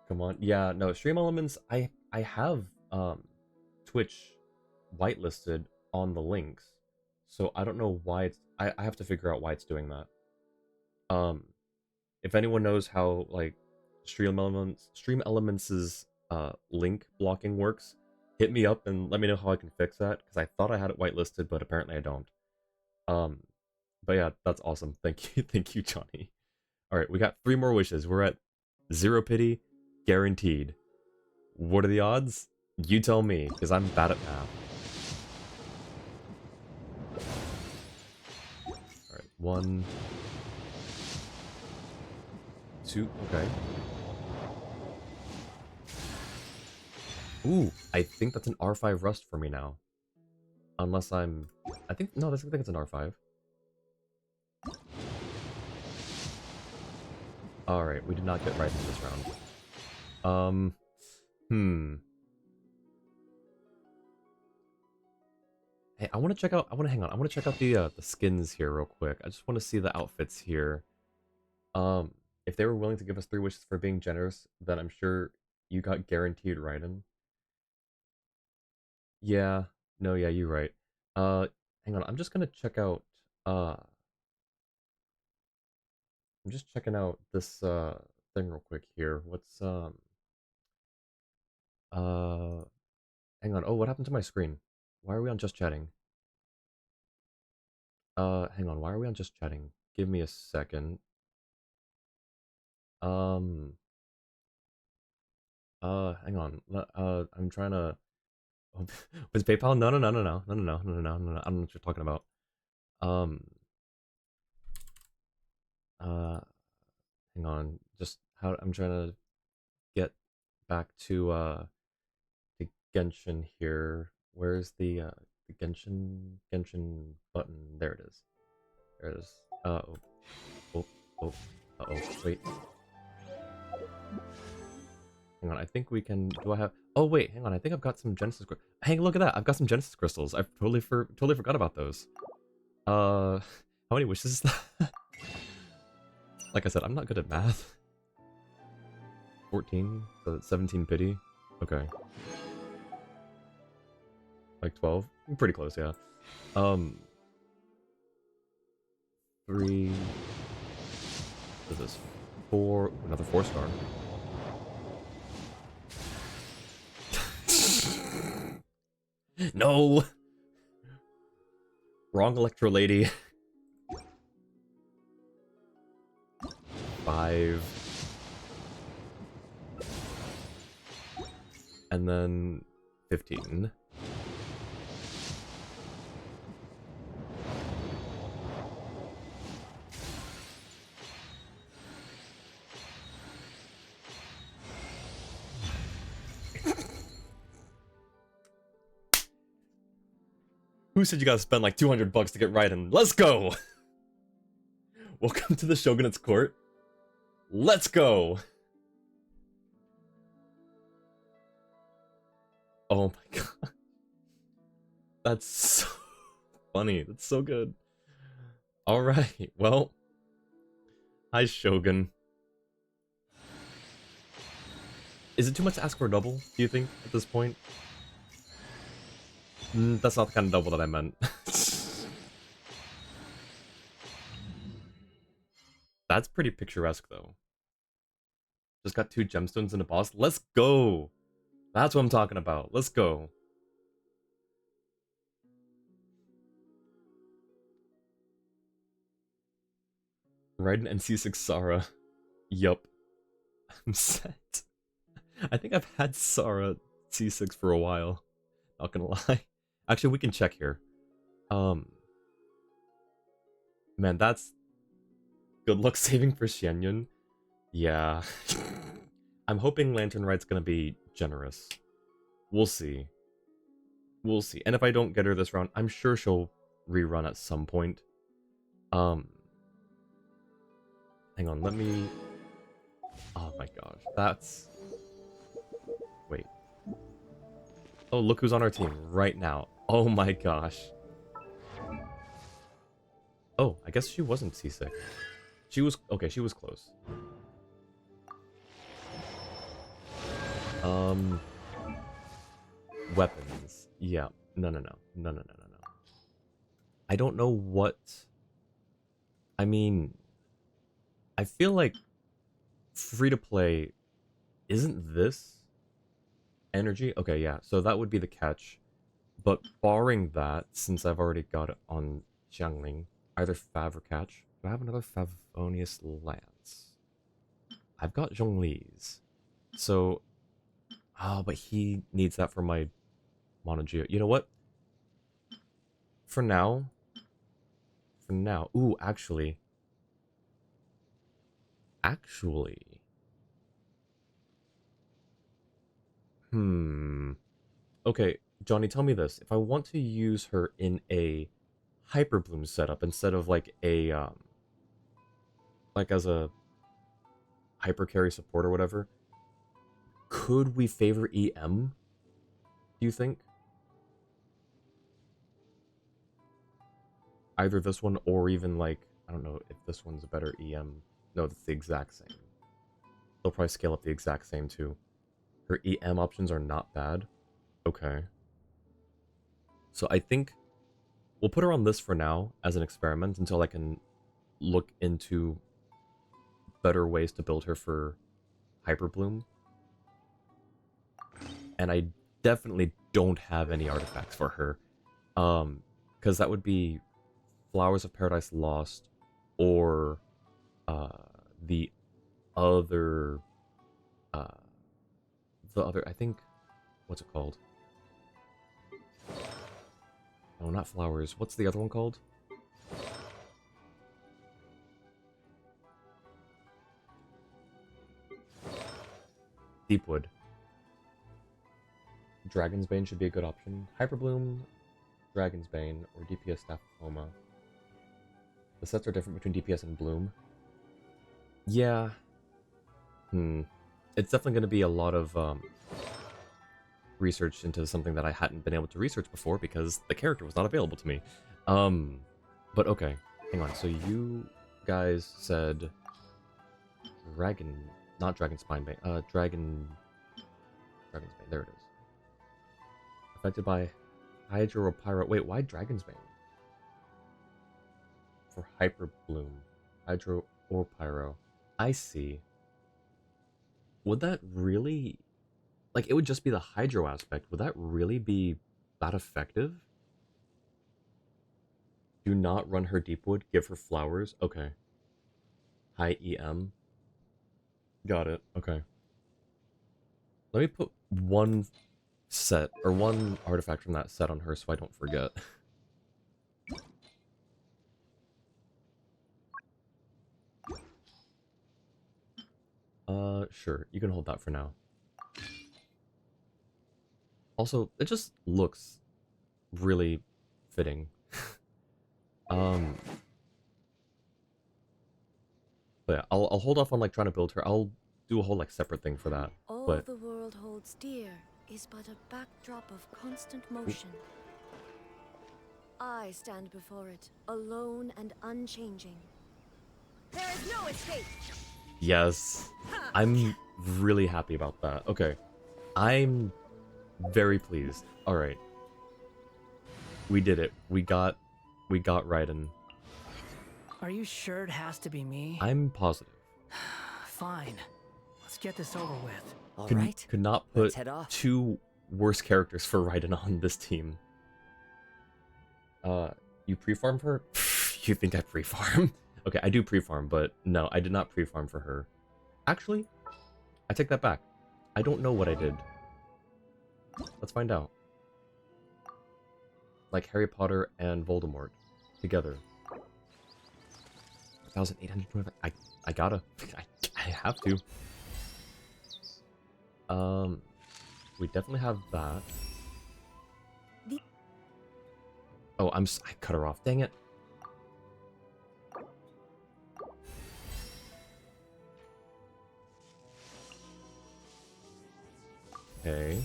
Come on. Yeah, no, Stream Elements, I have Twitch whitelisted on the links. So I don't know why it's... I have to figure out why it's doing that. If anyone knows how, like, Stream Elements' link blocking works, hit me up and let me know how I can fix that, because I thought I had it whitelisted, but apparently I don't. But yeah, that's awesome. Thank you, Johnny. Alright, we got 3 more wishes. We're at 0 pity, guaranteed. What are the odds? You tell me, because I'm bad at math. 1, 2, okay. Ooh, I think that's an R5 rust for me now. Unless I'm... I think... No, I think it's an R5. Alright, we did not get right in this round. Hey, I want to check out... hang on. I want to check out the skins here real quick. I just want to see the outfits here. If they were willing to give us 3 wishes for being generous, then I'm sure you got guaranteed Raiden. Yeah. No, yeah, you're right. Hang on. I'm just gonna check out... I'm just checking out this, thing real quick here. What's, uh... Hang on. Oh, what happened to my screen? Why are we on just chatting? Hang on. Why are we on just chatting? Give me a second. Hang on. I'm trying to... Was PayPal? No, no, no, no, no, no, no, no, no, no, no, no. I don't know what you're talking about. Um, Hang on. Just how I'm trying to get back to Genshin here. Where's the Genshin button? There it is. There it is. Oh, oh, oh, oh. Wait. Hang on. I think we can. Do I have? Oh wait. Hang on. I think I've got some Genesis. Hey, look at that. I've got some Genesis crystals. I've totally forgot about those. How many wishes is that? Like I said, I'm not good at math. 14, so that's 17 pity. Okay. Like 12? Pretty close, yeah. 3... What is this? 4... Another 4-star. No! Wrong Electro Lady. 5. And then 15. Who said you gotta spend like 200 bucks to get Raiden? Let's go! Welcome to the Shogunate's court. Let's go! Oh my god. That's so funny. That's so good. Alright, well. Hi, Shogun. Is it too much to ask for a double, do you think, at this point? That's not the kind of double that I meant. That's pretty picturesque, though. Just got 2 gemstones and a boss. Let's go! That's what I'm talking about. Let's go. Raiden and C6 Sara. Yup. I'm set. I think I've had Sara C6 for a while. Not gonna lie. Actually, we can check here. Man, that's good luck saving for Xianyun. Yeah. I'm hoping Lantern Right's gonna be generous. We'll see. We'll see. And if I don't get her this round, I'm sure she'll rerun at some point. Hang on, let me... Oh my gosh, that's... Wait. Oh, look who's on our team right now. Oh my gosh. Oh, I guess she wasn't seasick. She was... Okay, she was close. Weapons. Yeah. No. I don't know what... I mean... I feel like free-to-play... Isn't this energy? Okay, yeah. So that would be the catch. But barring that, since I've already got it on Xiangling, either Fav or catch. Do I have another Favonius Lance? I've got Zhongli's. So... Oh, but he needs that for my Monogeo. You know what? For now, for now. Ooh, actually. Actually. Okay, Johnny, tell me this. If I want to use her in a Hyper Bloom setup instead of like a, like as a hyper carry support or whatever, could we favor EM, do you think? Either this one or even like, I don't know if this one's a better EM. No, that's the exact same. They'll probably scale up the exact same too. Her EM options are not bad. Okay. So I think we'll put her on this for now as an experiment until I can look into better ways to build her for Hyper Bloom. And I definitely don't have any artifacts for her. Because that would be Flowers of Paradise Lost or the other I think, what's it called? No, not Flowers. What's the other one called? Deepwood. Dragon's Bane should be a good option. Hyperbloom, Dragon's Bane, or DPS Staff of Homa. The sets are different between DPS and Bloom. Yeah. It's definitely going to be a lot of research into something that I hadn't been able to research before because the character was not available to me. But okay. Hang on. So you guys said Dragon... Not Dragon Spine Bane. Dragon's Bane. There it is. Affected by Hydro or Pyro. Wait, why Dragon's Bane? For Hyper Bloom. Hydro or Pyro. I see. Would that really... Like, it would just be the Hydro aspect. Would that really be that effective? Do not run her Deepwood. Give her Flowers. Okay. High EM. Got it. Okay. Let me put one set, or one artifact from that set on her so I don't forget. Sure. You can hold that for now. Also, it just looks really fitting. But yeah, I'll hold off on like trying to build her. I'll do a whole like separate thing for that. All But the world holds dear is but a backdrop of constant motion. I stand before it, alone and unchanging. There is no escape! yes, I'm really happy about that. Okay, I'm very pleased. All right, we did it. We got Raiden. Are you sure it has to be me? I'm positive. Fine. Let's get this over with. All Could, right. could not Let's put head off. two worse characters for Raiden on this team. You pre-farm for her? You think I pre-farm? Okay, I do pre-farm, but no, I did not pre-farm for her. Actually, I take that back. I don't know what I did. Let's find out. Like Harry Potter and Voldemort together. 1,825. I gotta. I have to. We definitely have that. Oh, I cut her off. Dang it. Okay.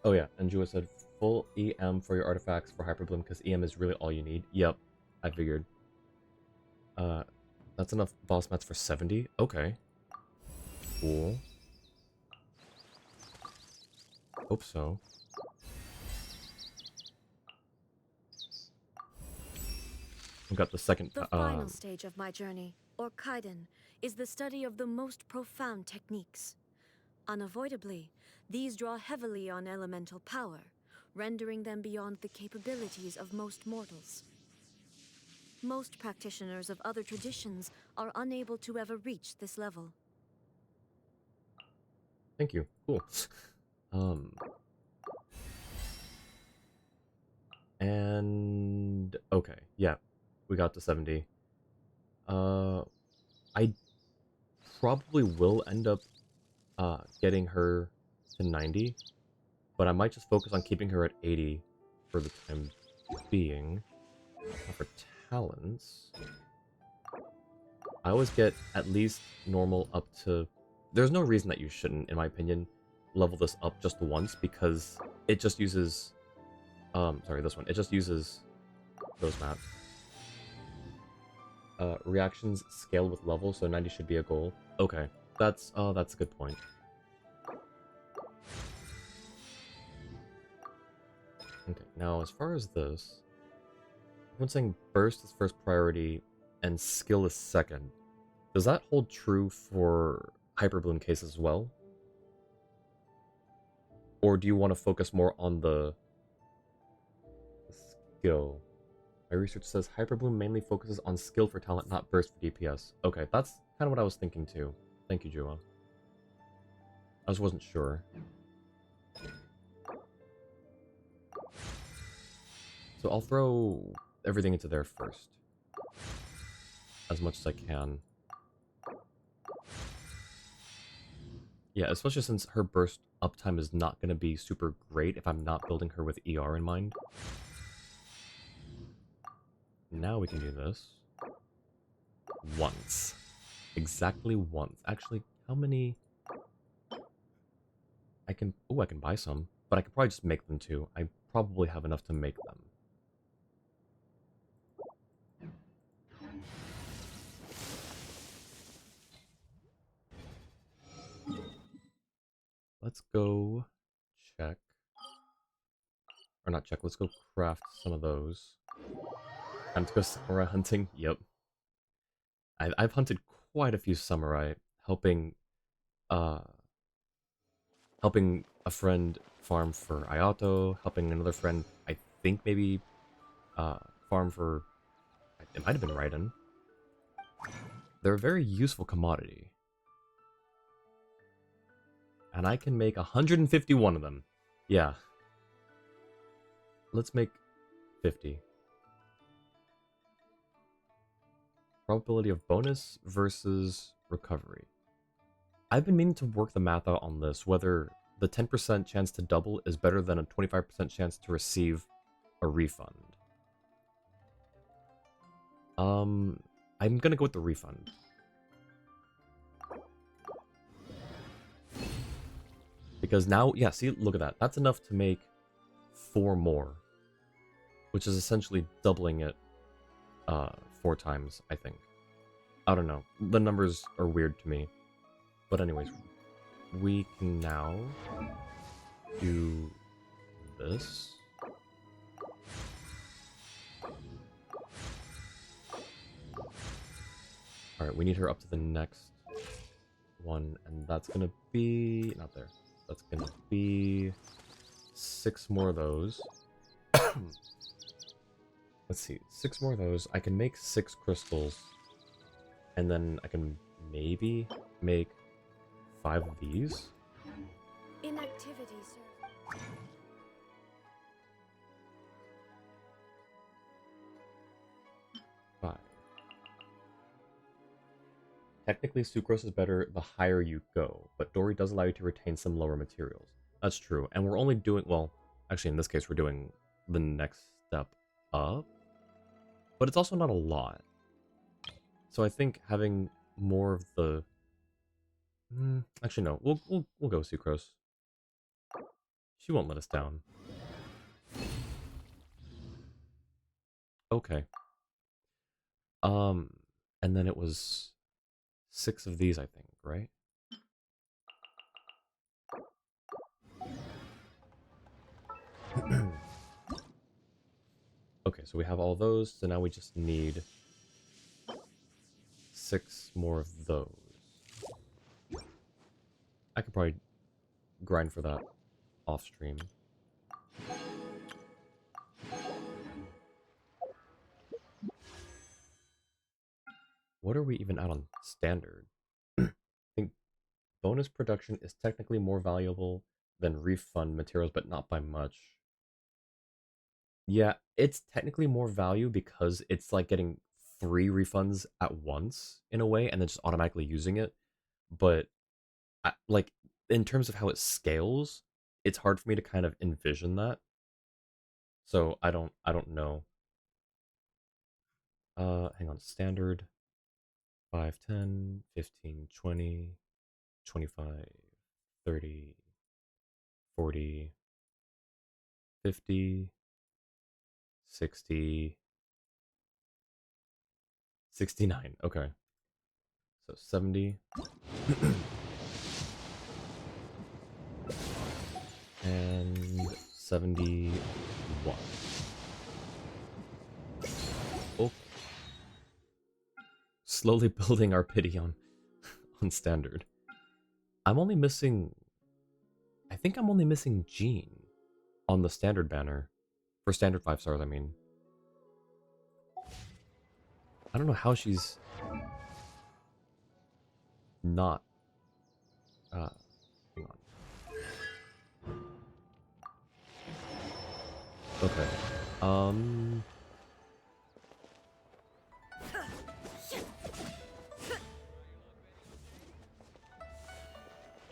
Oh yeah, and Jua said full EM for your artifacts for Hyperbloom because EM is really all you need. Yep, I figured. That's enough boss mats for 70? Okay. Cool. Hope so. We got the second. The final stage of my journey, or Kaiden, is the study of the most profound techniques. Unavoidably, these draw heavily on elemental power, rendering them beyond the capabilities of most mortals. Most practitioners of other traditions are unable to ever reach this level. Thank you. Cool. And okay, yeah, we got to 70. I probably will end up getting her to 90, but I might just focus on keeping her at 80 for the time being. Now for talents, I always get at least normal up to... There's no reason that you shouldn't, in my opinion, level this up just once, because it just uses... sorry, this one. It just uses those maps. Reactions scale with level, so 90 should be a goal. Okay, that's a good point. Okay, now as far as this, I'm saying burst is first priority and skill is second. Does that hold true for Hyperbloom case as well? Or do you want to focus more on the skill? My research says Hyperbloom mainly focuses on skill for talent, not burst for DPS. Okay, that's kind of what I was thinking too. Thank you, Jua. I just wasn't sure. So I'll throw everything into there first. As much as I can. Yeah, especially since her burst uptime is not going to be super great if I'm not building her with ER in mind. Now we can do this. Once. Exactly once. Actually, how many... I can... Oh, I can buy some. But I could probably just make them too. I probably have enough to make them. Let's go check. Or not check, let's go craft some of those. Time to go samurai hunting? Yep. I've hunted quite a few samurai, helping helping a friend farm for Ayato, helping another friend, I think maybe farm for... It might have been Raiden. They're a very useful commodity. And I can make 151 of them. Yeah. Let's make 50. Probability of bonus versus recovery. I've been meaning to work the math out on this, whether the 10% chance to double is better than a 25% chance to receive a refund. I'm gonna go with the refund. Because now, yeah, see, look at that. That's enough to make 4 more. Which is essentially doubling it 4 times, I think. I don't know. The numbers are weird to me. But anyways, we can now do this. Alright, we need her up to the next one, and that's gonna be... not there. That's gonna be 6 more of those. Let's see, 6 more of those. I can make 6 crystals, and then I can maybe make 5 of these. Inactivity, sir. 5. Technically, sucrose is better the higher you go, but Dory does allow you to retain some lower materials. That's true, and we're only doing, well, actually in this case we're doing the next step up, but it's also not a lot. So I think having more of the... actually no, we'll go sucrose. She won't let us down. Okay. And then it was 6 of these, I think, right? Okay, so we have all those, so now we just need 6 more of those. I could probably grind for that off stream. What are we even at on standard? I think bonus production is technically more valuable than refund materials, but not by much. Yeah, it's technically more value because it's like getting 3 refunds at once in a way and then just automatically using it. But like in terms of how it scales, it's hard for me to kind of envision that. So I don't know. Hang on, standard 5, 10, 15, 20, 25, 30, 40, 50, 60, 69. Okay. So 70 and 71. Okay. Slowly building our pity on standard. I'm only missing I think I'm only missing Jean on the standard banner. For standard 5 stars, I mean. I don't know how she's not hang on. Okay.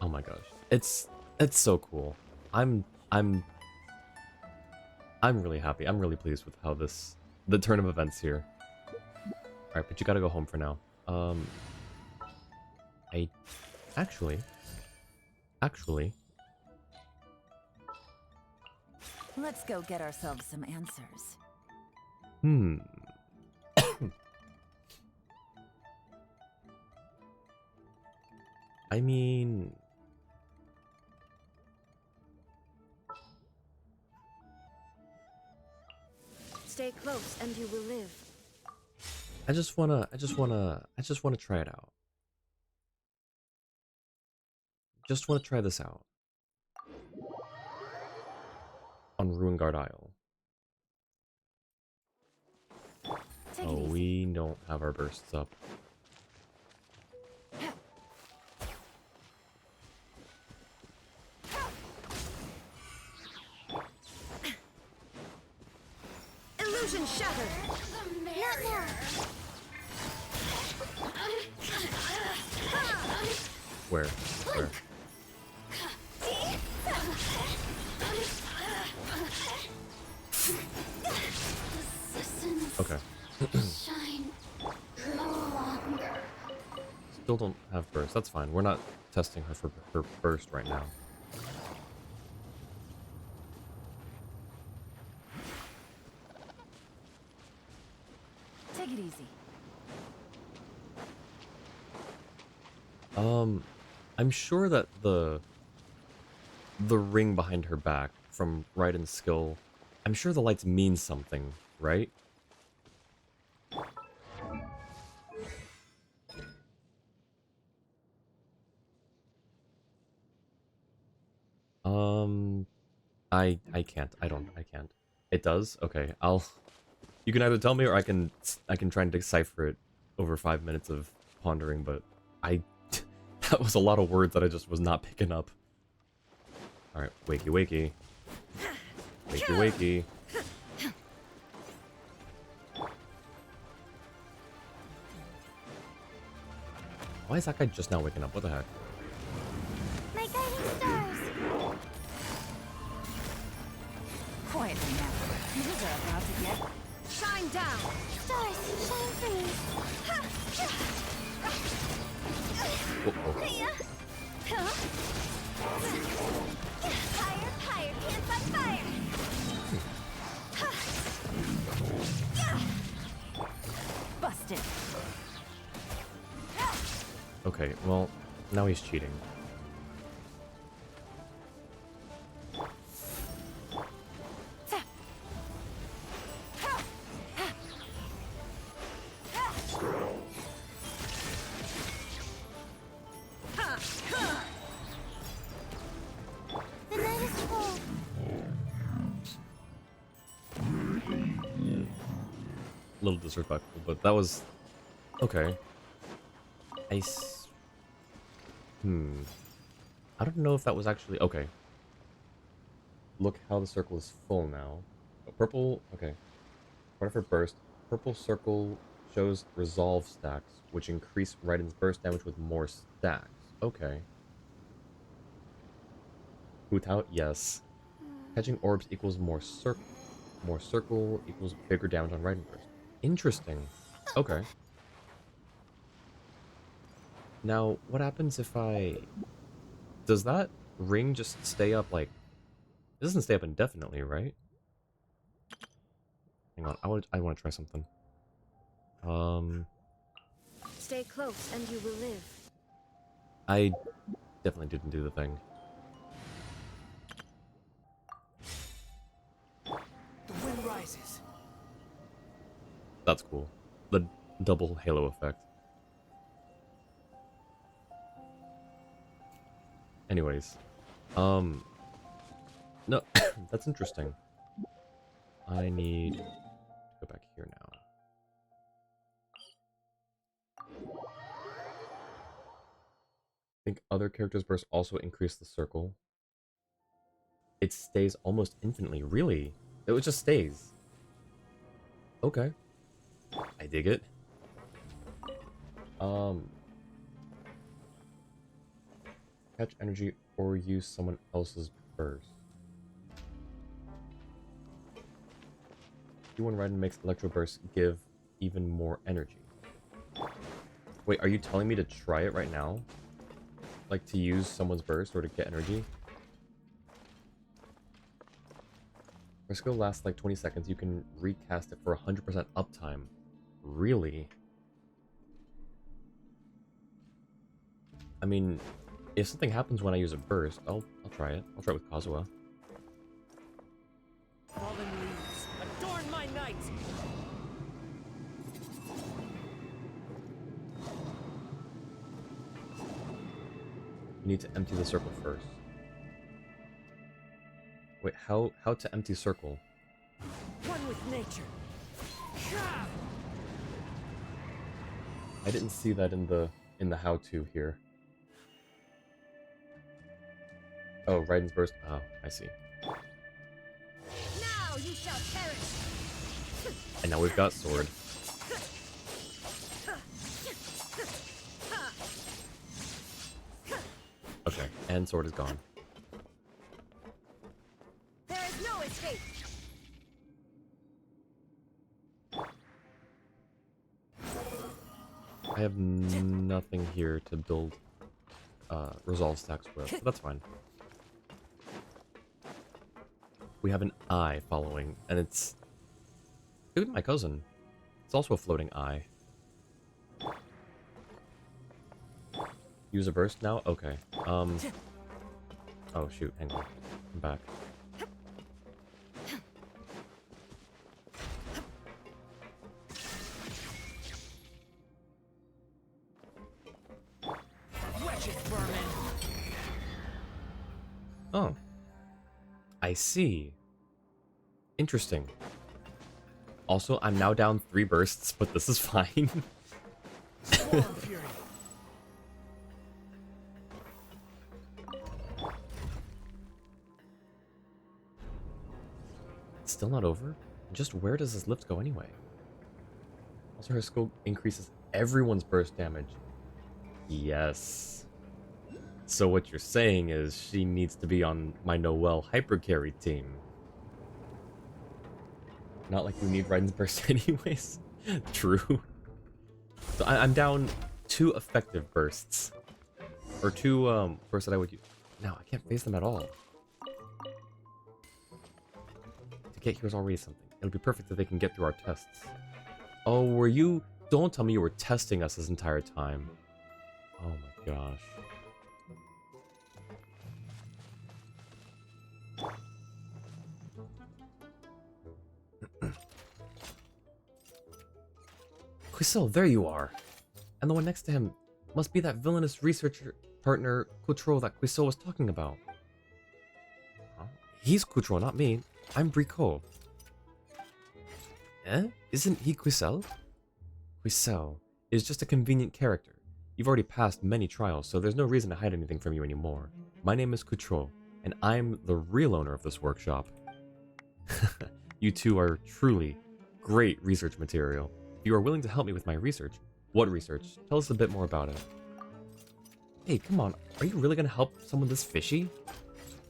Oh my gosh. It's so cool. I'm I'm I'm really happy. I'm really pleased with how the turn of events here. Alright, but you gotta go home for now. I actually Let's go get ourselves some answers. hmm. I mean, Stay close and you will live. I just wanna try it out. Just wanna try this out on Ruinguard Isle. Take Oh, it easy. we don't have our bursts up. Illusion shattered. Not now. Where? Where? Okay. Shine no longer. Still don't have burst. That's fine. We're not testing her for her burst right now. Take it easy. I'm sure that the ring behind her back from Raiden's skill, I'm sure the lights mean something, right? Um, I can't. I can't. It does? Okay, I'll you can either tell me or I can try and decipher it over 5 minutes of pondering, but I that was a lot of words that I just was not picking up. Alright, wakey wakey. Wakey wakey. Why is that guy just now waking up? What the heck? My guiding stars. Quietly now. You are about to get... Shine down. Stars, shine for me. Oh, oh. Fire, fire, pants on fire. Busted. Okay, well, now he's cheating. The night is cold. A little disrespectful, but that was okay. I don't know if that was actually okay. Look how the circle is full now. A purple, okay. Whatever burst. Purple circle shows resolve stacks, which increase Raiden's burst damage with more stacks. Okay. Hoot out, yes. Catching orbs equals more circle. More circle equals bigger damage on Raiden burst. Interesting. Okay. Now, what happens if I... Does that ring just stay up, like... It doesn't stay up indefinitely, right? Hang on, I want to try something. Stay close and you will live. I definitely didn't do the thing. The wind rises. That's cool. The double halo effect. Anyways. No, that's interesting. I need to go back here now. I think other characters' bursts also increase the circle. It stays almost infinitely. Really? It just stays. Okay. I dig it. Catch energy or use someone else's burst. Q1 Raiden makes electro bursts give even more energy. Wait, are you telling me to try it right now? Like to use someone's burst or to get energy? Our skill lasts like 20 seconds. You can recast it for 100% uptime. Really? I mean, if something happens when I use a burst, I'll try it. I'll try it with Kazuha. Fallen leaves, adorn my night! You need to empty the circle first. Wait, how to empty circle? One with nature. I didn't see that in the how-to here. Oh, Raiden's burst. Oh, I see. Now you shall perish. And now we've got sword. Okay, and sword is gone. There is no escape. I have nothing here to build resolve stacks with, but that's fine. We have an eye following, and it's... Dude, my cousin. It's also a floating eye. Use a burst now? Okay. Oh shoot, hang on. I'm back. Wretched vermin! Oh. I see. Interesting. Also, I'm now down 3 bursts, but this is fine. Swarm fury! It's still not over? Just where does this lift go anyway? Also, her skill increases everyone's burst damage. Yes. So what you're saying is she needs to be on my Noelle hypercarry team. Not like we need Raiden's burst anyways. True. So I'm down 2 effective bursts. Or 2 bursts that I would use. No, I can't face them at all. To get here is already something. It'll be perfect if they can get through our tests. Oh, were you... Don't tell me you were testing us this entire time. Oh my gosh. Quisel, there you are. And the one next to him must be that villainous researcher partner Coutreau that Quisel was talking about. Huh? He's Coutreau, not me. I'm Bricot. Eh? Isn't he Quisel? Quisel is just a convenient character. You've already passed many trials, so there's no reason to hide anything from you anymore. My name is Coutreau, and I'm the real owner of this workshop. You two are truly great research material. If you are willing to help me with my research, what research? Tell us a bit more about it. Hey, come on. Are you really gonna help someone this fishy?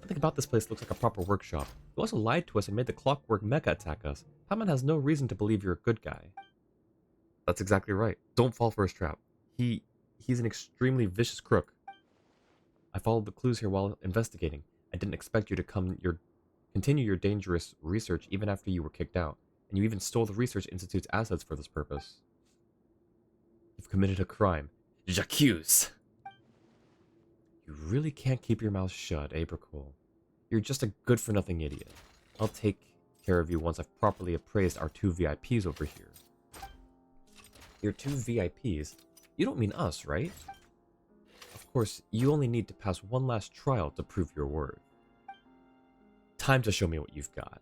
Nothing about this place looks like a proper workshop. You also lied to us and made the clockwork mecha attack us. Paimon has no reason to believe you're a good guy. That's exactly right. Don't fall for his trap. He's an extremely vicious crook. I followed the clues here while investigating. I didn't expect you to continue your dangerous research even after you were kicked out, and you even stole the Research Institute's assets for this purpose. You've committed a crime. J'accuse! You really can't keep your mouth shut, Apricole. You're just a good-for-nothing idiot. I'll take care of you once I've properly appraised our 2 VIPs over here. Your 2 VIPs? You don't mean us, right? Of course, you only need to pass one last trial to prove your worth. Time to show me what you've got.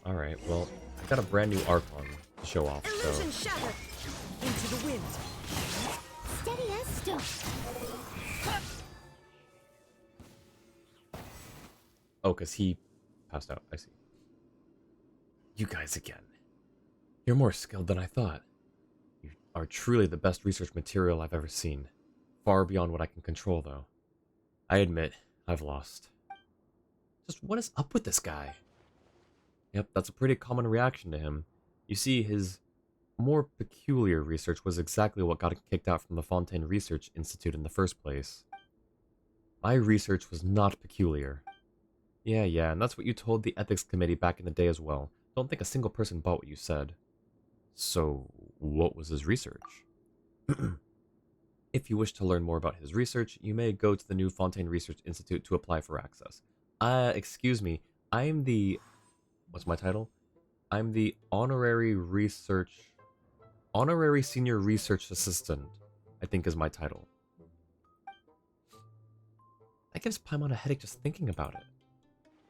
Alright, well, I've got a brand new Archon to show off, so... Illusion shattered! Into the wind! Steady as stone. Oh, because he passed out. I see. You guys again. You're more skilled than I thought. You are truly the best research material I've ever seen. Far beyond what I can control, though. I admit, I've lost. Just what is up with this guy? Yep, that's a pretty common reaction to him. You see, his more peculiar research was exactly what got him kicked out from the Fontaine Research Institute in the first place. My research was not peculiar. Yeah, and that's what you told the ethics committee back in the day as well. Don't think a single person bought what you said. So, what was his research? If you wish to learn more about his research, you may go to the new Fontaine Research Institute to apply for access. Excuse me, I'm the... What's my title? I'm the Honorary Senior Research Assistant, I think is my title. That gives Paimon a headache just thinking about it.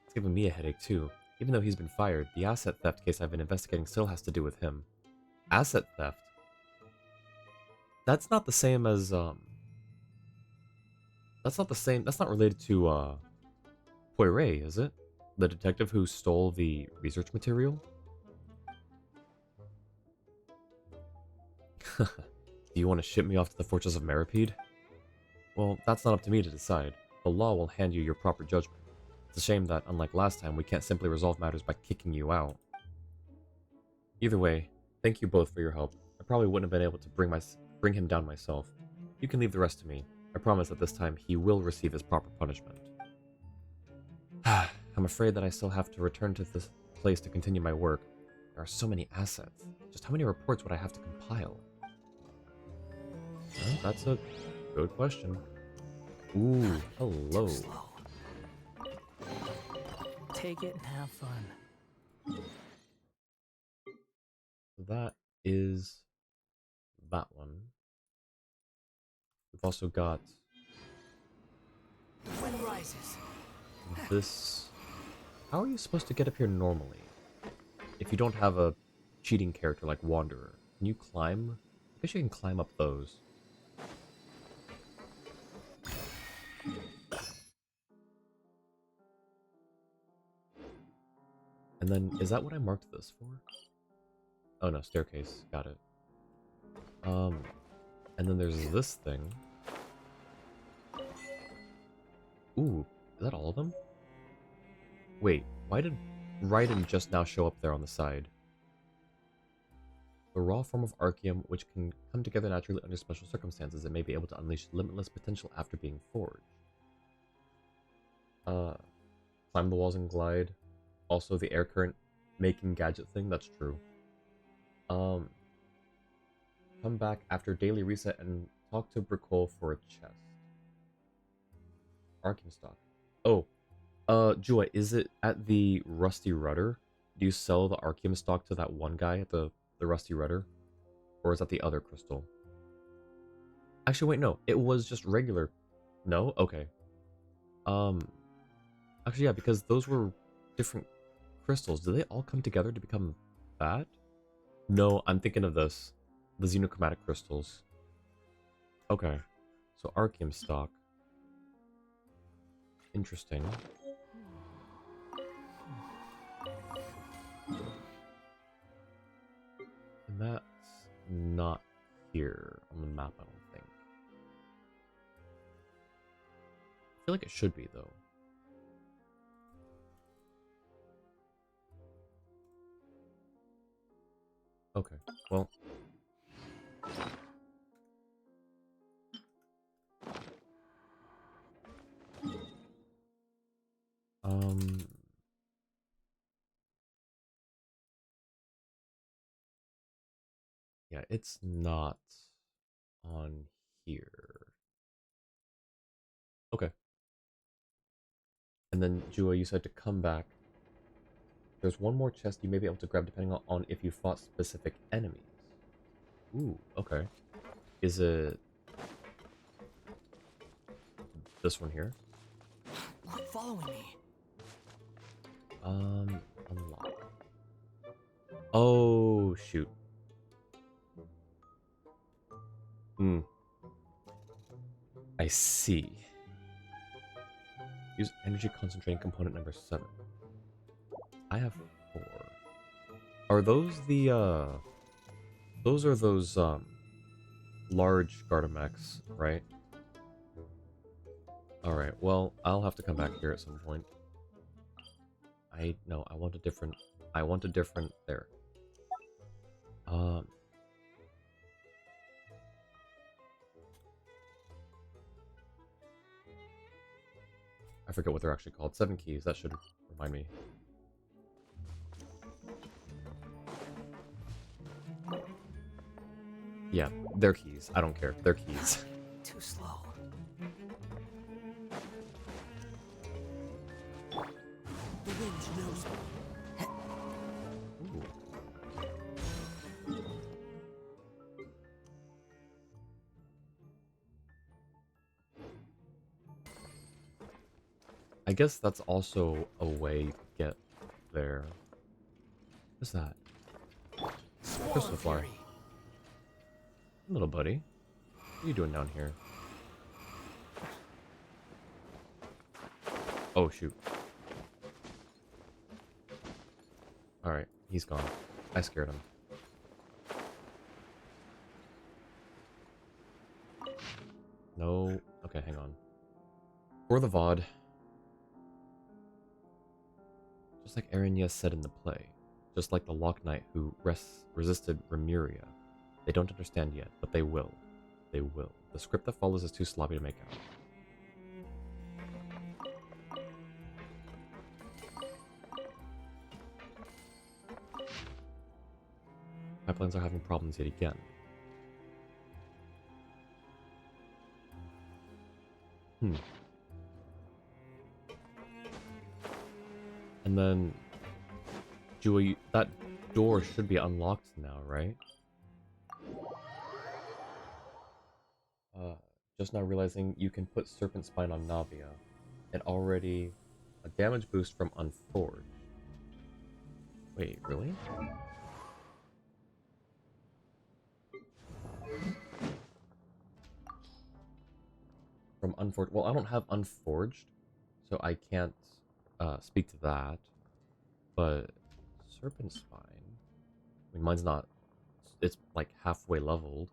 It's giving me a headache too. Even though he's been fired, the asset theft case I've been investigating still has to do with him. Asset theft? That's not the same as, that's not related to, Poiré, is it? The detective who stole the research material? Do you want to ship me off to the Fortress of Meripede? Well, that's not up to me to decide. The law will hand you your proper judgment. It's a shame that, unlike last time, we can't simply resolve matters by kicking you out. Either way, thank you both for your help. I probably wouldn't have been able to bring him down myself. You can leave the rest to me. I promise that this time he will receive his proper punishment. I'm afraid that I still have to return to this place to continue my work. There are so many assets. Just how many reports would I have to compile? Well, that's a good question. Ooh, hello. Take it and have fun. That is that one. We've also got The wind rises. this. How are you supposed to get up here normally? If you don't have a cheating character like Wanderer. Can you climb? I guess you can climb up those. And then, is that what I marked this for? Oh no, staircase. Got it. And then there's this thing. Ooh, is that all of them? Wait, why did Raiden just now show up there on the side? The raw form of Arceum, which can come together naturally under special circumstances and may be able to unleash limitless potential after being forged. Climb the walls and glide. Also the air current making gadget thing, that's true. Come back after daily reset and talk to Bricole for a chest. Arceum stock. Oh, Jua, is it at the Rusty Rudder? Do you sell the Arceum stock to that one guy at the Rusty Rudder? Or is that the other crystal? Actually, wait, no. It was just regular. No? Okay. Actually, yeah, because those were different crystals. Do they all come together to become that? No, I'm thinking of this. The xenochromatic crystals. Okay. So Arceum stock. Interesting. And that's not here on the map, I don't think. I feel like it should be, though. Okay, well. Yeah, it's not on here. Okay. And then, Jua, you said to come back. There's one more chest you may be able to grab depending on if you fought specific enemies. Ooh, okay. Is it this one here? Quit following me. Unlock. Oh, shoot. I see. Use energy concentrating component number 7. I have 4. Are those the, those are those, large Gardamex, right? Alright, well, I'll have to come back here at some point. No, I want a different, there. I forget what they're actually called. 7 keys, that should remind me. Yeah, they're keys. I don't care. They're keys. Too slow. The wind knows me. Ooh. I guess that's also a way to get there. What's that? Crystal flower. Little buddy. What are you doing down here? Oh, shoot. Alright, he's gone. I scared him. No. Okay, hang on. For the VOD. Just like Arinya said in the play. Just like the Lock Knight who resisted Remuria. They don't understand yet, but they will. They will. The script that follows is too sloppy to make out. Pipelines are having problems yet again. And then, Jua, that door should be unlocked now, right? Just now realizing you can put Serpent Spine on Navia. And already a damage boost from Unforged. Wait, really? From Unforged. Well, I don't have Unforged, so I can't speak to that. But Serpent Spine. I mean, mine's not. It's like halfway leveled.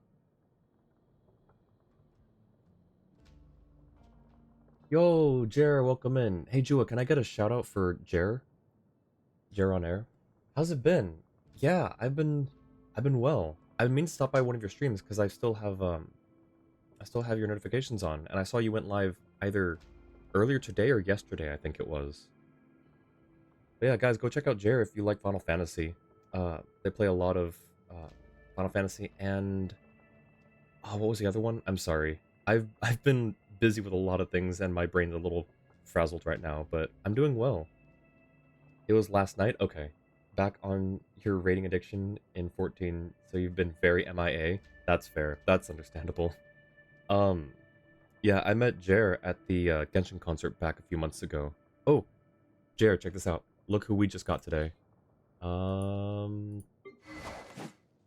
Yo, Jer, welcome in. Hey, Jua, can I get a shout out for Jer? Jer on air. How's it been? Yeah, I've been well. I mean to stop by one of your streams because I still have your notifications on, and I saw you went live either earlier today or yesterday, I think it was. But yeah, guys, go check out Jer if you like Final Fantasy. They play a lot of Final Fantasy and what was the other one? I'm sorry. I've been busy with a lot of things and my brain's a little frazzled right now, but I'm doing well. It was last night? Okay. Back on your rating addiction in 14, so you've been very MIA. That's fair. That's understandable. Yeah, I met Jer at the Genshin concert back a few months ago. Oh, Jer, check this out. Look who we just got today.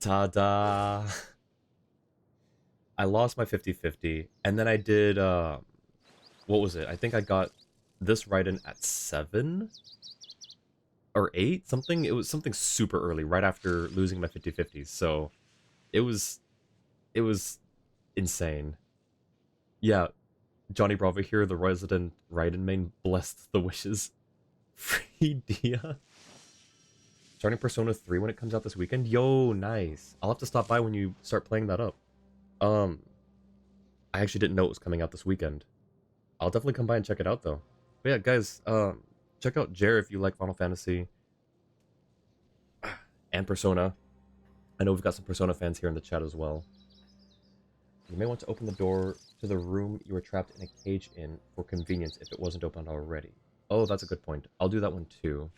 Ta-da! I lost my 50-50, and then I did, what was it? I think I got this Raiden at 7? or 8, something. It was something super early, right after losing my 50/50s. So it was insane. Yeah, Johnny Bravo here, the resident Raiden main, blessed the wishes. Free Dia. Starting Persona 3 when it comes out this weekend. Yo, nice. I'll have to stop by when you start playing that up. Um, I actually didn't know it was coming out this weekend. I'll definitely come by and check it out though. But yeah, guys, check out Jer if you like Final Fantasy and Persona. I know we've got some Persona fans here in the chat as well. You may want to open the door to the room you were trapped in a cage in for convenience if it wasn't opened already. Oh, that's a good point. I'll do that one too.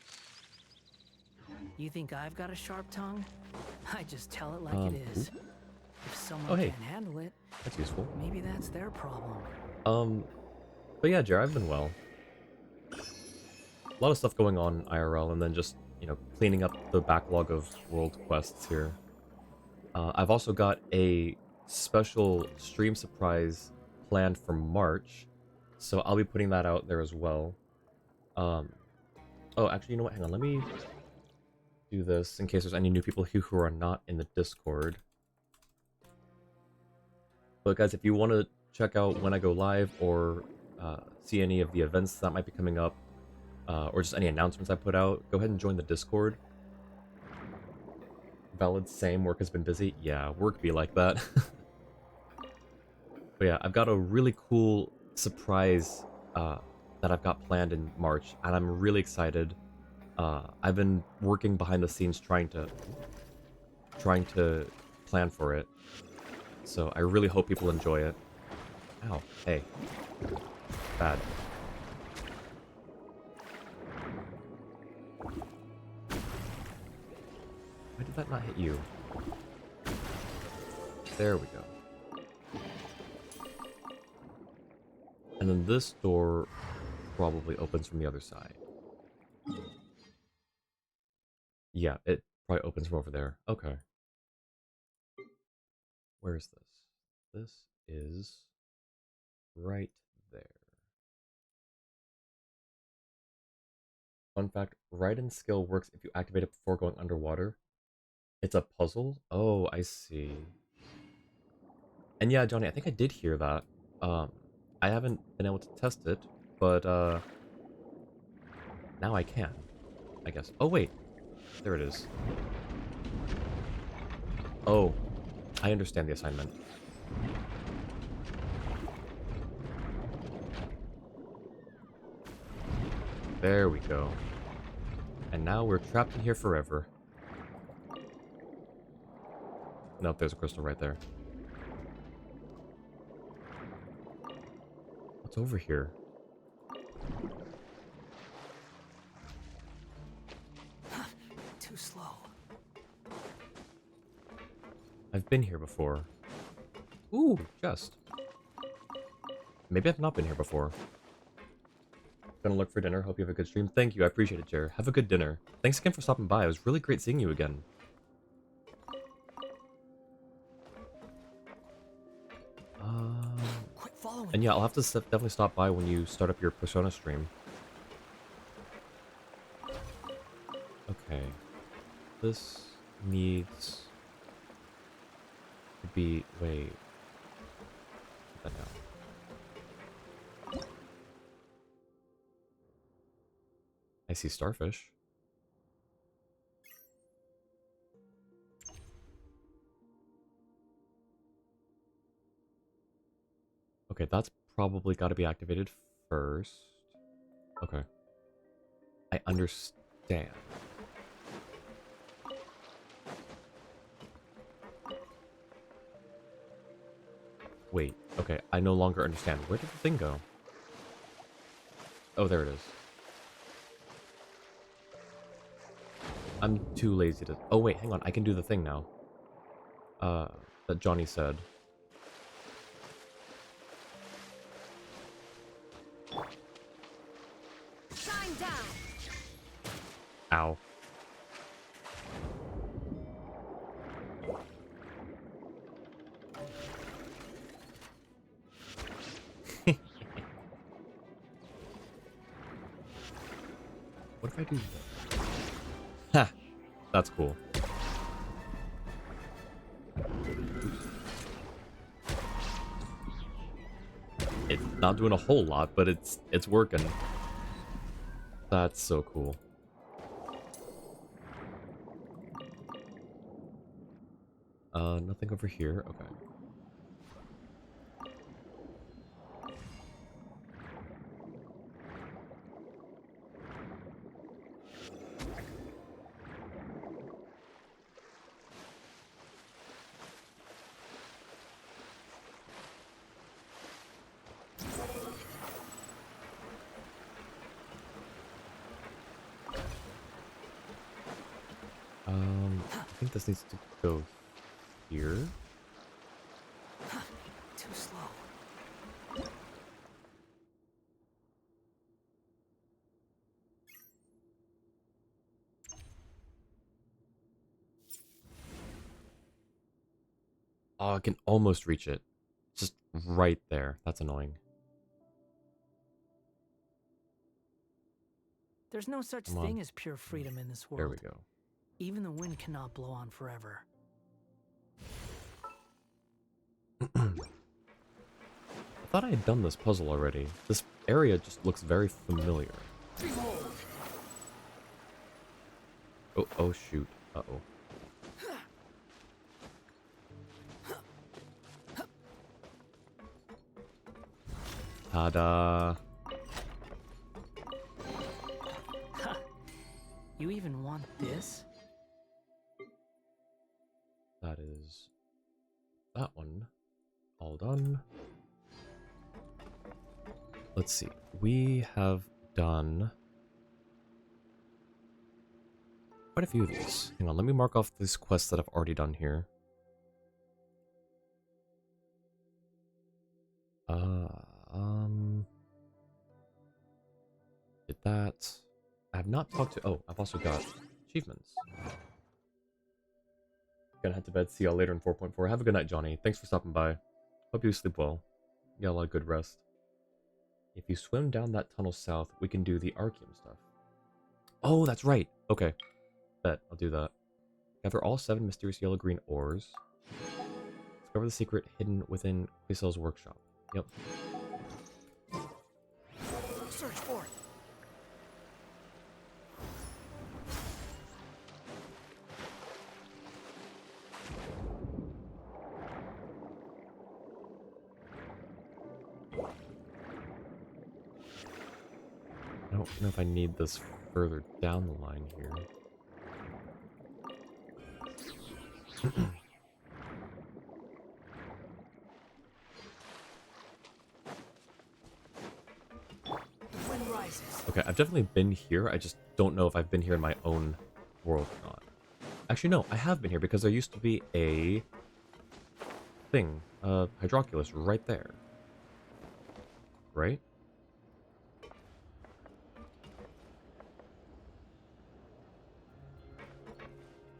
You think I've got a sharp tongue? I just tell it like it is. If someone Oh, hey. can't handle it, That's useful. maybe that's their problem. But yeah, Jer, I've been well. A lot of stuff going on IRL, and then just, you know, cleaning up the backlog of world quests here. I've also got a special stream surprise planned for March, so I'll be putting that out there as well. Oh, actually, you know what? Hang on, let me do this in case there's any new people here who are not in the Discord. But guys, if you want to check out when I go live or see any of the events that might be coming up, or just any announcements I put out, go ahead and join the Discord. Valid, same, work has been busy. Yeah, work be like that. But yeah, I've got a really cool surprise that I've got planned in March, and I'm really excited. I've been working behind the scenes trying to plan for it. So I really hope people enjoy it. Ow, hey. Bad. Why did that not hit you? There we go. And then this door probably opens from the other side. Yeah, it probably opens from over there. Okay. Where is this? This is right there. Fun fact, Raiden's skill works if you activate it before going underwater. It's a puzzle? Oh, I see. And yeah, Johnny, I think I did hear that. I haven't been able to test it, but now I can, I guess. Oh, wait. There it is. Oh, I understand the assignment. There we go. And now we're trapped in here forever. Nope, there's a crystal right there. What's over here? Too slow. I've been here before. Ooh, chest. Maybe I've not been here before. Gonna look for dinner. Hope you have a good stream. Thank you. I appreciate it, Jared. Have a good dinner. Thanks again for stopping by. It was really great seeing you again. Quit following. And yeah, I'll have to definitely stop by when you start up your Persona stream. Okay. This needs to be... Wait. Put that down. I see starfish. Okay, that's probably got to be activated first. Okay. I understand. Wait, okay, I no longer understand. Where did the thing go? Oh, there it is. I'm too lazy to... Oh, wait, hang on. I can do the thing now. That Johnny said. Shine down. Ow. What if I do that? That's cool. It's not doing a whole lot, but it's working. That's so cool. Nothing over here. Okay. I think this needs to go here. Too slow. Oh, I can almost reach it. Just right there. That's annoying. There's no such Come on. thing as pure freedom in this world. There we go. Even the wind cannot blow on forever. I thought I had done this puzzle already. This area just looks very familiar. Oh shoot. Uh-oh. Ta-da. You even want this? That is that one. All done. Let's see. We have done quite a few of these. Hang on, let me mark off these quests that I've already done here. Did that. I have not talked to. Oh, I've also got achievements. Gonna head to bed. See y'all later in 4.4. Have a good night, Johnny. Thanks for stopping by. Hope you sleep well. You got a lot of good rest. If you swim down that tunnel south, we can do the Arceum stuff. Oh, that's right. Okay. Bet. I'll do that. Gather all 7 mysterious yellow-green ores. Discover the secret hidden within Quisel's workshop. Yep. Search for it. I don't know if I need this further down the line here. The wind rises. Okay, I've definitely been here. I just don't know if I've been here in my own world or not. Actually, no, I have been here because there used to be a thing, Hydroculus right there. Right?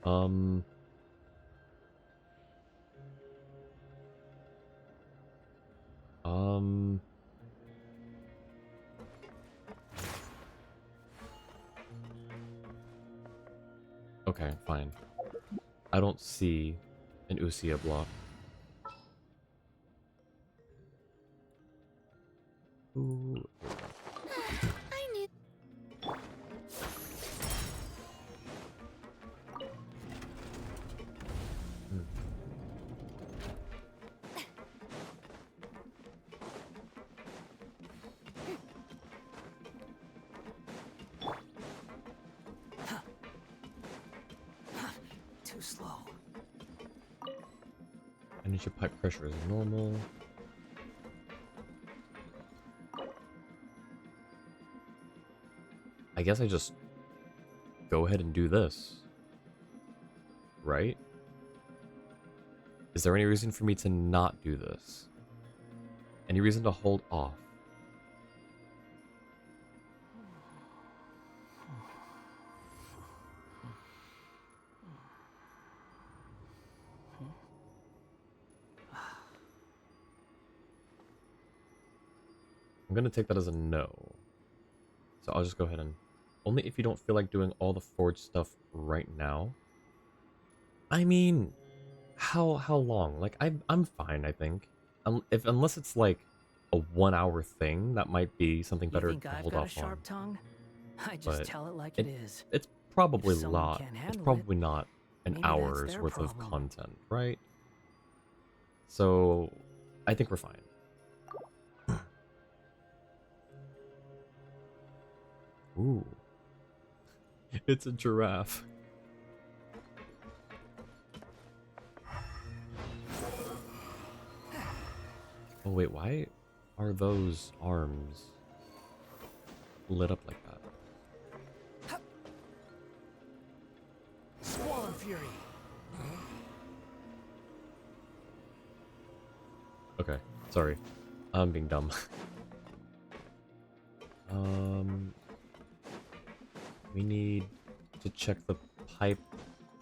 Um... Okay, fine. I don't see an Usia block. Ooh. I knew. Too slow. Energy pipe pressure is normal. I guess I just go ahead and do this. Right? Is there any reason for me to not do this? Any reason to hold off? I'm gonna take that as a no. So I'll just go ahead and... Only if you don't feel like doing all the forge stuff right now. I mean, how long? Like I'm fine, I think. If unless it's like a 1 hour thing, that might be something You better think to I've hold got a off on. sharp tongue? I just But tell it like it it is. it's If probably someone not. can't It's handle it, probably not an maybe that's hour's their worth of problem. content, right? So I think we're fine. Ooh, it's a giraffe. Oh wait, why are those arms lit up like that? Swollen Fury. Okay, sorry. I'm being dumb. Um, we need to check the pipe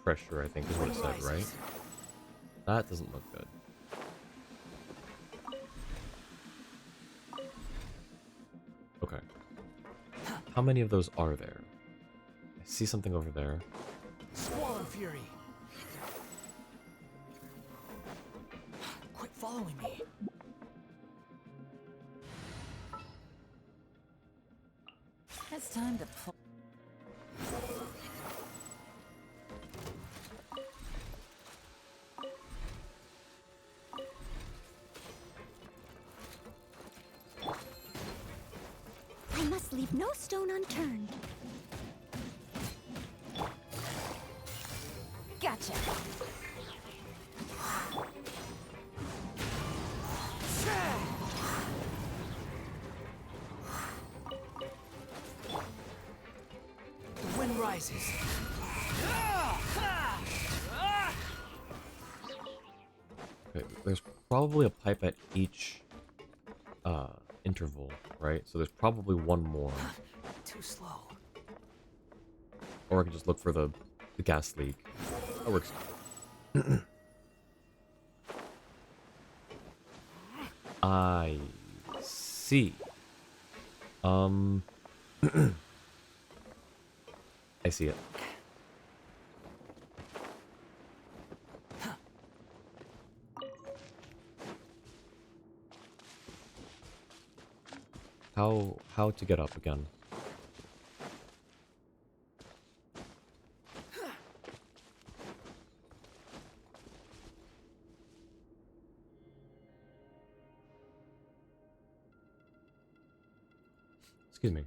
pressure, I think is what it said, right? That doesn't look good. Okay. How many of those are there? I see something over there. Swollen Fury. Quit following me. It's time to pull. I must leave no stone unturned. Gotcha. The wind rises. Okay, there's probably a pipe at each interval, right? So there's probably one more. Too slow. Or I can just look for the gas leak. That works. I see. I see it. How to get up again? Excuse me.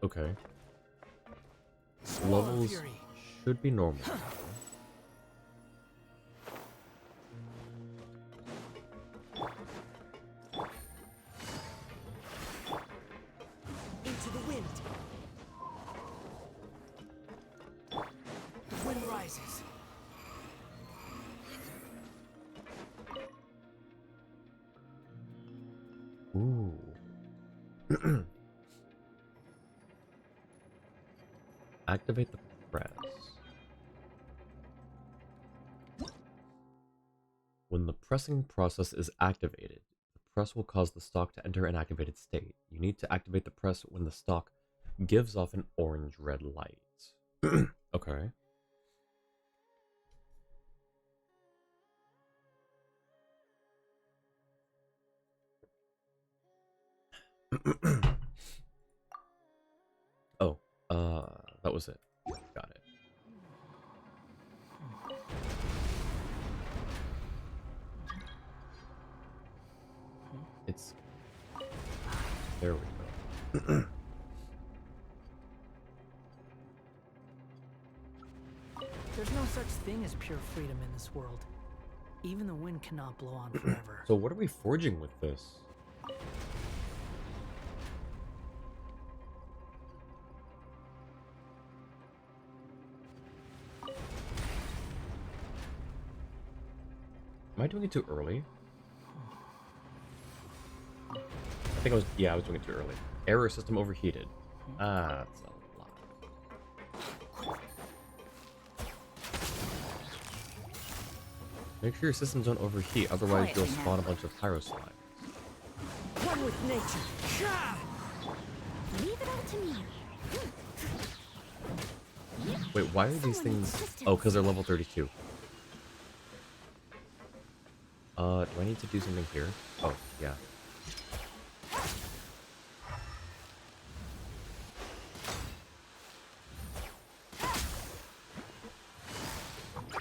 Okay. Levels should be normal. Into the wind. The wind rises. Ooh. Activate the press. When the pressing process is activated, the press will cause the stock to enter an activated state. You need to activate the press when the stock gives off an orange-red light. Okay. Oh, that was it. Got it. It's... There we go. There's no such thing as pure freedom in this world. Even the wind cannot blow on forever. So what are we forging with this? Am I doing it too early? I think I was, yeah, I was doing it too early. Error system overheated. Ah, that's a lot. Make sure your systems don't overheat, otherwise you'll spawn a bunch of pyro slimes. One with nature. Sha! Leave it all to me. Wait, why are these things... Oh, because they're level 32. Do I need to do something here? Oh, yeah.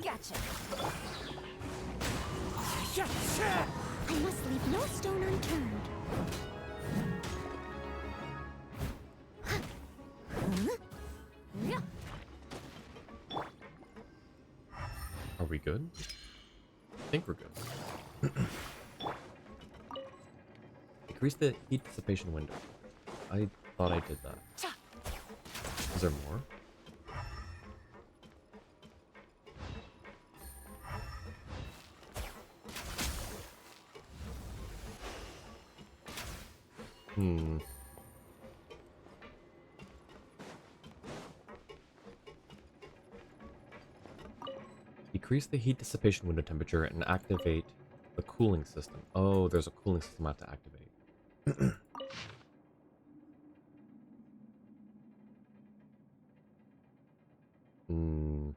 Gotcha. I must leave no stone unturned. Are we good? I think we're good. Increase the heat dissipation window. I thought I did that. Is there more? Hmm. Decrease the heat dissipation window temperature and activate the cooling system. Oh, there's a cooling system I have to activate. Hmm.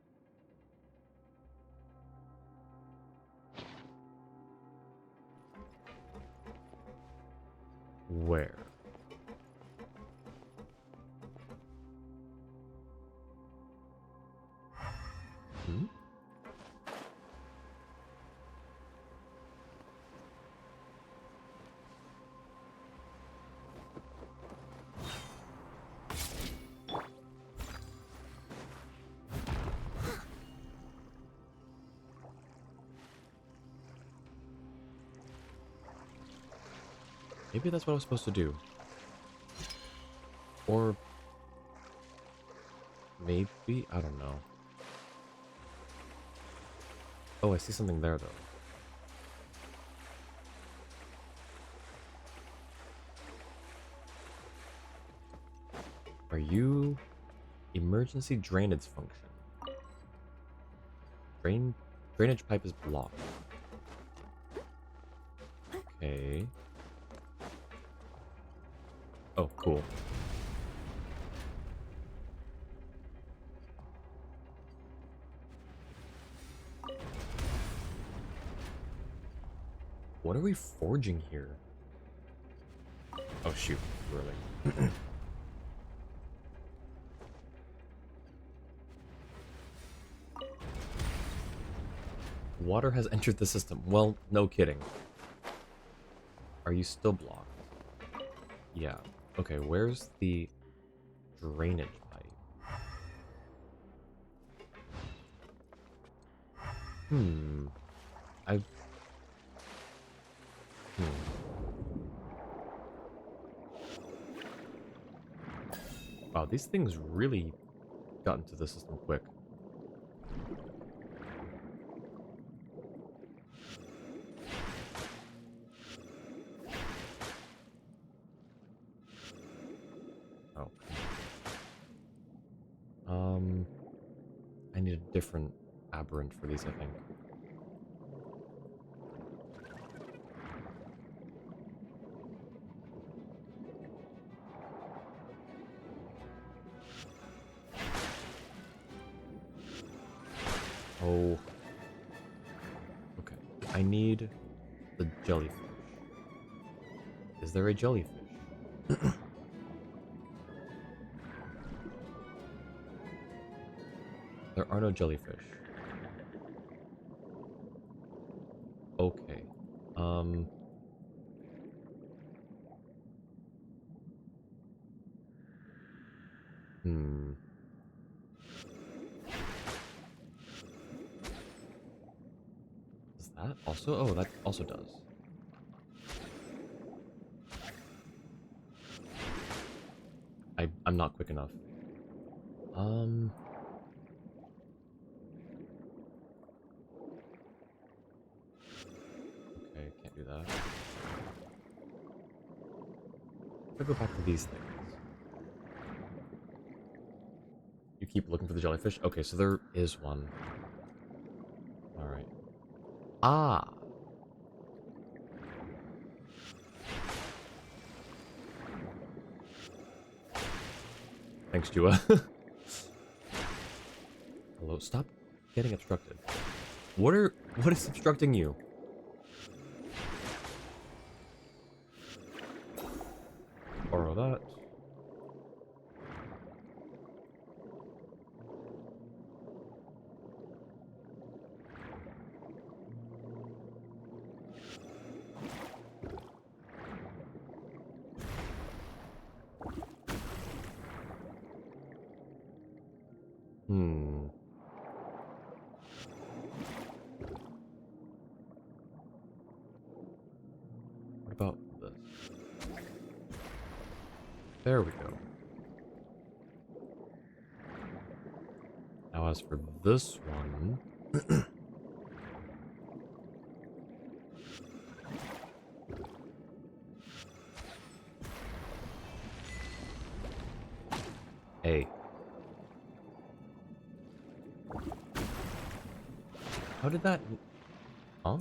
Where? Hmm? Maybe that's what I was supposed to do. Or maybe, I don't know. Oh, I see something there though. Are you emergency drainage function? Drainage pipe is blocked. Okay. Oh, cool. What are we forging here? Oh shoot, really. Water has entered the system. Well, no kidding. Are you still blocked? Yeah. Okay, where's the drainage pipe? Hmm. I've... Wow, these things really got into the system quick. Oh. I need a different aberrant for these, I think. Oh. Okay. I need the jellyfish. Is there a jellyfish? There are no jellyfish. Okay. Hmm. Does that also? Oh, that also does. I'm not quick enough. Okay, can't do that. If I go back to these things. You keep looking for the jellyfish? Okay, so there is one. Alright. Ah. Thanks, Jua. Hello, stop getting obstructed. What is obstructing you? Borrow that. Hmm. What about this? There we go. Now as for this one... Hey. How did that... Huh?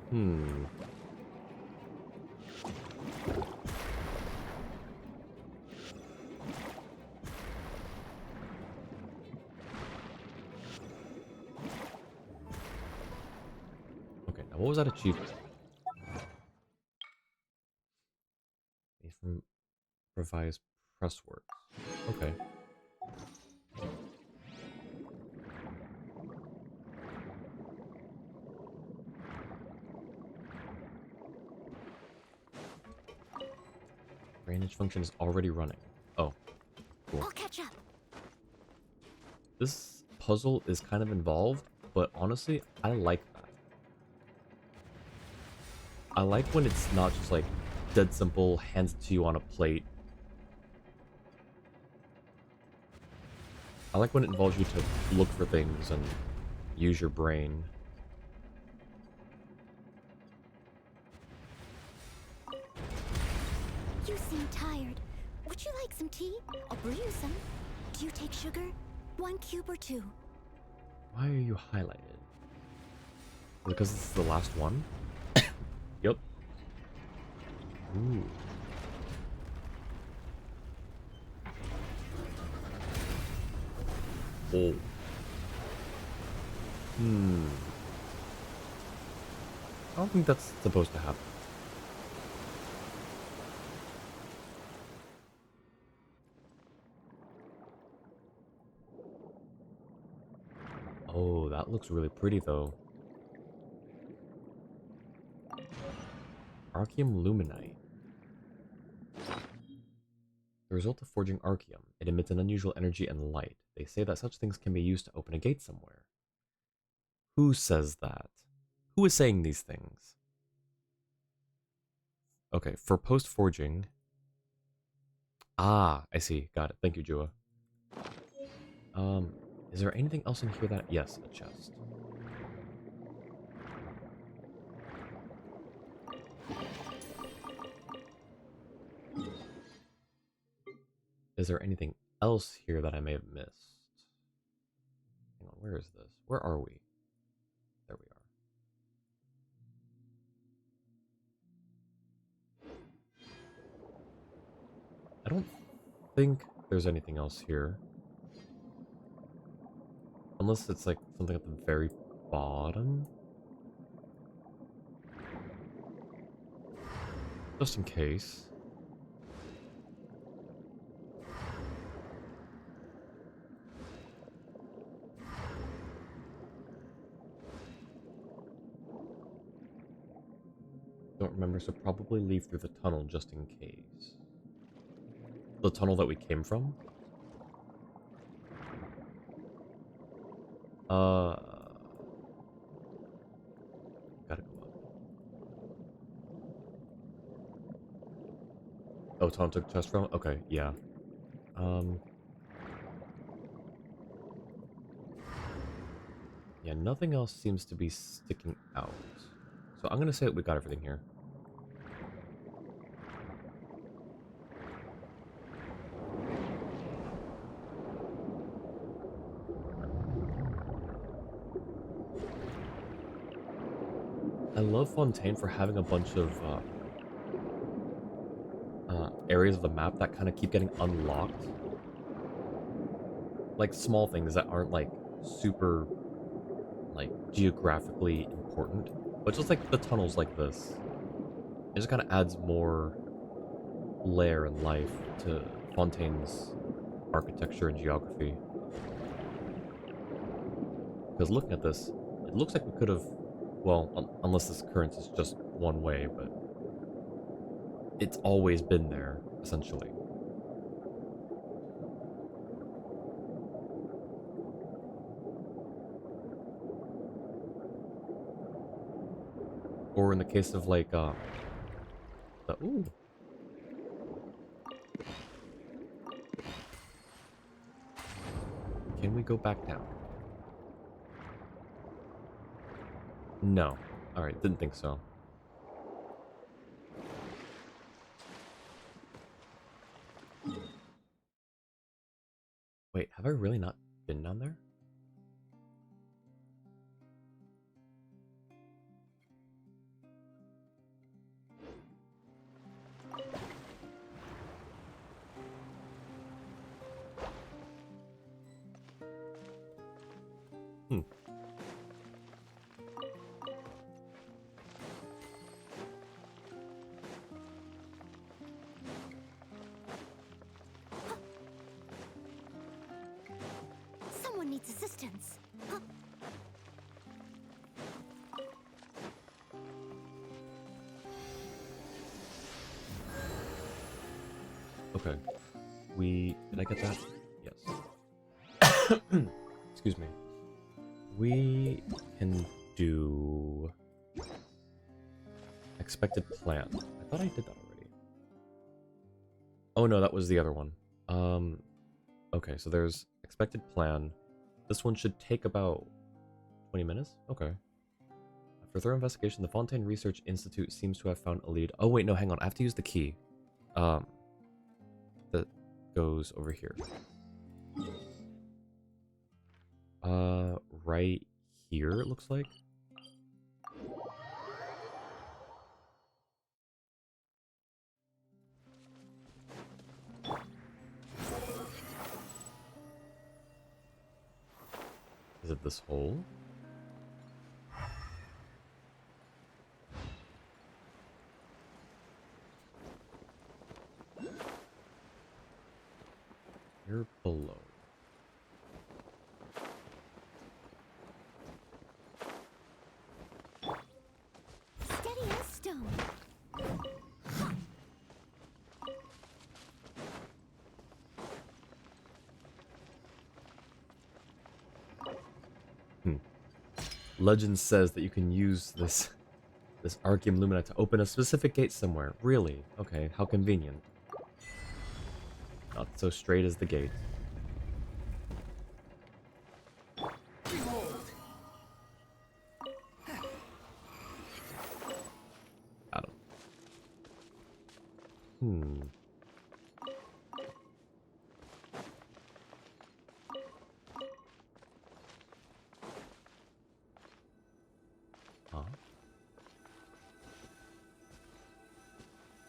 Hmm. Okay, now what was that achievement? Made from revised press work. Okay. Drainage function is already running. Oh, cool. I'll catch up. This puzzle is kind of involved, but honestly, I like that. I like when it's not just like dead simple, hands it to you on a plate. I like when it involves you to look for things and use your brain. You seem tired. Would you like some tea? I'll brew you some. Do you take sugar? 1 cube or 2? Why are you highlighted? Because this is the last one? Yep. Ooh. Oh. Hmm. I don't think that's supposed to happen. Oh, that looks really pretty though. Archeum luminite. The result of forging archeum. It emits an unusual energy and light. They say that such things can be used to open a gate somewhere. Who says that? Who is saying these things? Okay, for post-forging... Ah, I see. Got it. Thank you, Jua. Is there anything else in here that... Yes, a chest. Is there anything else here that I may have missed? Hang on, where is this? Where are we? There we are. I don't think there's anything else here. Unless it's like something at the very bottom. Just in case. Don't remember, so probably leave through the tunnel just in case. The tunnel that we came from? Gotta go up. Oh, tunnel took chest from? Okay, yeah. Yeah, nothing else seems to be sticking out. So I'm gonna say that we got everything here. I love Fontaine for having a bunch of areas of the map that kind of keep getting unlocked. Like small things that aren't like super like geographically important, but just like the tunnels like this. It just kind of adds more layer and life to Fontaine's architecture and geography. Because looking at this, it looks like we could have, well, unless this current is just one way, but it's always been there, essentially. Or in the case of like, ooh. Can we go back down? No. Alright, didn't think so. Wait, have I really not been down there? Someone needs assistance. Huh? Okay. Did I get that? Yes. Excuse me. We can do expected plan. I thought I did that already. Oh no, that was the other one. Okay, so there's expected plan. This one should take about 20 minutes? Okay. After thorough investigation, the Fontaine Research Institute seems to have found a lead. Oh wait, no, hang on. I have to use the key. That goes over here. Right here, it looks like. Is it this hole? You're below. Steady as stone. Legend says that you can use this Arceum Lumina to open a specific gate somewhere. Really? Okay, how convenient. Not so straight as the gate. Got him. Huh?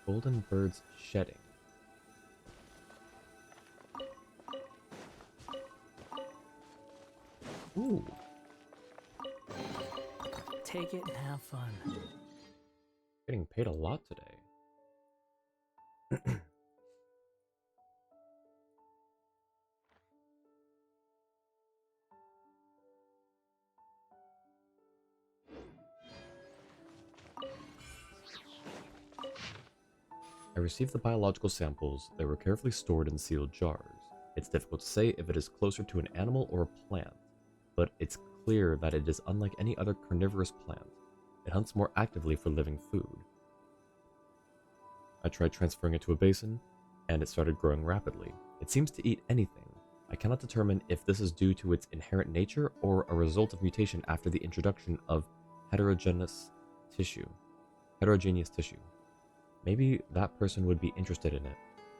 Golden birds shedding. Ooh. Take it and have fun. Getting paid a lot today. I received the biological samples. They were carefully stored in sealed jars. It's difficult to say if it is closer to an animal or a plant, but it's clear that it is unlike any other carnivorous plant. It hunts more actively for living food. I tried transferring it to a basin, and it started growing rapidly. It seems to eat anything. I cannot determine if this is due to its inherent nature or a result of mutation after the introduction of heterogeneous tissue. Maybe that person would be interested in it.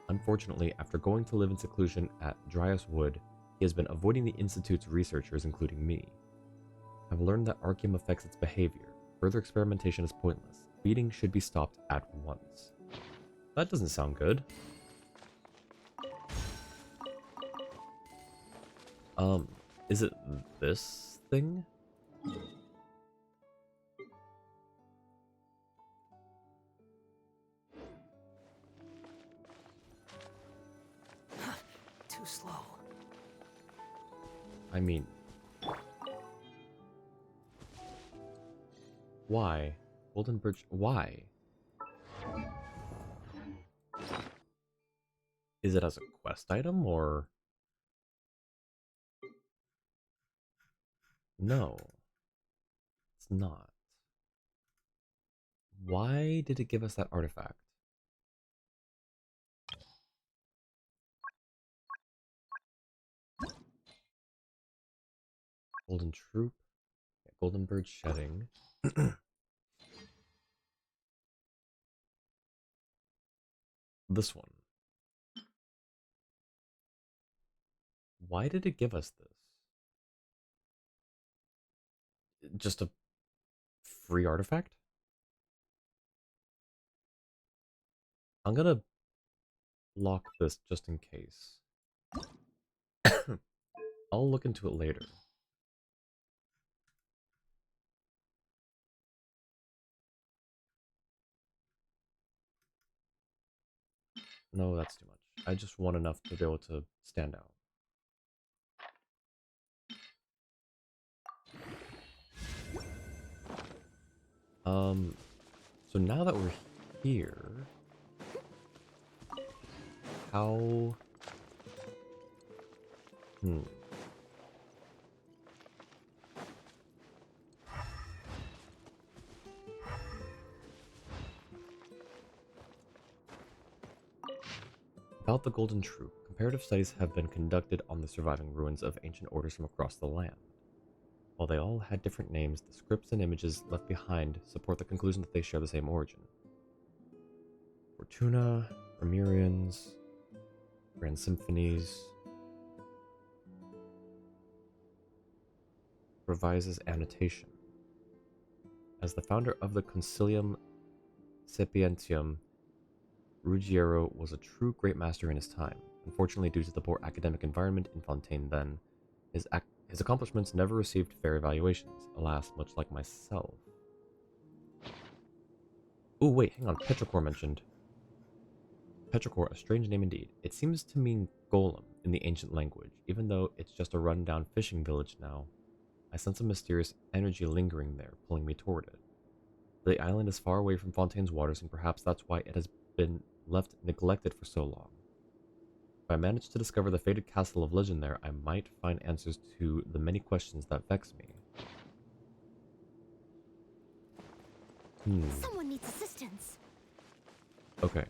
Unfortunately, after going to live in seclusion at Dryas Wood, he has been avoiding the Institute's researchers, including me. I've learned that Arceum affects its behavior. Further experimentation is pointless. Feeding should be stopped at once. That doesn't sound good. Is it this thing? Too slow. I mean... Why? Golden Bridge... Why? Is it as a quest item, or... No. It's not. Why did it give us that artifact? Golden Troop. Yeah, Golden Bird Shedding. This one. Why did it give us this? Just a free artifact? I'm gonna lock this just in case. I'll look into it later. No, that's too much. I just want enough to be able to stand out. So now that we're here, how... About the Golden Troop, comparative studies have been conducted on the surviving ruins of ancient orders from across the land. While they all had different names, the scripts and images left behind support the conclusion that they share the same origin. Fortuna, Remirians, Grand Symphonies, revises annotation. As the founder of the Concilium Sapientium, Ruggiero was a true great master in his time. Unfortunately, due to the poor academic environment in Fontaine then, his accomplishments never received fair evaluations, alas, much like myself. Oh wait, hang on, Petrichor mentioned. Petrichor, a strange name indeed. It seems to mean golem in the ancient language, even though it's just a rundown fishing village now. I sense a mysterious energy lingering there, pulling me toward it. The island is far away from Fontaine's waters, and perhaps that's why it has been left neglected for so long. If I manage to discover the fated castle of legend there, I might find answers to the many questions that vex me. Someone needs assistance. Okay.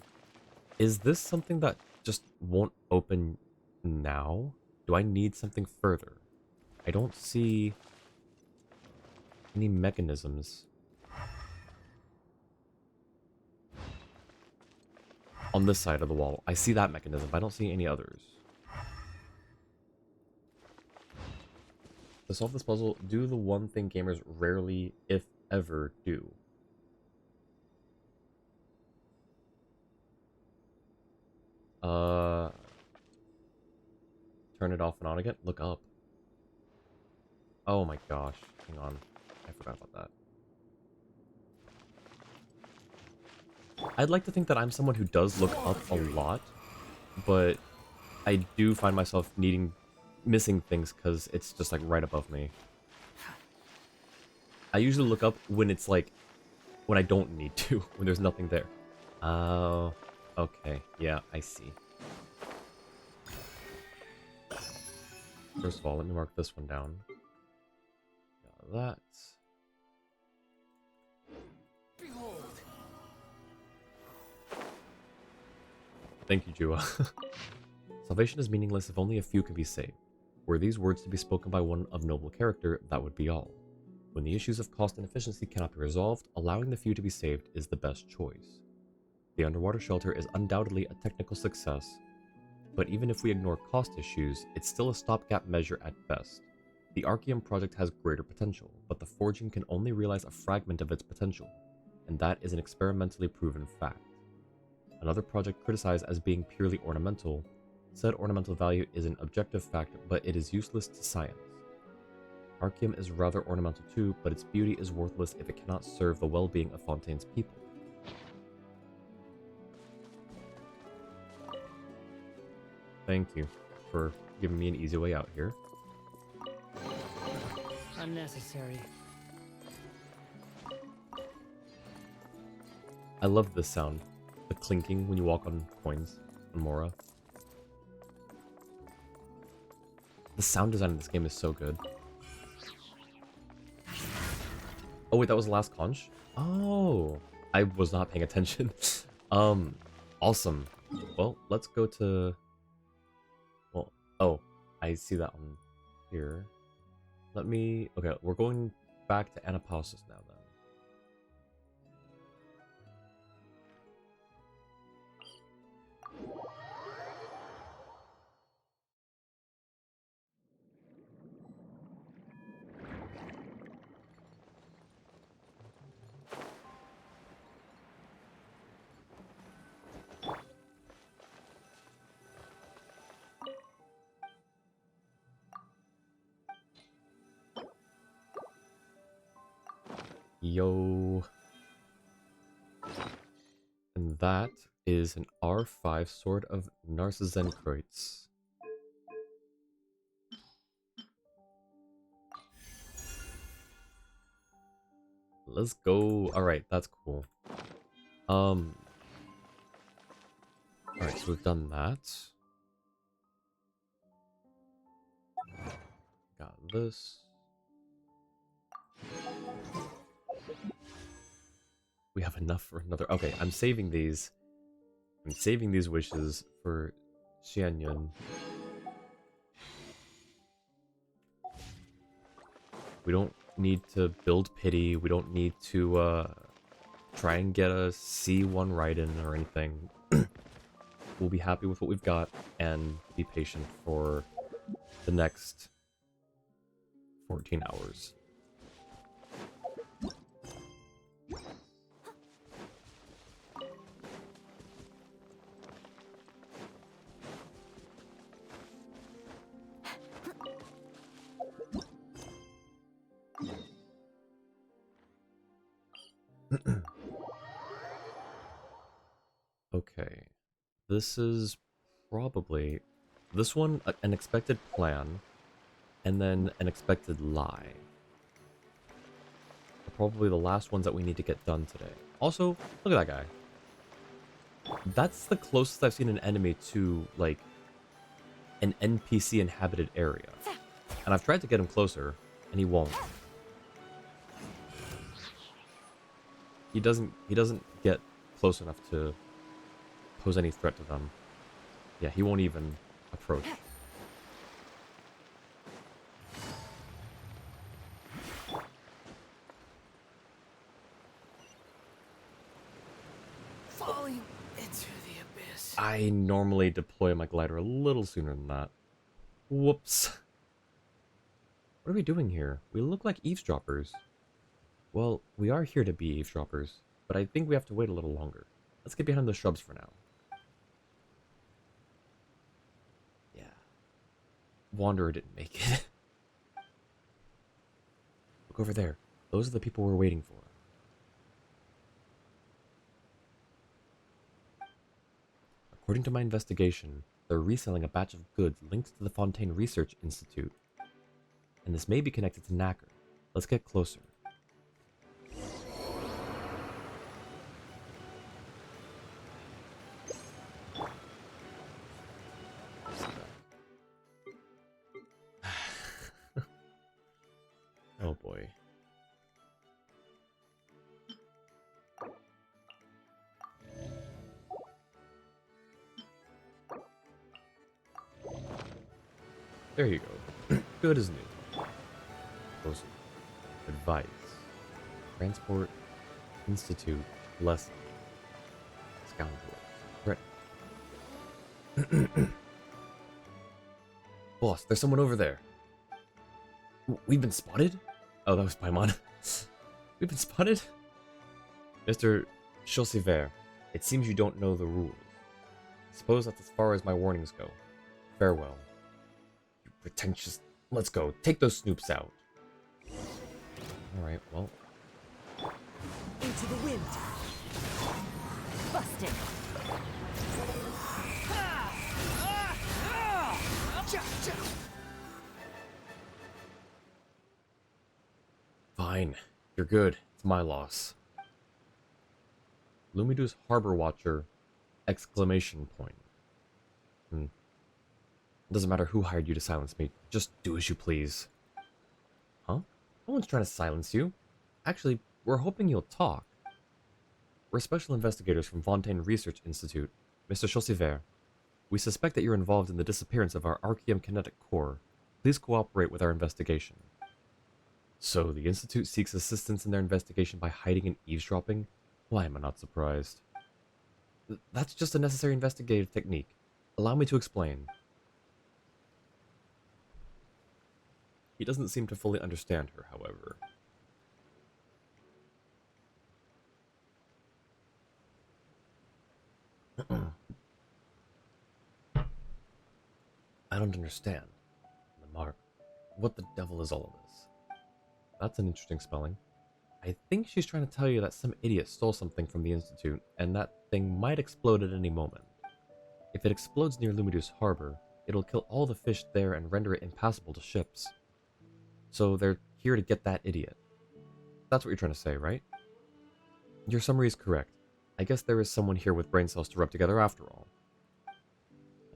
Is this something that just won't open now? Do I need something further? I don't see any mechanisms on this side of the wall. I see that mechanism, but I don't see any others. To solve this puzzle, do the one thing gamers rarely, if ever, do. Turn it off and on again? Look up. Oh my gosh. Hang on. I forgot about that. I'd like to think that I'm someone who does look up a lot, but I do find myself missing things because it's just like right above me. I usually look up when it's like, when I don't need to, when there's nothing there. Oh, okay. Yeah, I see. First of all, let me mark this one down. Got that. Thank you, Jua. Salvation is meaningless if only a few can be saved. Were these words to be spoken by one of noble character, that would be all. When the issues of cost and efficiency cannot be resolved, allowing the few to be saved is the best choice. The underwater shelter is undoubtedly a technical success, but even if we ignore cost issues, it's still a stopgap measure at best. The Archeum project has greater potential, but the forging can only realize a fragment of its potential, and that is an experimentally proven fact. Another project criticized as being purely ornamental, said ornamental value is an objective fact, but it is useless to science. Archeum is rather ornamental too, but its beauty is worthless if it cannot serve the well-being of Fontaine's people. Thank you for giving me an easy way out here. Unnecessary. I love this sound. The clinking when you walk on coins on Mora. The sound design in this game is so good. Oh wait, that was the last conch? Oh, I was not paying attention. Awesome. Well, let's go to... Well, oh, I see that one here. Let me... Okay, we're going back to Anapausis now then. Yo. And that is an R5 Sword of Narcissenkreuz. Let's go. Alright, that's cool. Alright, so we've done that. Got this. We have enough for another. Okay, I'm saving these. I'm saving these wishes for Xianyun. We don't need to build pity. We don't need to try and get a C1 Raiden or anything. We'll be happy with what we've got and be patient for the next 14 hours. Okay, this is probably this one, an expected plan, and then an expected lie. Probably the last ones that we need to get done today. Also, look at that guy. That's the closest I've seen an enemy to, like, an NPC inhabited area. And I've tried to get him closer, and he won't. He doesn't get close enough to pose any threat to them. Yeah, he won't even approach. Falling into the abyss. I normally deploy my glider a little sooner than that. Whoops. What are we doing here? We look like eavesdroppers. Well, we are here to be eavesdroppers, but I think we have to wait a little longer. Let's get behind the shrubs for now. Yeah. Wanderer didn't make it. Look over there. Those are the people we're waiting for. According to my investigation, they're reselling a batch of goods linked to the Fontaine Research Institute. And this may be connected to Knacker. Let's get closer. Oh boy. There you go. Good as new. Closer. Advice. Transport. Institute. Lesson. Scoundrel. Threat. Boss, there's someone over there. We've been spotted? Oh, that was Paimon. We've been spotted? Mr. Chaussiver, it seems you don't know the rules. Suppose that's as far as my warnings go. Farewell. You pretentious... Let's go. Take those snoops out. Alright, well... Into the wind. Busted. Fine. You're good. It's my loss. Lumidu's Harbor Watcher! Exclamation point. It doesn't matter who hired you to silence me. Just do as you please. Huh? No one's trying to silence you. Actually, we're hoping you'll talk. We're special investigators from Fontaine Research Institute. Mr. Chaussiver, we suspect that you're involved in the disappearance of our Archeum kinetic core. Please cooperate with our investigation. So, the Institute seeks assistance in their investigation by hiding and eavesdropping? Why am I not surprised? That's just a necessary investigative technique. Allow me to explain. He doesn't seem to fully understand her, however. I don't understand. The mark. What the devil is all of this? That's an interesting spelling. I think she's trying to tell you that some idiot stole something from the Institute, and that thing might explode at any moment. If it explodes near Lumidu's harbor, it'll kill all the fish there and render it impassable to ships. So they're here to get that idiot. That's what you're trying to say, right? Your summary is correct. I guess there is someone here with brain cells to rub together after all.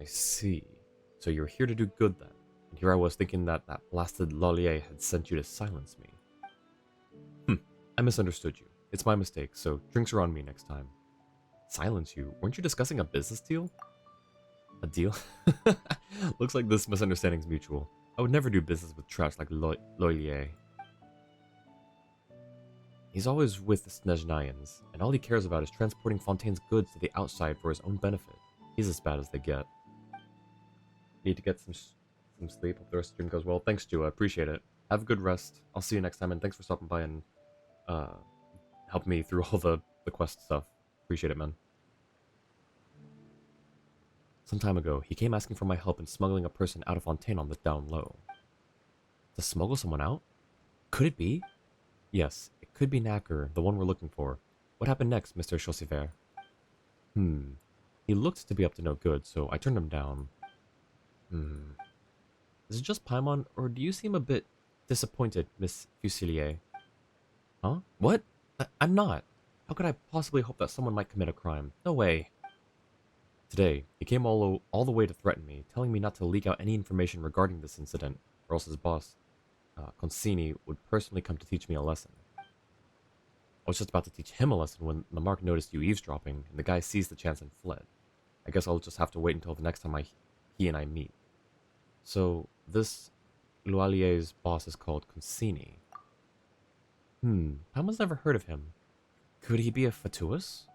I see. So you're here to do good then. And here I was thinking that that blasted Lollier had sent you to silence me. I misunderstood you. It's my mistake, so drinks are on me next time. Silence you? Weren't you discussing a business deal? A deal? Looks like this misunderstanding's mutual. I would never do business with trash like Lollier. He's always with the Snezhnayans, and all he cares about is transporting Fontaine's goods to the outside for his own benefit. He's as bad as they get. Need to get some sleep. Hope the rest of the stream goes well. Thanks, Stu. I appreciate it. Have a good rest. I'll see you next time, and thanks for stopping by and help me through all the quest stuff. Appreciate it, man. Some time ago, he came asking for my help in smuggling a person out of Fontaine on the down low. To smuggle someone out? Could it be? Yes, it could be Knacker, the one we're looking for. What happened next, Mr. Chaussiver? He looked to be up to no good, so I turned him down. Is it just Paimon, or do you seem a bit disappointed, Miss Fusilier? Huh? What? I'm not. How could I possibly hope that someone might commit a crime? No way. Today, he came all the way to threaten me, telling me not to leak out any information regarding this incident, or else his boss, Consini, would personally come to teach me a lesson. I was just about to teach him a lesson when Lamarck noticed you eavesdropping, and the guy seized the chance and fled. I guess I'll just have to wait until the next time he and I meet. So, this Loalier's boss is called Consini. Paimon's never heard of him. Could he be a fatuous?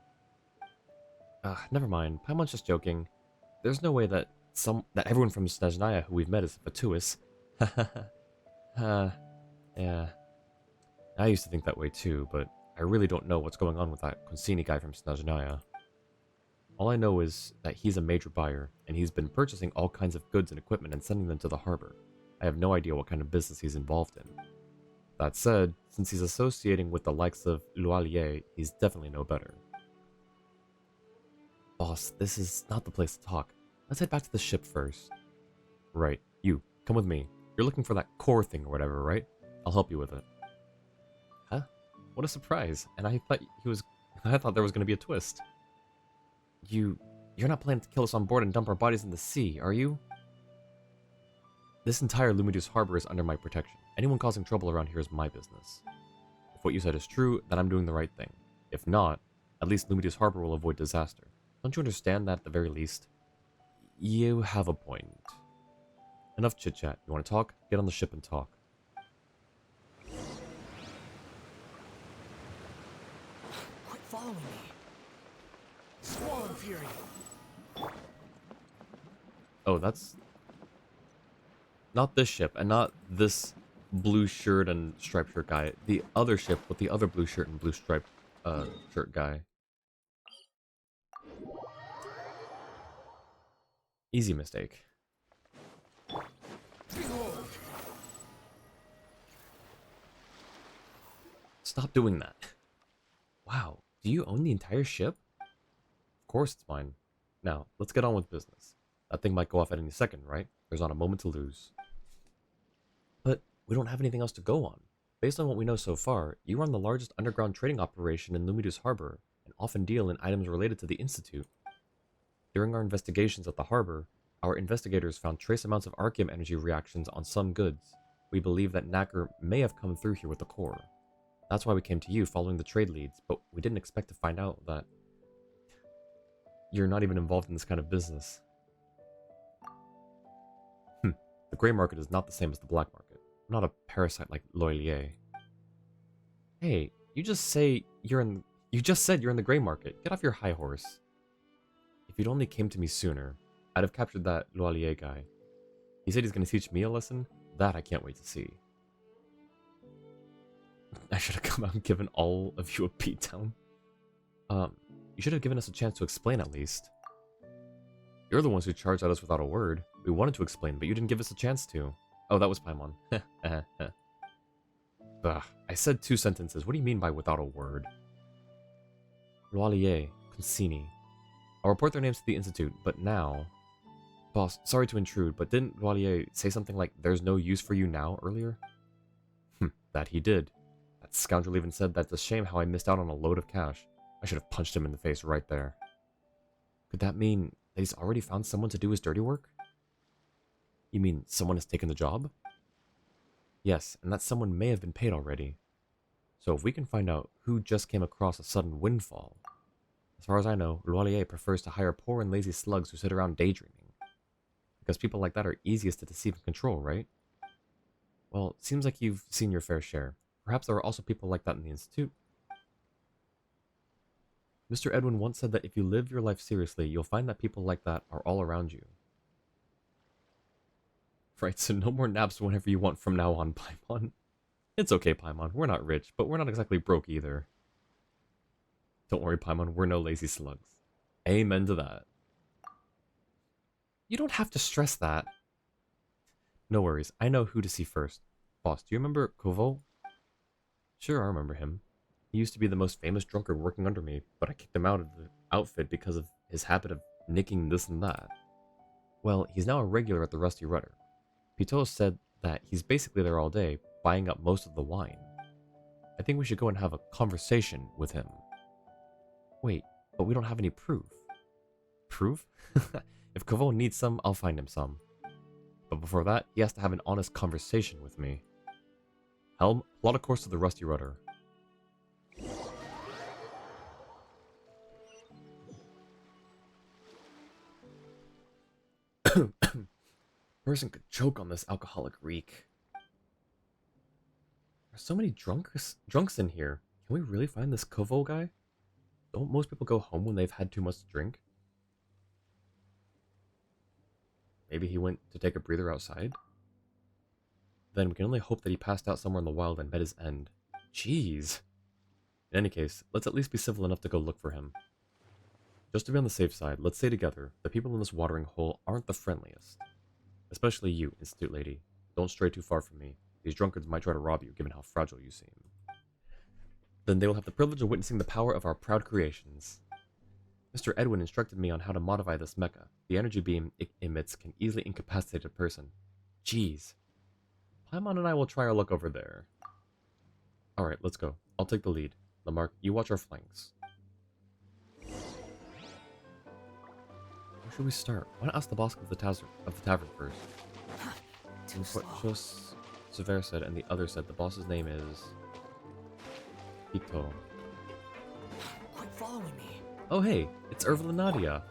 Never mind. Paimon's just joking. There's no way that everyone from Snezhnaya who we've met is fatuous. Yeah. I used to think that way too, but I really don't know what's going on with that Consini guy from Snezhnaya. All I know is that he's a major buyer, and he's been purchasing all kinds of goods and equipment and sending them to the harbor. I have no idea what kind of business he's involved in. That said, since he's associating with the likes of Loallier, he's definitely no better. Boss, this is not the place to talk. Let's head back to the ship first. Right, you, come with me. You're looking for that core thing or whatever, right? I'll help you with it. Huh? What a surprise. And I thought there was going to be a twist. You're not planning to kill us on board and dump our bodies in the sea, are you? This entire Lumidu's harbor is under my protection. Anyone causing trouble around here is my business. If what you said is true, then I'm doing the right thing. If not, at least Lumidu's harbor will avoid disaster. Don't you understand that at the very least? You have a point. Enough chit-chat. You want to talk? Get on the ship and talk. Quit following me. Squall Fury. Oh, that's... not this ship, and not this blue shirt and striped shirt guy. The other ship with the other blue shirt and blue striped shirt guy. Easy mistake. Stop doing that. Wow, do you own the entire ship? Of course it's mine. Now, let's get on with business. That thing might go off at any second, right? There's not a moment to lose. But we don't have anything else to go on. Based on what we know so far, you run the largest underground trading operation in Lumidus Harbor, and often deal in items related to the Institute. During our investigations at the harbor, our investigators found trace amounts of Archeum energy reactions on some goods. We believe that Knacker may have come through here with the core. That's why we came to you following the trade leads, but we didn't expect to find out that you're not even involved in this kind of business. The gray market is not the same as the black market. I'm not a parasite like Loylier. Hey, you just said you're in the gray market. Get off your high horse. If you'd only came to me sooner, I'd have captured that Loylier guy. He said he's going to teach me a lesson. That I can't wait to see. I should have come out and given all of you a beatdown. You should have given us a chance to explain at least. You're the ones who charged at us without a word. We wanted to explain, but you didn't give us a chance to. Oh, that was Paimon. Ugh, I said 2 sentences. What do you mean by without a word? Loylier, Consini. I'll report their names to the Institute, but now... Boss, sorry to intrude, but didn't Loylier say something like, there's no use for you now, earlier? That he did. That scoundrel even said that's a shame how I missed out on a load of cash. I should have punched him in the face right there. Could that mean that he's already found someone to do his dirty work? You mean someone has taken the job? Yes, and that someone may have been paid already. So if we can find out who just came across a sudden windfall... As far as I know, Loylier prefers to hire poor and lazy slugs who sit around daydreaming. Because people like that are easiest to deceive and control, right? Well, it seems like you've seen your fair share. Perhaps there are also people like that in the Institute. Mr. Edwin once said that if you live your life seriously, you'll find that people like that are all around you. Right, so no more naps whenever you want from now on, Paimon. It's okay, Paimon. We're not rich, but we're not exactly broke either. Don't worry, Paimon. We're no lazy slugs. Amen to that. You don't have to stress that. No worries. I know who to see first. Boss, do you remember Kovo? Sure, I remember him. He used to be the most famous drunkard working under me, but I kicked him out of the outfit because of his habit of nicking this and that. Well, he's now a regular at the Rusty Rudder. Pitot said that he's basically there all day, buying up most of the wine. I think we should go and have a conversation with him. Wait, but we don't have any proof. Proof? If Kovo needs some, I'll find him some. But before that, he has to have an honest conversation with me. Helm, plot a course to the Rusty Rudder. Person could choke on this alcoholic reek. There's so many drunks in here. Can we really find this Kovo guy? Don't most people go home when they've had too much to drink? Maybe he went to take a breather outside? Then we can only hope that he passed out somewhere in the wild and met his end. Jeez. In any case, let's at least be civil enough to go look for him. Just to be on the safe side, let's say together, the people in this watering hole aren't the friendliest. Especially you, Institute Lady. Don't stray too far from me. These drunkards might try to rob you, given how fragile you seem. Then they will have the privilege of witnessing the power of our proud creations. Mr. Edwin instructed me on how to modify this mecha. The energy beam it emits can easily incapacitate a person. Jeez. Paimon and I will try our luck over there. Alright, let's go. I'll take the lead. Lamarck, you watch our flanks. Where should we start? Why not ask the boss of the tavern first? Too What slow. just Sever said, and the other said the boss's name is... Ito. Quit following me. Oh hey, it's Ervel and Nadia.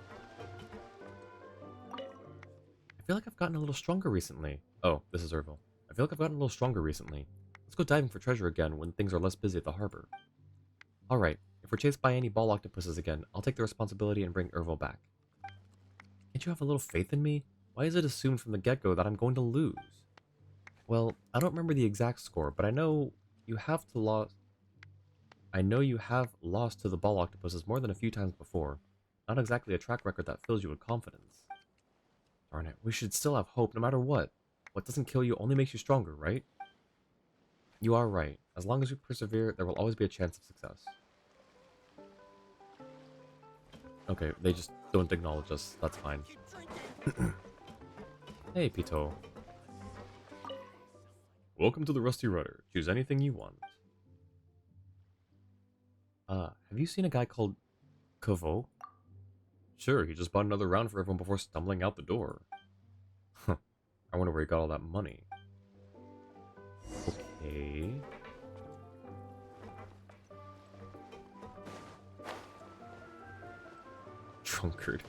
I feel like I've gotten a little stronger recently. Oh, this is Ervel. I feel like I've gotten a little stronger recently. Let's go diving for treasure again when things are less busy at the harbor. Alright, if we're chased by any ball octopuses again, I'll take the responsibility and bring Ervel back. Can't you have a little faith in me? Why is it assumed from the get-go that I'm going to lose? Well, I don't remember the exact score, but you have to lost. I know you have lost to the ball octopuses more than a few times before. Not exactly a track record that fills you with confidence. Darn it, we should still have hope no matter what. What doesn't kill you only makes you stronger, right? You are right. As long as we persevere, there will always be a chance of success. Okay, they just don't acknowledge us. That's fine. Hey, Pito. Welcome to the Rusty Rudder. Choose anything you want. Have you seen a guy called Kovo? Sure, he just bought another round for everyone before stumbling out the door. Huh. I wonder where he got all that money. Okay. Drunkard.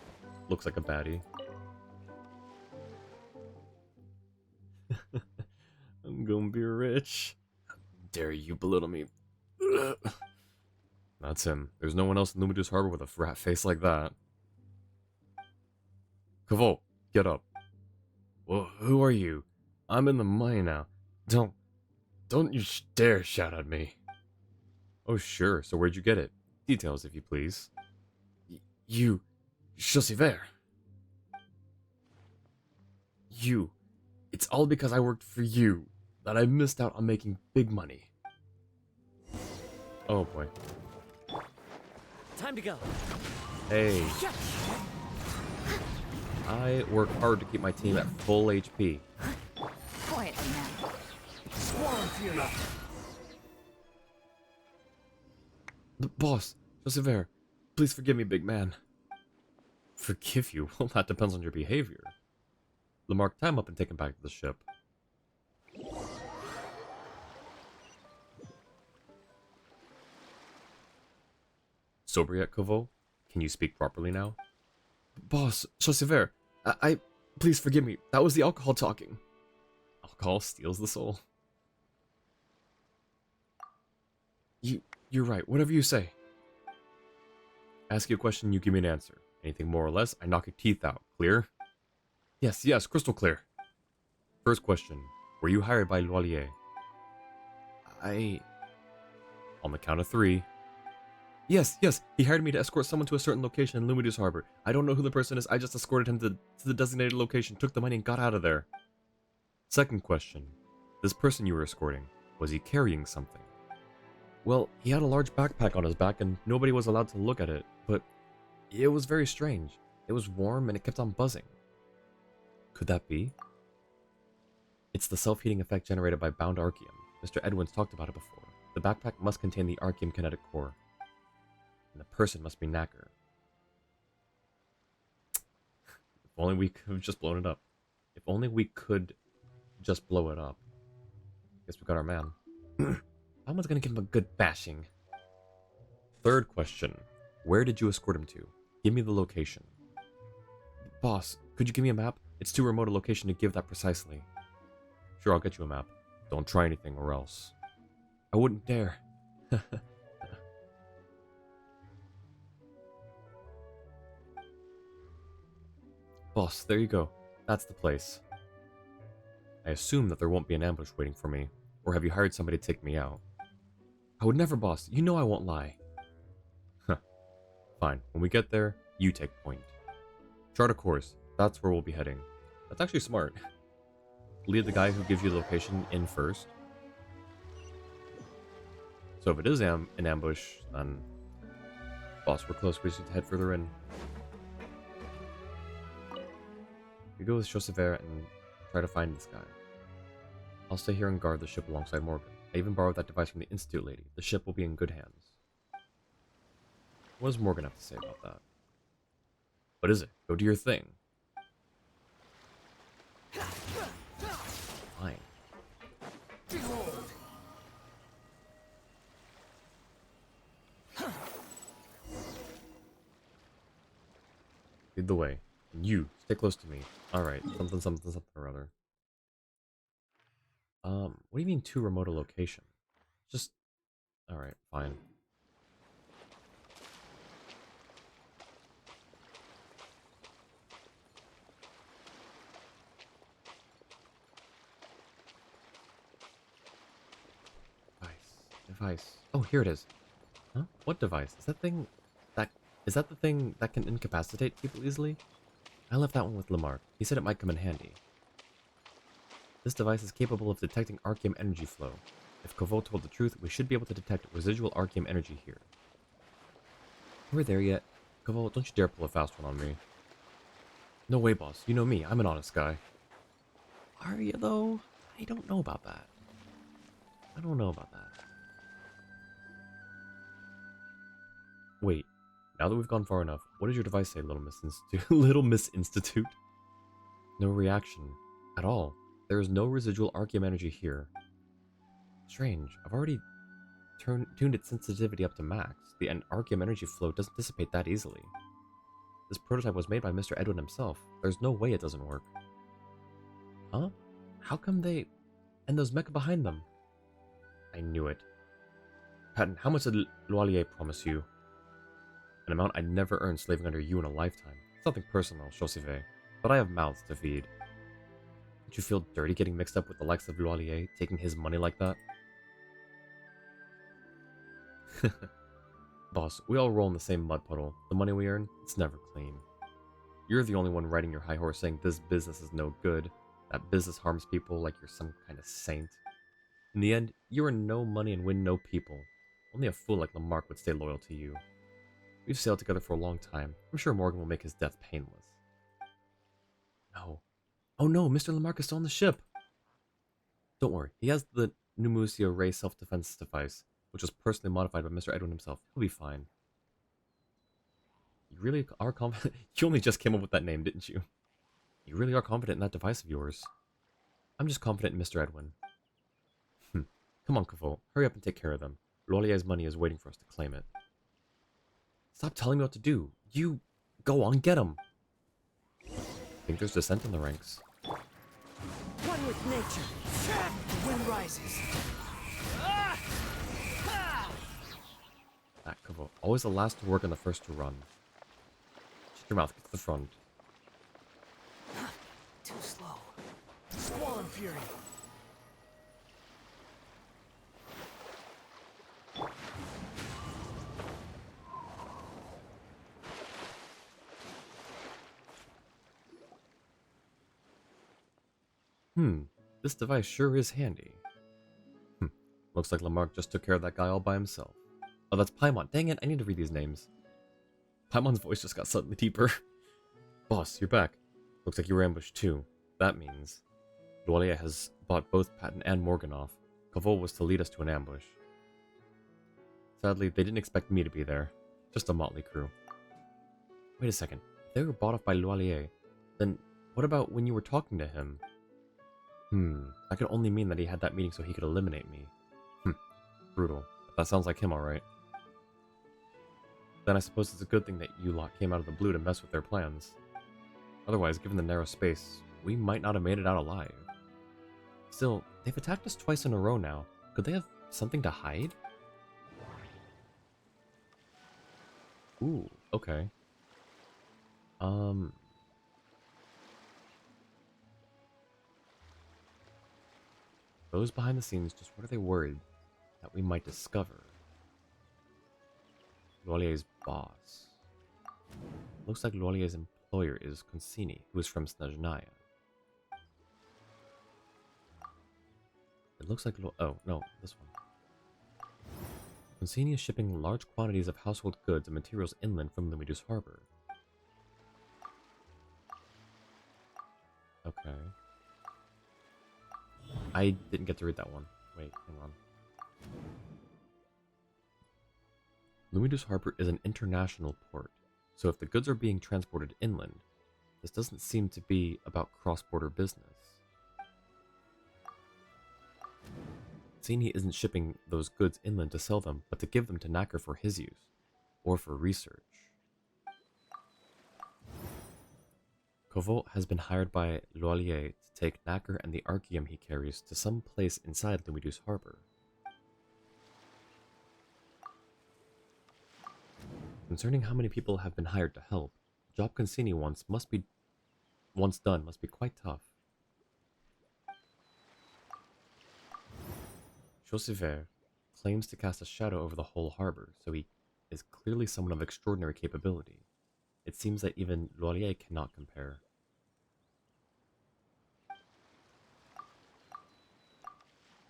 Looks like a baddie. I'm gonna be rich. How dare you belittle me? Ugh. That's him. There's no one else in Lumidu's Harbor with a frat face like that. Kavol, get up. Well, who are you? I'm in the mine now. Don't you dare shout at me. Oh, sure. So where'd you get it? Details, if you please. You, Chaussiver. You. It's all because I worked for you that I missed out on making big money. Oh boy. Time to go. Hey. I work hard to keep my team at full HP. Quietly now. Swarm Fury. The boss, Chaussiver, please forgive me, big man. Forgive you? Well, that depends on your behavior. Lamarck, tie him up and take him back to the ship. Sober yet, Kovo? Can you speak properly now? Boss, Chaussiver, please forgive me. That was the alcohol talking. Alcohol steals the soul. You're right. Whatever you say. Ask you a question, you give me an answer. Anything more or less, I knock your teeth out. Clear? Yes, crystal clear. First question. Were you hired by Loilier? On the count of 3. Yes, he hired me to escort someone to a certain location in Lumidu's Harbor. I don't know who the person is, I just escorted him to the designated location, took the money, and got out of there. Second question. This person you were escorting, was he carrying something? Well, he had a large backpack on his back, and nobody was allowed to look at it, but it was very strange. It was warm, and it kept on buzzing. Could that be? It's the self-heating effect generated by bound Archeum. Mr. Edwin's talked about it before. The backpack must contain the Archeum kinetic core. And the person must be Knacker. If only we could have just blown it up. If only we could just blow it up. Guess we got our man. Someone's gonna give him a good bashing. Third question. Where did you escort him to? Give me the location. Boss, could you give me a map? It's too remote a location to give that precisely. Sure, I'll get you a map. Don't try anything or else. I wouldn't dare. Boss, there you go. That's the place. I assume that there won't be an ambush waiting for me. Or have you hired somebody to take me out? I would never, boss. You know I won't lie. Huh. Fine. When we get there, you take point. Chart a course. That's where we'll be heading. That's actually smart. Lead the guy who gives you the location in first. So if it is an ambush, then... Boss, we're close. We should head further in. We go with Chaussiver and try to find this guy. I'll stay here and guard the ship alongside Morgan. I even borrowed that device from the Institute lady. The ship will be in good hands. What does Morgan have to say about that? What is it? Go do your thing. Fine. Lead the way. And you, stay close to me. Alright, something or other. What do you mean too remote a location? Just... Alright, fine. device. Oh, here it is. Huh? What device? Is that thing that is that the thing that can incapacitate people easily? I left that one with Lamarck. He said it might come in handy. This device is capable of detecting Arceum energy flow. If Kovo told the truth, we should be able to detect residual Arceum energy here. We're there yet. Kovo, don't you dare pull a fast one on me. No way, boss. You know me. I'm an honest guy. Are you, though? I don't know about that. I don't know about that. Wait. Now that we've gone far enough, what does your device say, Little Miss Institute? Little Miss Institute? No reaction. At all. There is no residual Arceum energy here. Strange. I've already tuned its sensitivity up to max. The Arceum energy flow doesn't dissipate that easily. This prototype was made by Mr. Edwin himself. There's no way it doesn't work. Huh? How come they... And those mecha behind them? I knew it. Patton, how much did Loalier promise you? An amount I'd never earned slaving under you in a lifetime. It's nothing personal, Chosive, but I have mouths to feed. Don't you feel dirty getting mixed up with the likes of Loalier, taking his money like that? Boss, we all roll in the same mud puddle. The money we earn, it's never clean. You're the only one riding your high horse saying this business is no good, that business harms people like you're some kind of saint. In the end, you earn no money and win no people. Only a fool like Lamarck would stay loyal to you. We've sailed together for a long time. I'm sure Morgan will make his death painless. No. Oh no, Mr. Lamarck is still on the ship! Don't worry, he has the Numusia Ray self-defense device, which was personally modified by Mr. Edwin himself. He'll be fine. You really are confident? You only just came up with that name, didn't you? You really are confident in that device of yours. I'm just confident in Mr. Edwin. Come on, Kavol. Hurry up and take care of them. Loalier's money is waiting for us to claim it. Stop telling me what to do. You... Go on, get him! Think there's dissent in the ranks. One with nature. The wind rises. That Kavol. Always the last to work and the first to run. Shut your mouth. Get to the front. Too slow. Squall and fury. This device sure is handy. Looks like Lamarck just took care of that guy all by himself. Oh, that's Paimon. Dang it, I need to read these names. Paimon's voice just got suddenly deeper. Boss, you're back. Looks like you were ambushed too. That means... Loalier has bought both Patton and Morgan off. Kavol was to lead us to an ambush. Sadly, they didn't expect me to be there. Just a motley crew. Wait a second. If they were bought off by Loalier, then what about when you were talking to him? That could only mean that he had that meeting so he could eliminate me. Brutal. But that sounds like him, alright. Then I suppose it's a good thing that you lot came out of the blue to mess with their plans. Otherwise, given the narrow space, we might not have made it out alive. Still, they've attacked us twice in a row now. Could they have something to hide? Ooh, okay. Those behind the scenes, just what are they worried that we might discover? Loalier's boss. Looks like Loalier's employer is Consini, who is from Snezhnaya. It looks like oh, no, this one. Consini is shipping large quantities of household goods and materials inland from Lumidus Harbor. Okay. I didn't get to read that one. Wait, hang on. Lumidus Harbor is an international port, so if the goods are being transported inland, this doesn't seem to be about cross-border business. Consini isn't shipping those goods inland to sell them, but to give them to Knacker for his use, or for research. Kovo has been hired by Loalier to take Knacker and the Arceum he carries to some place inside Lumidus Harbor. Concerning how many people have been hired to help, the job Consini once done must be quite tough. Chosiver, claims to cast a shadow over the whole harbor, so he is clearly someone of extraordinary capability. It seems that even Loirier cannot compare.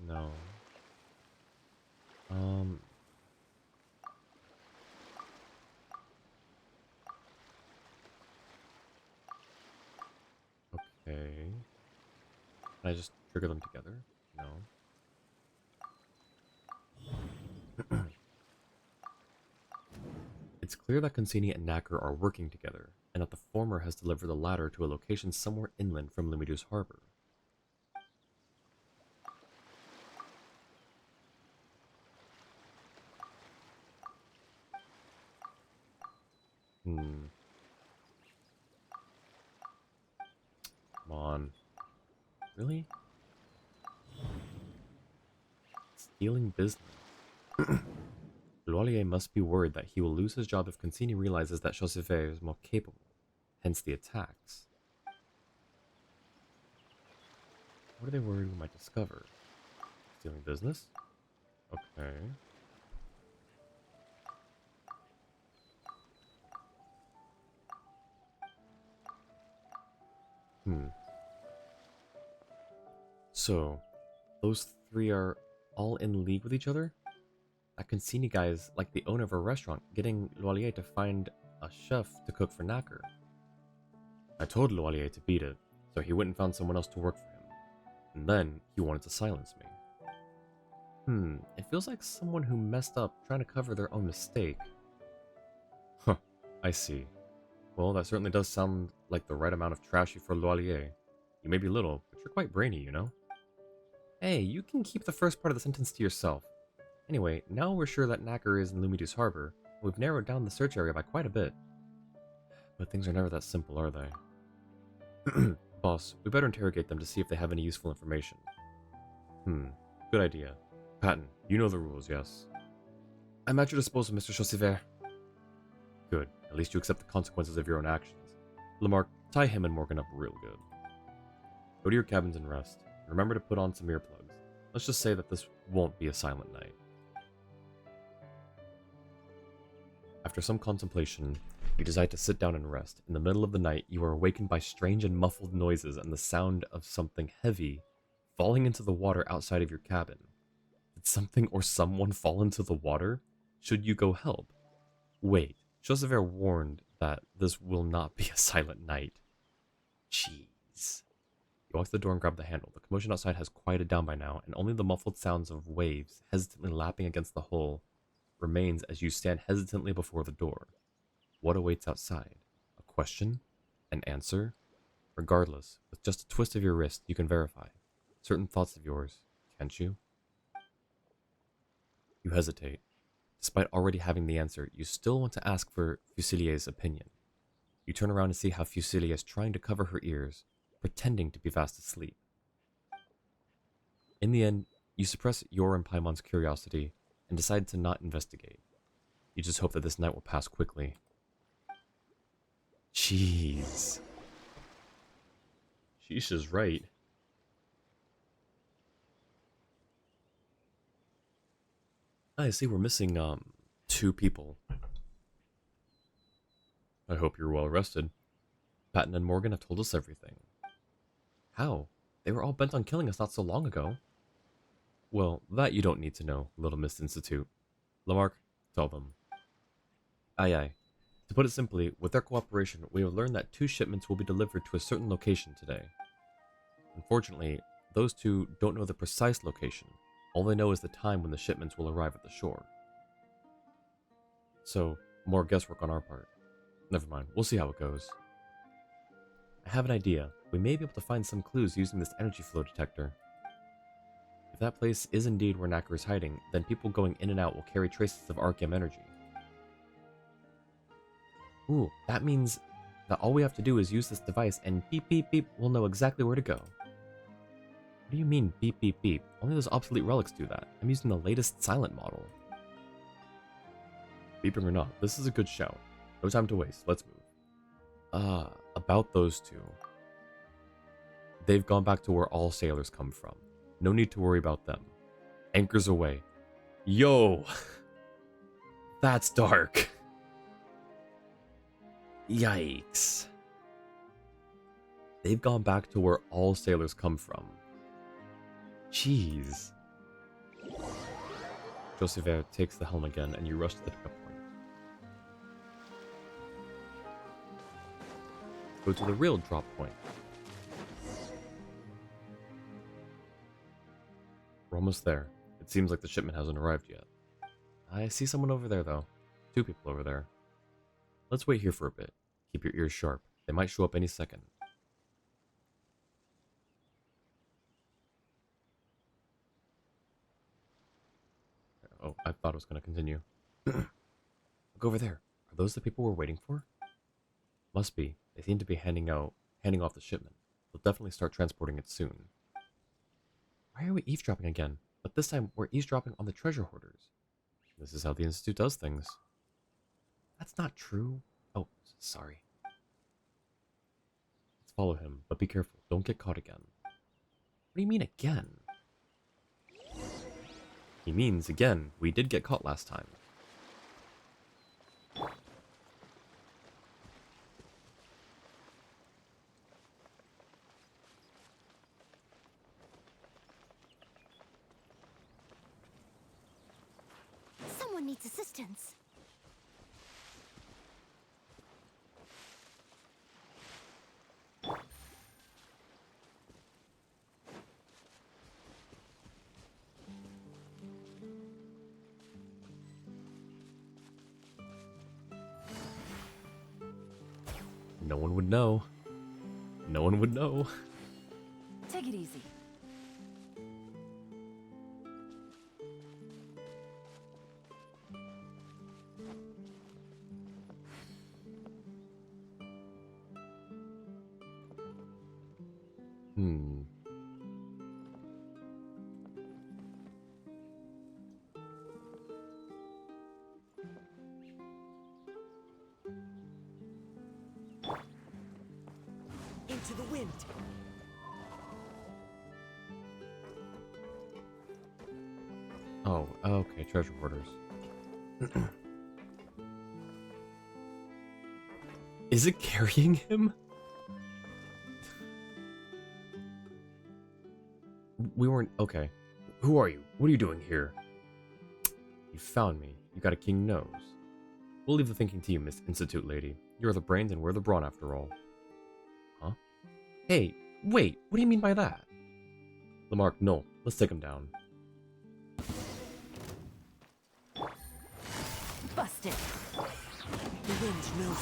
No. Okay. Can I just trigger them together? No. It's clear that Consini and Knacker are working together, and that the former has delivered the latter to a location somewhere inland from Lumidu's harbor. Come on. Really? Stealing business. Loirier must be worried that he will lose his job if Consini realizes that Chasseur is more capable, hence the attacks. What are they worried we might discover? Stealing business? Okay. So, those three are all in league with each other? That Consini guy is like the owner of a restaurant, getting Loirier to find a chef to cook for Knacker. I told Loirier to beat it, so he went and found someone else to work for him. And then he wanted to silence me. It feels like someone who messed up trying to cover their own mistake. Huh, I see. Well, that certainly does sound like the right amount of trashy for Loirier. You may be little, but you're quite brainy, you know? Hey, you can keep the first part of the sentence to yourself. Anyway, now we're sure that Knacker is in Lumidu's harbor, and we've narrowed down the search area by quite a bit. But things are never that simple, are they? Boss, we better interrogate them to see if they have any useful information. Good idea. Patton, you know the rules, yes? I'm at your disposal, Mr. Chasseur. Good. At least you accept the consequences of your own actions. Lamarck, tie him and Morgan up real good. Go to your cabins and rest. Remember to put on some earplugs. Let's just say that this won't be a silent night. After some contemplation, you decide to sit down and rest. In the middle of the night, you are awakened by strange and muffled noises and the sound of something heavy falling into the water outside of your cabin. Did something or someone fall into the water? Should you go help? Wait, Chasseur warned that this will not be a silent night. Jeez. You walk to the door and grab the handle. The commotion outside has quieted down by now, and only the muffled sounds of waves hesitantly lapping against the hull remains as you stand hesitantly before the door. What awaits outside? A question? An answer? Regardless, with just a twist of your wrist, you can verify certain thoughts of yours, can't you? You hesitate. Despite already having the answer, you still want to ask for Fusilier's opinion. You turn around and see how Fusilier is trying to cover her ears, pretending to be fast asleep. In the end, you suppress your and Paimon's curiosity and decide to not investigate. You just hope that this night will pass quickly. Jeez. Sheesh is right. I see we're missing, 2 people. I hope you're well rested. Patton and Morgan have told us everything. How? They were all bent on killing us not so long ago. Well, that you don't need to know, Little Miss Institute. Lamarck, tell them. Aye aye. To put it simply, with their cooperation, we have learned that 2 shipments will be delivered to a certain location today. Unfortunately, those 2 don't know the precise location. All they know is the time when the shipments will arrive at the shore. So, more guesswork on our part. Never mind, we'll see how it goes. I have an idea. We may be able to find some clues using this energy flow detector. If that place is indeed where Knacker is hiding, then people going in and out will carry traces of Archeum energy. Ooh, that means that all we have to do is use this device and beep beep beep, we'll know exactly where to go. What do you mean beep beep beep? Only those obsolete relics do that. I'm using the latest silent model. Beeping or not, this is a good shout. No time to waste, let's move. About those 2. They've gone back to where all sailors come from. No need to worry about them. Anchors away. Yo, that's dark. Yikes. They've gone back to where all sailors come from. Jeez. Joseph takes the helm again, and you rush to the pickup point. Go to the real drop point. We're almost there. It seems like the shipment hasn't arrived yet. I see someone over there, though. 2 people over there. Let's wait here for a bit. Keep your ears sharp. They might show up any second. Oh, I thought it was going to continue. Look over there. Are those the people we're waiting for? Must be. They seem to be handing off the shipment. They'll definitely start transporting it soon. Why are we eavesdropping again? But this time, we're eavesdropping on the treasure hoarders. This is how the Institute does things. That's not true. Oh, sorry. Let's follow him, but be careful. Don't get caught again. What do you mean again? He means, again, we did get caught last time. Someone needs assistance. No one would know. No one would know. Take it easy. Hmm. Into the wind. Oh, okay, treasure hoarders. Is it carrying him? We weren't... Okay. Who are you? What are you doing here? You found me. You got a king nose. We'll leave the thinking to you, Miss Institute Lady. You're the brains and we're the brawn after all. Huh? Hey, wait, what do you mean by that? Lamarck, no. Let's take him down. Busted. The wind knows.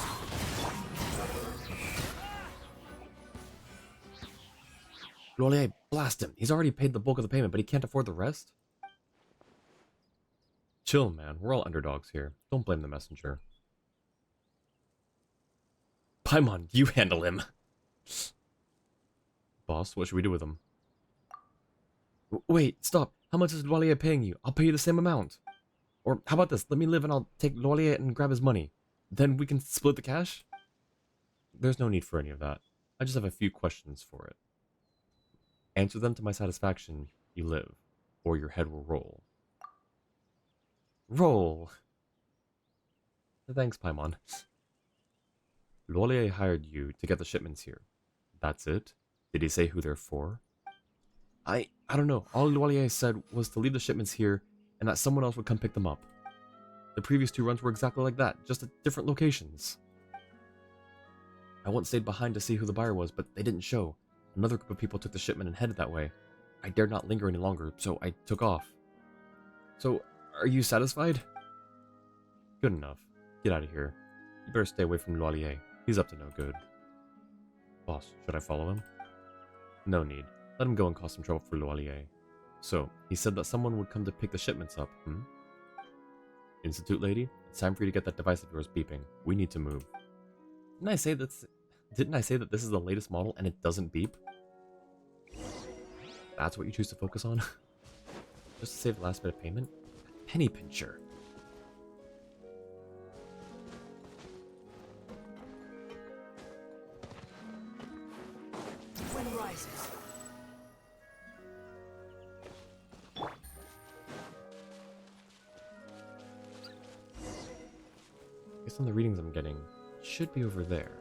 Lolier, blast him. He's already paid the bulk of the payment, but he can't afford the rest? Chill, man. We're all underdogs here. Don't blame the messenger. Paimon, you handle him. Boss, what should we do with him? Wait, stop. How much is Lolier paying you? I'll pay you the same amount. Or how about this? Let me live and I'll take Lolier and grab his money. Then we can split the cash? There's no need for any of that. I just have a few questions for it. Answer them to my satisfaction, you live, or your head will roll. Roll! Thanks, Paimon. Lolier hired you to get the shipments here. That's it? Did he say who they're for? I don't know. All Lolier said was to leave the shipments here and that someone else would come pick them up. The previous 2 runs were exactly like that, just at different locations. I once stayed behind to see who the buyer was, but they didn't show. Another group of people took the shipment and headed that way. I dared not linger any longer, so I took off. So, are you satisfied? Good enough. Get out of here. You better stay away from Lolier. He's up to no good. Boss, should I follow him? No need. Let him go and cause some trouble for Lolier. So, he said that someone would come to pick the shipments up, Institute Lady, it's time for you to get that device of yours beeping. We need to move. Didn't I say that this is the latest model and it doesn't beep? That's what you choose to focus on? Just to save the last bit of payment? Penny pincher. Wind rises. based on the readings I'm getting, it should be over there.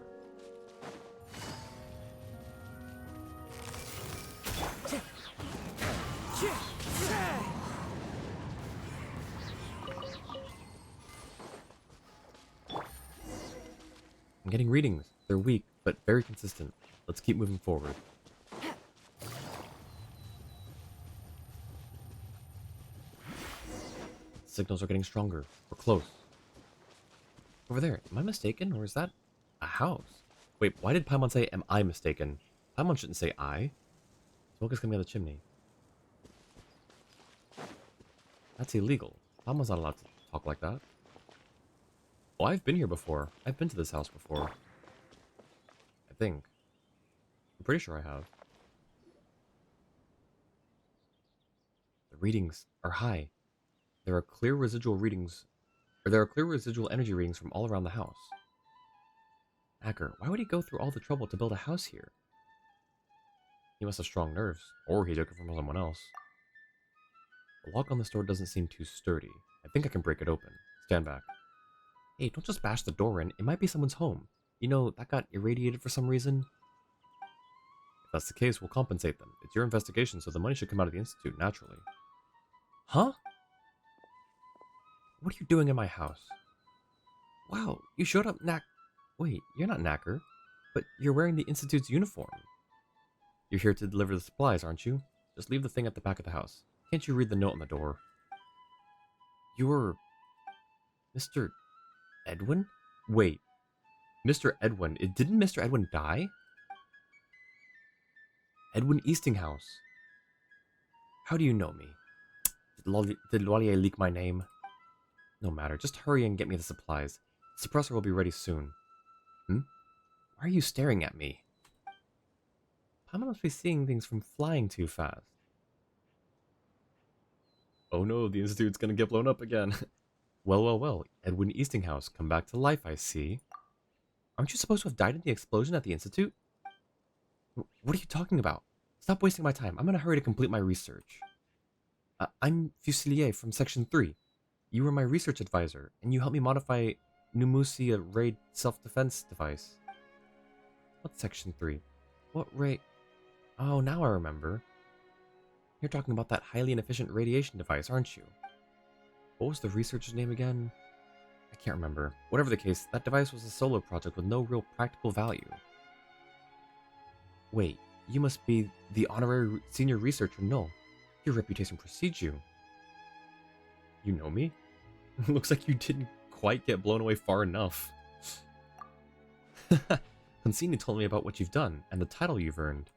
I'm getting readings. They're weak, but very consistent. Let's keep moving forward. Signals are getting stronger. We're close. Over there. Am I mistaken, or is that a house? Wait, why did Paimon say, am I mistaken? Paimon shouldn't say I. Smoke is coming out of the chimney. That's illegal. Paimon's not allowed to talk like that. Oh, I've been here before. I've been to this house before. I think. I'm pretty sure I have. The readings are high. There are clear residual energy readings from all around the house. Hacker, why would he go through all the trouble to build a house here? He must have strong nerves, or he took it from someone else. The lock on this door doesn't seem too sturdy. I think I can break it open. Stand back. Hey, don't just bash the door in. It might be someone's home. You know, that got irradiated for some reason. If that's the case, we'll compensate them. It's your investigation, so the money should come out of the Institute, naturally. Huh? What are you doing in my house? Wow, you showed up Wait, you're not Knacker, but you're wearing the Institute's uniform. You're here to deliver the supplies, aren't you? Just leave the thing at the back of the house. Can't you read the note on the door? You're... Mr. Edwin? Wait. Mr. Edwin? Didn't Mr. Edwin die? Edwin Eastinghouse. How do you know me? Did Lolier leak my name? No matter, just hurry and get me the supplies. The suppressor will be ready soon. Why are you staring at me? Paimon must be seeing things from flying too fast. Oh no, the Institute's gonna get blown up again. Well, Edwin Eastinghouse, come back to life, I see. Aren't you supposed to have died in the explosion at the Institute? What are you talking about? Stop wasting my time. I'm gonna hurry to complete my research. I'm Fusilier from Section 3. You were my research advisor, and you helped me modify Numusia Raid self-defense device. What's Section 3? What raid? Oh, now I remember. You're talking about that highly inefficient radiation device, aren't you? What was the researcher's name again? I can't remember. Whatever the case, that device was a solo project with no real practical value. Wait, you must be the honorary senior researcher, no? Your reputation precedes you. You know me? Looks like you didn't quite get blown away far enough. Consini told me about what you've done, and the title you've earned.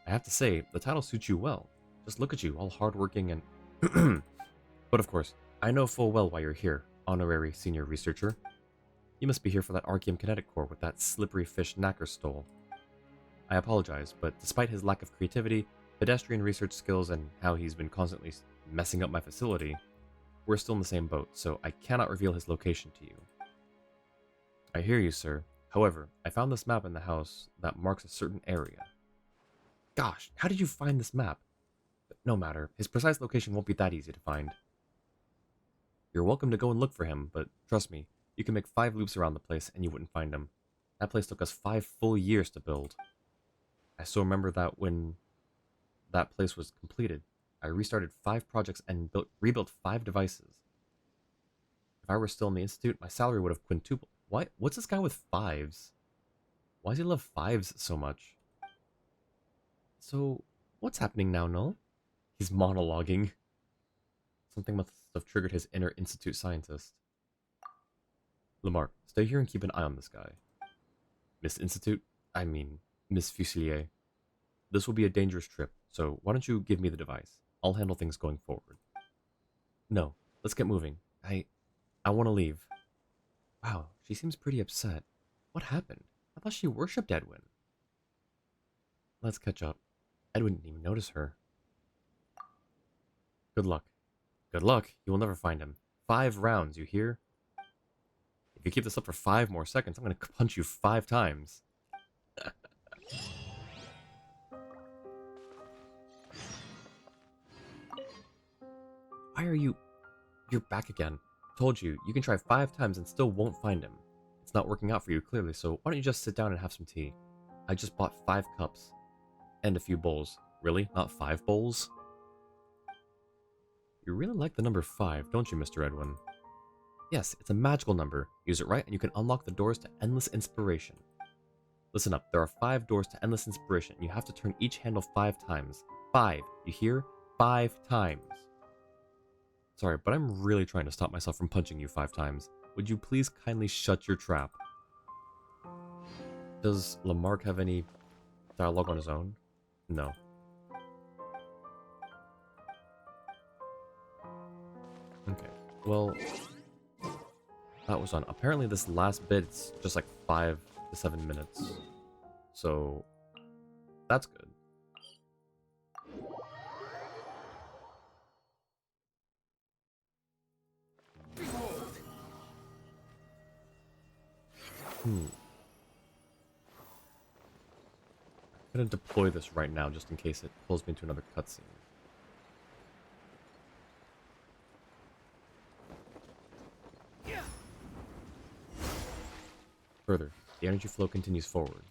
I have to say, the title suits you well. Just look at you, all hardworking and... But of course, I know full well why you're here, honorary senior researcher. You must be here for that Archeum kinetic core with that slippery fish Knacker stole. I apologize, but despite his lack of creativity, pedestrian research skills, and how he's been constantly messing up my facility, we're still in the same boat, so I cannot reveal his location to you. I hear you, sir. However, I found this map in the house that marks a certain area. Gosh, how did you find this map? But no matter, his precise location won't be that easy to find. You're welcome to go and look for him, but trust me, you can make 5 loops around the place and you wouldn't find him. That place took us 5 full years to build. I still remember that when that place was completed, I restarted 5 projects and rebuilt 5 devices. If I were still in the Institute, my salary would have quintupled. What's this guy with 5s? Why does he love 5s so much? So, what's happening now, Null? He's monologuing. Something must have triggered his inner Institute scientist. Lamarck, stay here and keep an eye on this guy. Miss Fusilier. This will be a dangerous trip, so why don't you give me the device? I'll handle things going forward. No, let's get moving. I want to leave. Wow, she seems pretty upset. What happened? I thought she worshipped Edwin. Let's catch up. Edwin didn't even notice her. Good luck. Good luck, you will never find him. 5 rounds, you hear? If you keep this up for 5 more seconds, I'm going to punch you 5 times. Why are you... You're back again. Told you, you can try 5 times and still won't find him. It's not working out for you, clearly, so why don't you just sit down and have some tea? I just bought 5 cups. And a few bowls. Really? Not 5 bowls? You really like the number 5, don't you, Mr. Edwin? Yes, it's a magical number. Use it right and you can unlock the doors to endless inspiration. Listen up, there are 5 doors to endless inspiration, and you have to turn each handle 5 times. 5, you hear? 5 times. Sorry, but I'm really trying to stop myself from punching you 5 times. Would you please kindly shut your trap? Does Lamarck have any dialogue on his own? No. Okay, well, that was on. Apparently this last bit's just like 5 to 7 minutes. So, that's good. I'm gonna deploy this right now just in case it pulls me into another cutscene. Further, the energy flow continues forward.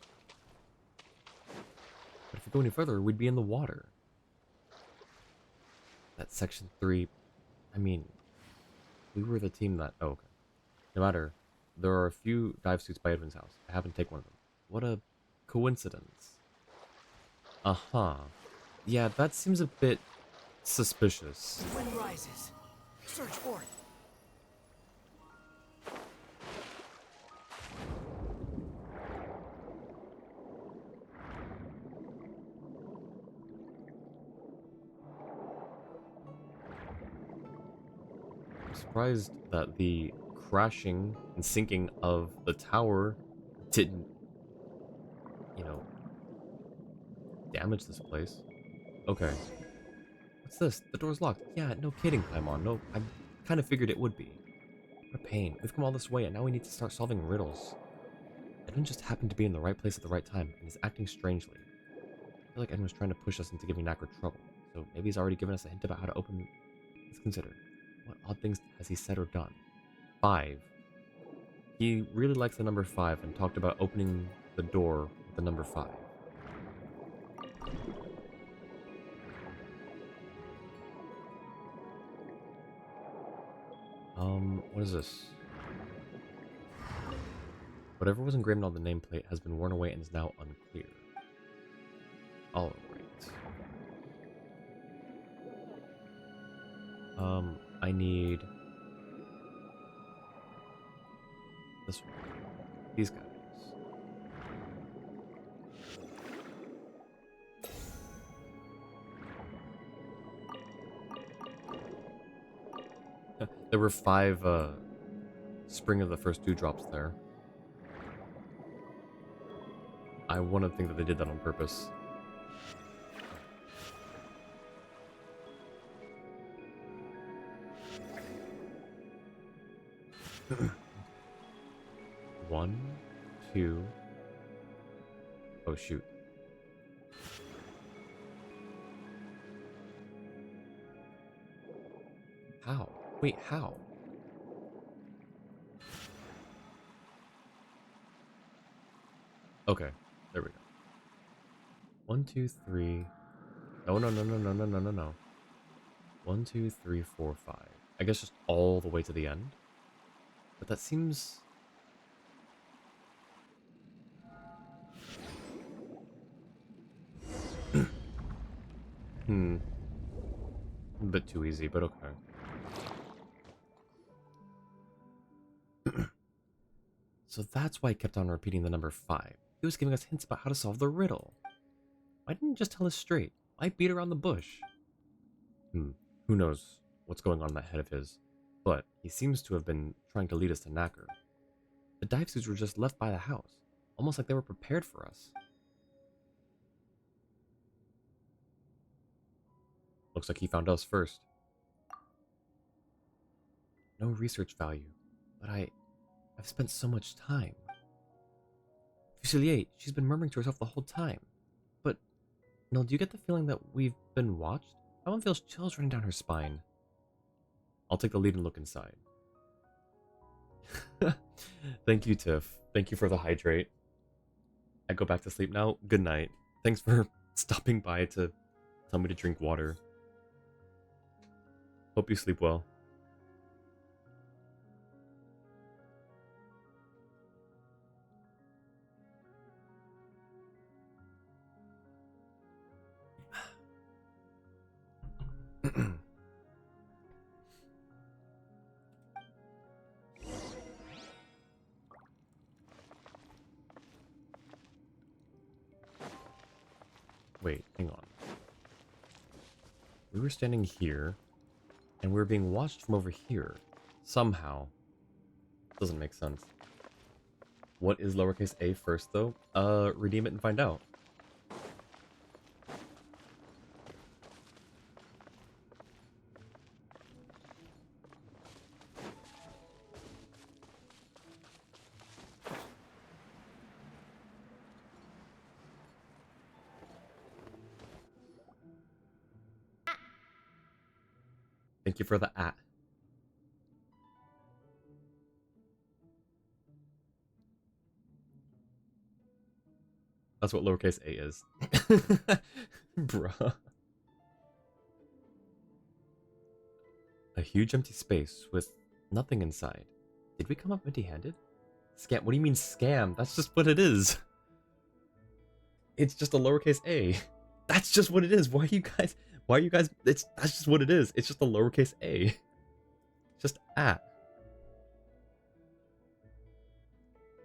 But if we go any further, we'd be in the water. That's section 3. I mean, we were the team that... Oh, okay. No matter, there are a few dive suits by Edwin's house. I happen to take one of them. What a coincidence. Uh-huh. Yeah, that seems a bit suspicious. Wind rises. Search for it. I'm surprised that the crashing and sinking of the tower didn't, you know, damage this place. Okay. What's this? The door's locked. Yeah, no kidding, Paimon. No, I kind of figured it would be. What a pain. We've come all this way and now we need to start solving riddles. Edwin just happened to be in the right place at the right time and is acting strangely. I feel like Edwin was trying to push us into giving Knacker trouble, so maybe he's already given us a hint about how to open... Let's consider. What odd things has he said or done? 5. He really likes the number 5 and talked about opening the door with the number 5. What is this? Whatever was engraved on the nameplate has been worn away and is now unclear. Alright. I need... this one. These guys. There were 5, Spring of the First Dewdrops there. I want to think that they did that on purpose. One, 2... Oh, shoot. How? Wait, how? Okay, there we go. 1, 2, 3. No, no, no, no, no, no, no, no, no. 1, 2, 3, 4, 5. I guess just all the way to the end. But that seems... A bit too easy, but okay. So that's why he kept on repeating the number 5. He was giving us hints about how to solve the riddle. Why didn't he just tell us straight? Why beat around the bush? Who knows what's going on in that head of his. But he seems to have been trying to lead us to Knacker. The dive suits were just left by the house, almost like they were prepared for us. Looks like he found us first. No research value, but I've spent so much time. Fusilier, she's been murmuring to herself the whole time. But, no, do you get the feeling that we've been watched? Someone feels chills running down her spine. I'll take the lead and look inside. Thank you, Tiff. Thank you for the hydrate. I go back to sleep now. Good night. Thanks for stopping by to tell me to drink water. Hope you sleep well. Wait, hang on. We were standing here, and we were being watched from over here. Somehow. Doesn't make sense. What is lowercase a first, though? Redeem it and find out. Thank you for the at. That's what lowercase a is. Bruh. A huge empty space with nothing inside. Did we come up empty-handed? Scam. What do you mean scam? That's just what it is. It's just a lowercase a. That's just what it is. Why are you guys... that's just what it is. It's just a lowercase a. Just at.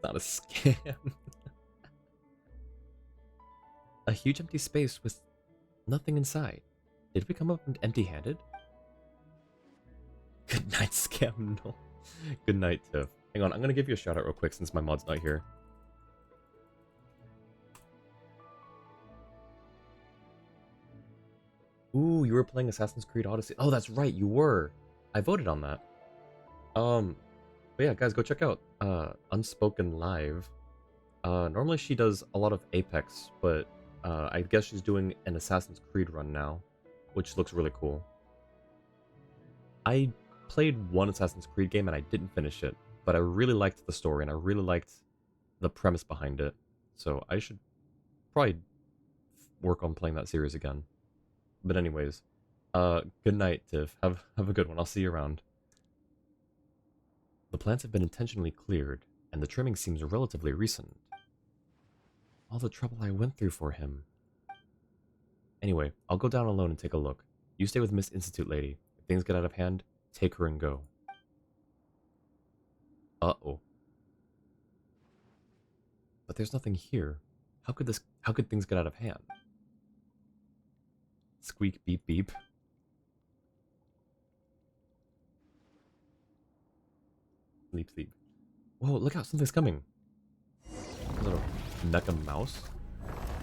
Not a scam. A huge empty space with nothing inside. Did we come up empty-handed? Good night, scam. No. Good night, Tiff. Hang on, I'm gonna give you a shout out real quick since my mod's not here. Ooh, you were playing Assassin's Creed Odyssey. Oh, that's right, you were. I voted on that. But yeah, guys, go check out Unspoken Live. Normally she does a lot of Apex, but I guess she's doing an Assassin's Creed run now, which looks really cool. I played one Assassin's Creed game and I didn't finish it, but I really liked the story and I really liked the premise behind it. So I should probably work on playing that series again. But anyways, good night, Tiff. Have a good one. I'll see you around. The plants have been intentionally cleared, and the trimming seems relatively recent. All the trouble I went through for him. Anyway, I'll go down alone and take a look. You stay with Miss Institute Lady. If things get out of hand, take her and go. Uh-oh. But there's nothing here. How could things get out of hand? Squeak, beep, beep. Sleep, sleep. Whoa, look out, something's coming. A little mecha mouse.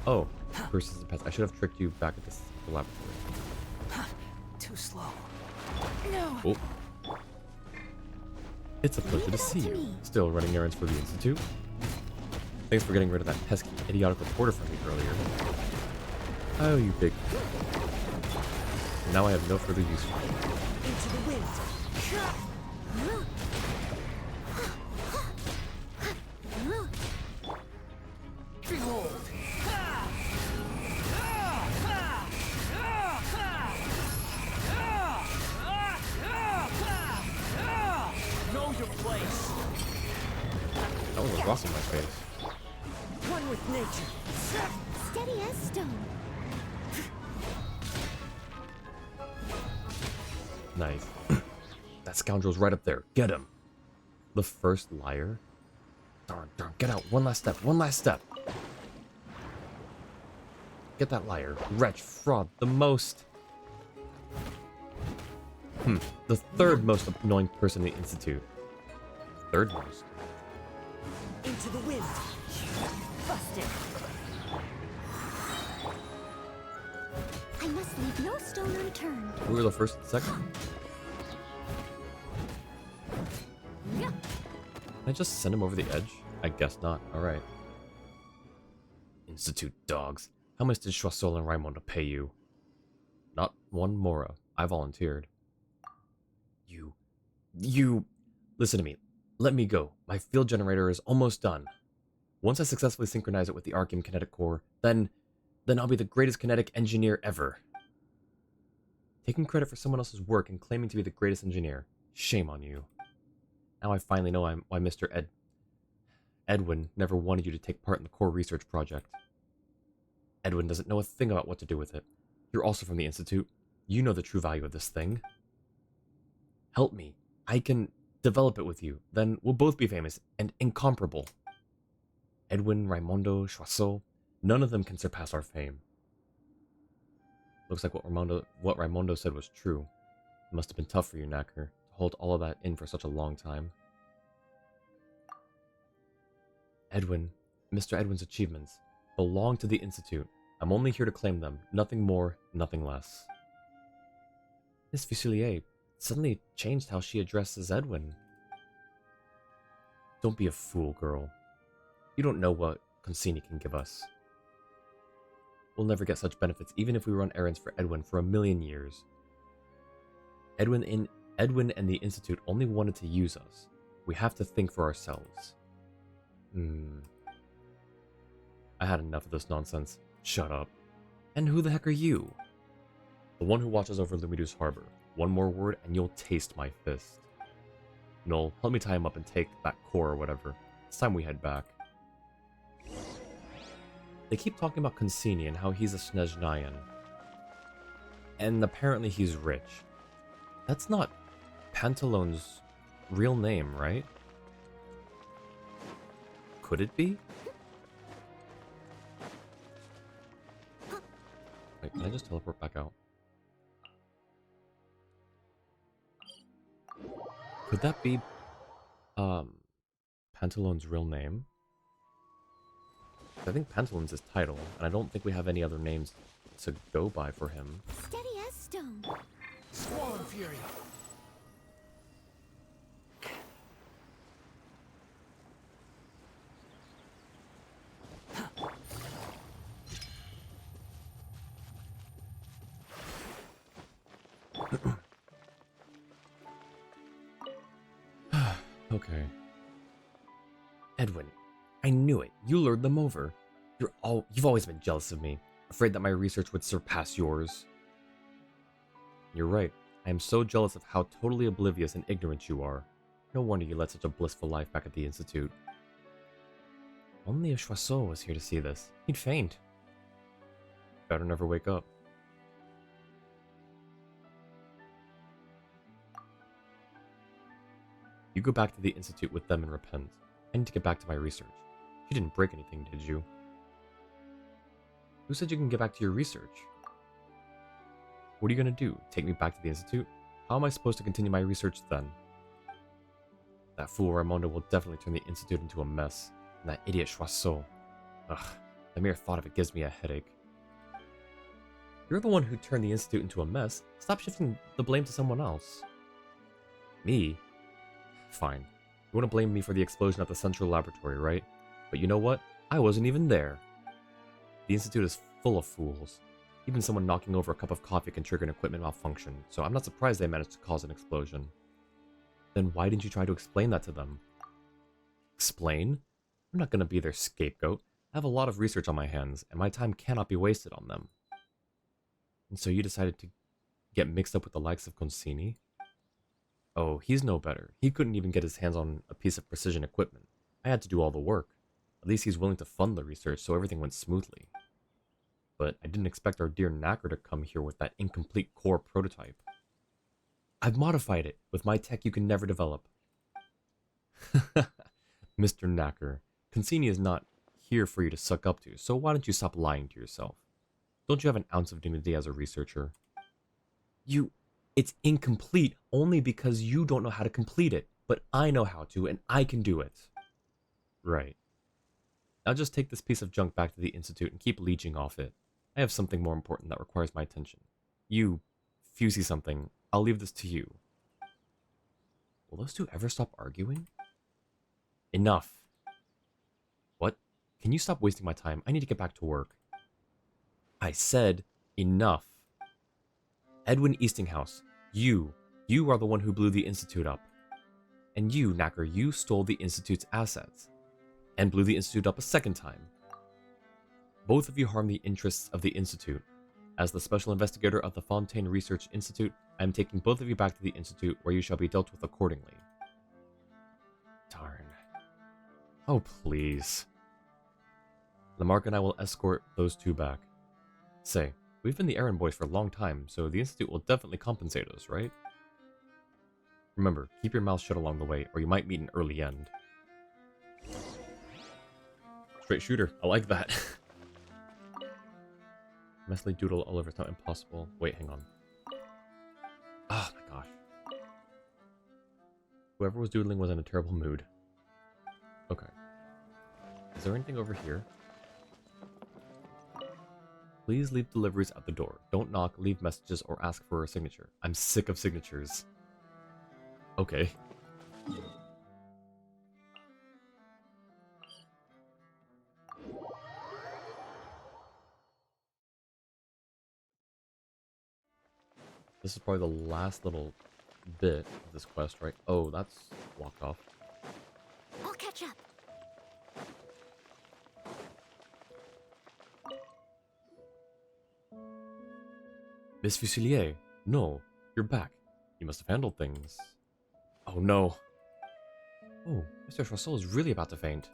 Oh, persistent pest. I should have tricked you back at this laboratory. Too slow. No. Oh. It's a pleasure to see you. Still running errands for the Institute? Thanks for getting rid of that pesky, idiotic reporter from me earlier. Oh, you big... Now I have no further use for you. Into the wind. Behold! Know your place. That was a rock in my face. One with nature. Steady as stone. Nice. That scoundrel's right up there. Get him. The first liar? Darn, darn. Get out. One last step. One last step. Get that liar. Wretch. Fraud. The most... The third most annoying person in the Institute. Third most. Into the wind. Busted. I must leave no stone unturned. We were the first and second. Yeah. Can I just send him over the edge? I guess not. Alright. Institute dogs. How much did Choiseul and Raimond pay you? Not one mora. I volunteered. You... Listen to me. Let me go. My field generator is almost done. Once I successfully synchronize it with the Archeum kinetic core, then I'll be the greatest kinetic engineer ever. Taking credit for someone else's work and claiming to be the greatest engineer. Shame on you. Now I finally know why Mr. Edwin never wanted you to take part in the core research project. Edwin doesn't know a thing about what to do with it. You're also from the Institute. You know the true value of this thing. Help me. I can develop it with you. Then we'll both be famous and incomparable. Edwin, Raimondo, Choiseul, none of them can surpass our fame. Looks like what Raimondo said was true. It must have been tough for you, Knacker, to hold all of that in for such a long time. Edwin, Mr. Edwin's achievements belong to the Institute. I'm only here to claim them. Nothing more, nothing less. Miss Fusilier suddenly changed how she addresses Edwin. Don't be a fool, girl. You don't know what Consini can give us. We'll never get such benefits even if we run errands for Edwin for 1,000,000 years. Edwin and the Institute only wanted to use us. We have to think for ourselves. I had enough of this nonsense. Shut up. And who the heck are you? The one who watches over Lumidu's harbor. One more word and you'll taste my fist. Noel, help me tie him up and take that core or whatever. It's time we head back. They keep talking about Consini and how he's a Snezhnayan. And apparently he's rich. That's not Pantalone's real name, right? Could it be? Wait, can I just teleport back out? Could that be Pantalone's real name? I think Pantalone's his title, and I don't think we have any other names to go by for him. Steady as stone. Swarm Fury. Okay. Edwin, I knew it. You lured them over. You've always been jealous of me, afraid that my research would surpass yours. You're right. I am so jealous of how totally oblivious and ignorant you are. No wonder you led such a blissful life back at the Institute. Only if Choiseul was here to see this. He'd faint. Better never wake up. You go back to the Institute with them and repent. I need to get back to my research. You didn't break anything, did you? Who said you can get back to your research? What are you gonna do? Take me back to the Institute? How am I supposed to continue my research then? That fool Raimondo will definitely turn the Institute into a mess. And that idiot Choiseul. Ugh, the mere thought of it gives me a headache. You're the one who turned the Institute into a mess. Stop shifting the blame to someone else. Me? Fine. You want to blame me for the explosion at the Central Laboratory, right? But you know what? I wasn't even there. The Institute is full of fools. Even someone knocking over a cup of coffee can trigger an equipment malfunction, so I'm not surprised they managed to cause an explosion. Then why didn't you try to explain that to them? Explain? I'm not going to be their scapegoat. I have a lot of research on my hands, and my time cannot be wasted on them. And so you decided to get mixed up with the likes of Consini? Oh, he's no better. He couldn't even get his hands on a piece of precision equipment. I had to do all the work. At least he's willing to fund the research, so everything went smoothly. But I didn't expect our dear Knacker to come here with that incomplete core prototype. I've modified it with my tech you can never develop. Mr. Knacker, Consini is not here for you to suck up to, so why don't you stop lying to yourself? Don't you have an ounce of dignity as a researcher? It's incomplete only because you don't know how to complete it, but I know how to, and I can do it. Right. Now just take this piece of junk back to the Institute and keep leeching off it. I have something more important that requires my attention. You, Fusey something, I'll leave this to you. Will those two ever stop arguing? Enough. What? Can you stop wasting my time? I need to get back to work. I said enough. Edwin Eastinghouse, you are the one who blew the Institute up. And you, Knacker, you stole the Institute's assets. And blew the Institute up a second time. Both of you harm the interests of the Institute. As the special investigator of the Fontaine Research Institute, I am taking both of you back to the Institute, where you shall be dealt with accordingly. Darn. Oh, please. Lamarck and I will escort those two back. Say, we've been the errand boys for a long time, so the Institute will definitely compensate us, right? Remember, keep your mouth shut along the way, or you might meet an early end. Straight shooter, I like that. Messily doodle all over, it's not impossible. Wait, hang on. Oh my gosh. Whoever was doodling was in a terrible mood. Okay. Is there anything over here? Please leave deliveries at the door. Don't knock, leave messages, or ask for a signature. I'm sick of signatures. Okay. This is probably the last little bit of this quest, right? Oh, that's blocked off. I'll catch up. Miss Fusilier, no, you're back. You must have handled things. Oh no. Oh, Mr. Choiseul is really about to faint.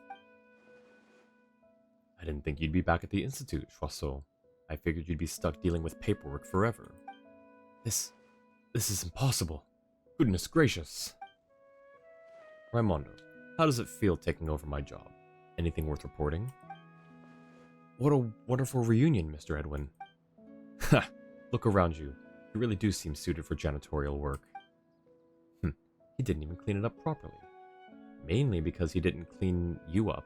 I didn't think you'd be back at the Institute, Choiseul. I figured you'd be stuck dealing with paperwork forever. This is impossible. Goodness gracious. Raimondo, how does it feel taking over my job? Anything worth reporting? What a wonderful reunion, Mr. Edwin. Ha! Look around you. You really do seem suited for janitorial work. He didn't even clean it up properly. Mainly because he didn't clean you up.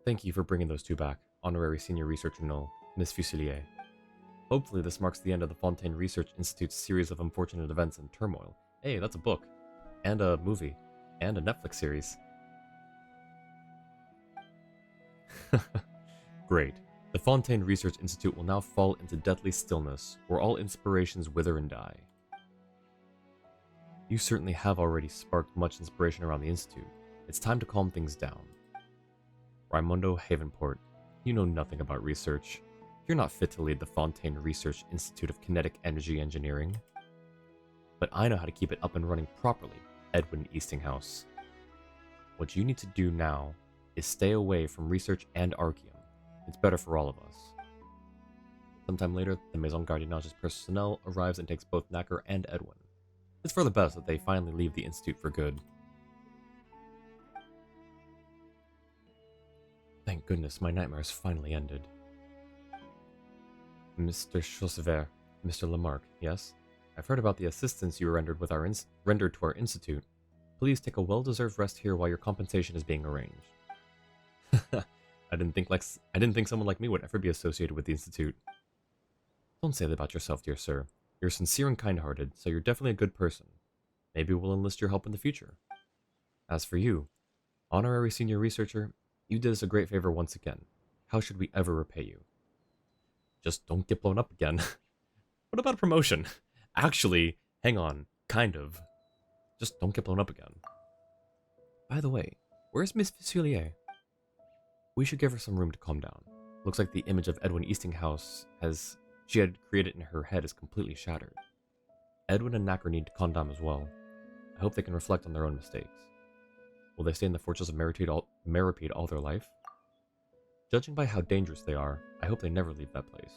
Thank you for bringing those two back, Honorary Senior Researcher Null, Miss Fusilier. Hopefully this marks the end of the Fontaine Research Institute's series of unfortunate events and turmoil. Hey, that's a book. And a movie. And a Netflix series. Great. The Fontaine Research Institute will now fall into deathly stillness, where all inspirations wither and die. You certainly have already sparked much inspiration around the Institute. It's time to calm things down. Raimondo Havenport, you know nothing about research. You're not fit to lead the Fontaine Research Institute of Kinetic Energy Engineering. But I know how to keep it up and running properly, Edwin Eastinghouse. What you need to do now is stay away from research and Archeum. It's better for all of us. Sometime later, the Maison Gardiennage's personnel arrives and takes both Knacker and Edwin. It's for the best that they finally leave the Institute for good. Thank goodness, my nightmares finally ended. Mr. Chausever, Mr. Lamarck, yes? I've heard about the assistance you rendered to our institute. Please take a well-deserved rest here while your compensation is being arranged. I didn't think someone like me would ever be associated with the institute. Don't say that about yourself, dear sir. You're sincere and kind-hearted, so you're definitely a good person. Maybe we'll enlist your help in the future. As for you, Honorary Senior Researcher, you did us a great favor once again. How should we ever repay you? Just don't get blown up again. What about a promotion? Actually, hang on, kind of. Just don't get blown up again. By the way, where's Miss Fusilier? We should give her some room to calm down. Looks like the image of Edwin Eastinghouse she had created in her head is completely shattered. Edwin and Knacker need to calm down as well. I hope they can reflect on their own mistakes. Will they stay in the Fortress of Meripede all their life? Judging by how dangerous they are, I hope they never leave that place.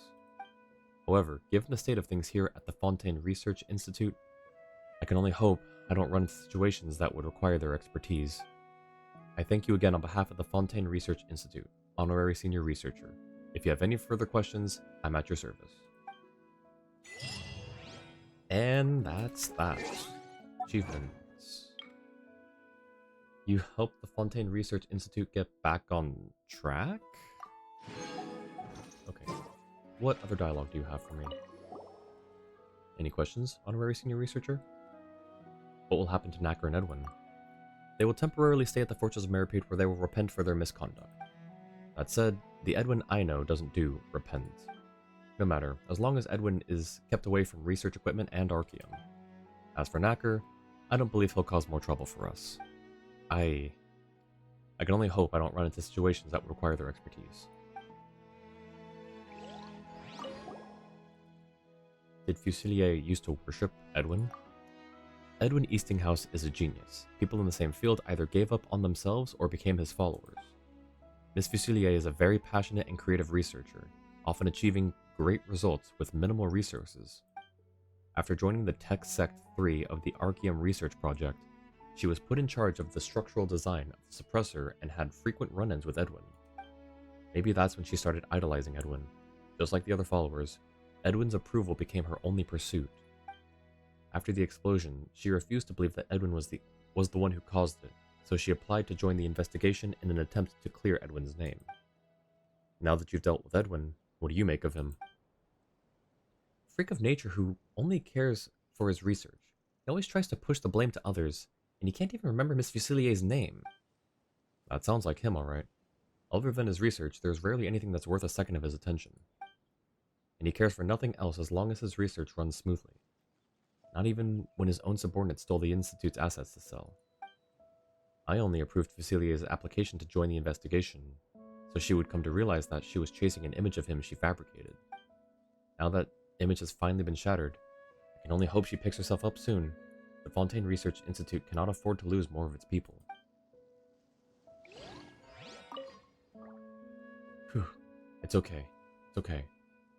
However, given the state of things here at the Fontaine Research Institute, I can only hope I don't run into situations that would require their expertise. I thank you again on behalf of the Fontaine Research Institute, Honorary Senior Researcher. If you have any further questions, I'm at your service. And that's that. Achievements. You helped the Fontaine Research Institute get back on track? Okay. What other dialogue do you have for me? Any questions, Honorary Senior Researcher? What will happen to Knacker and Edwin? They will temporarily stay at the Fortress of Meripede where they will repent for their misconduct. That said, the Edwin I know doesn't do repent. No matter, as long as Edwin is kept away from research equipment and Archeum. As for Knacker, I don't believe he'll cause more trouble for us. I can only hope I don't run into situations that would require their expertise. Did Fusilier used to worship Edwin? Edwin Eastinghouse is a genius. People in the same field either gave up on themselves or became his followers. Miss Fusilier is a very passionate and creative researcher, often achieving great results with minimal resources. After joining the Tech Sect 3 of the Archeum Research Project, she was put in charge of the structural design of the suppressor and had frequent run-ins with Edwin. Maybe that's when she started idolizing Edwin. Just like the other followers, Edwin's approval became her only pursuit. After the explosion, she refused to believe that Edwin was the one who caused it, so she applied to join the investigation in an attempt to clear Edwin's name. Now that you've dealt with Edwin, what do you make of him? Freak of nature who only cares for his research. He always tries to push the blame to others, and he can't even remember Miss Fusilier's name. That sounds like him, alright. Other than his research, there's rarely anything that's worth a second of his attention. And he cares for nothing else as long as his research runs smoothly. Not even when his own subordinates stole the Institute's assets to sell. I only approved Fusilier's application to join the investigation, so she would come to realize that she was chasing an image of him she fabricated. Now that image has finally been shattered, I can only hope she picks herself up soon. The Fontaine Research Institute cannot afford to lose more of its people. Whew. It's okay. It's okay.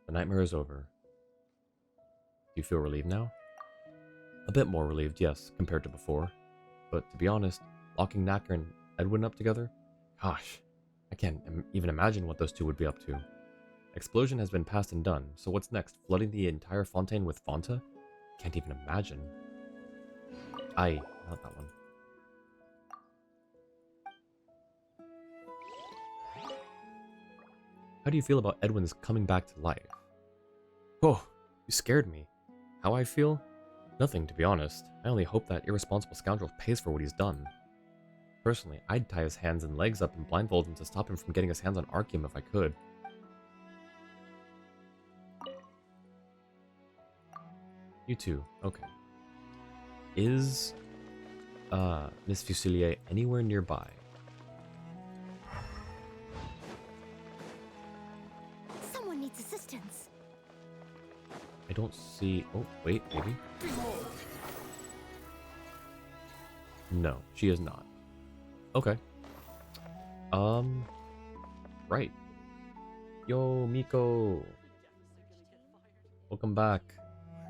The nightmare is over. Do you feel relieved now? A bit more relieved, yes, compared to before. But to be honest, locking Knacker and Edwin up together? Gosh, I can't even imagine what those two would be up to. Explosion has been past and done, so what's next? Flooding the entire Fontaine with Fonta? Can't even imagine. Not that one. How do you feel about Edwin's coming back to life? Oh, you scared me. How I feel? Nothing, to be honest. I only hope that irresponsible scoundrel pays for what he's done. Personally, I'd tie his hands and legs up and blindfold him to stop him from getting his hands on Archeum if I could. You too, okay. Is, Miss Fusilier anywhere nearby? Someone needs assistance. I don't see... Oh, wait, maybe? No, she is not. Okay. Right. Yo, Miko! Welcome back.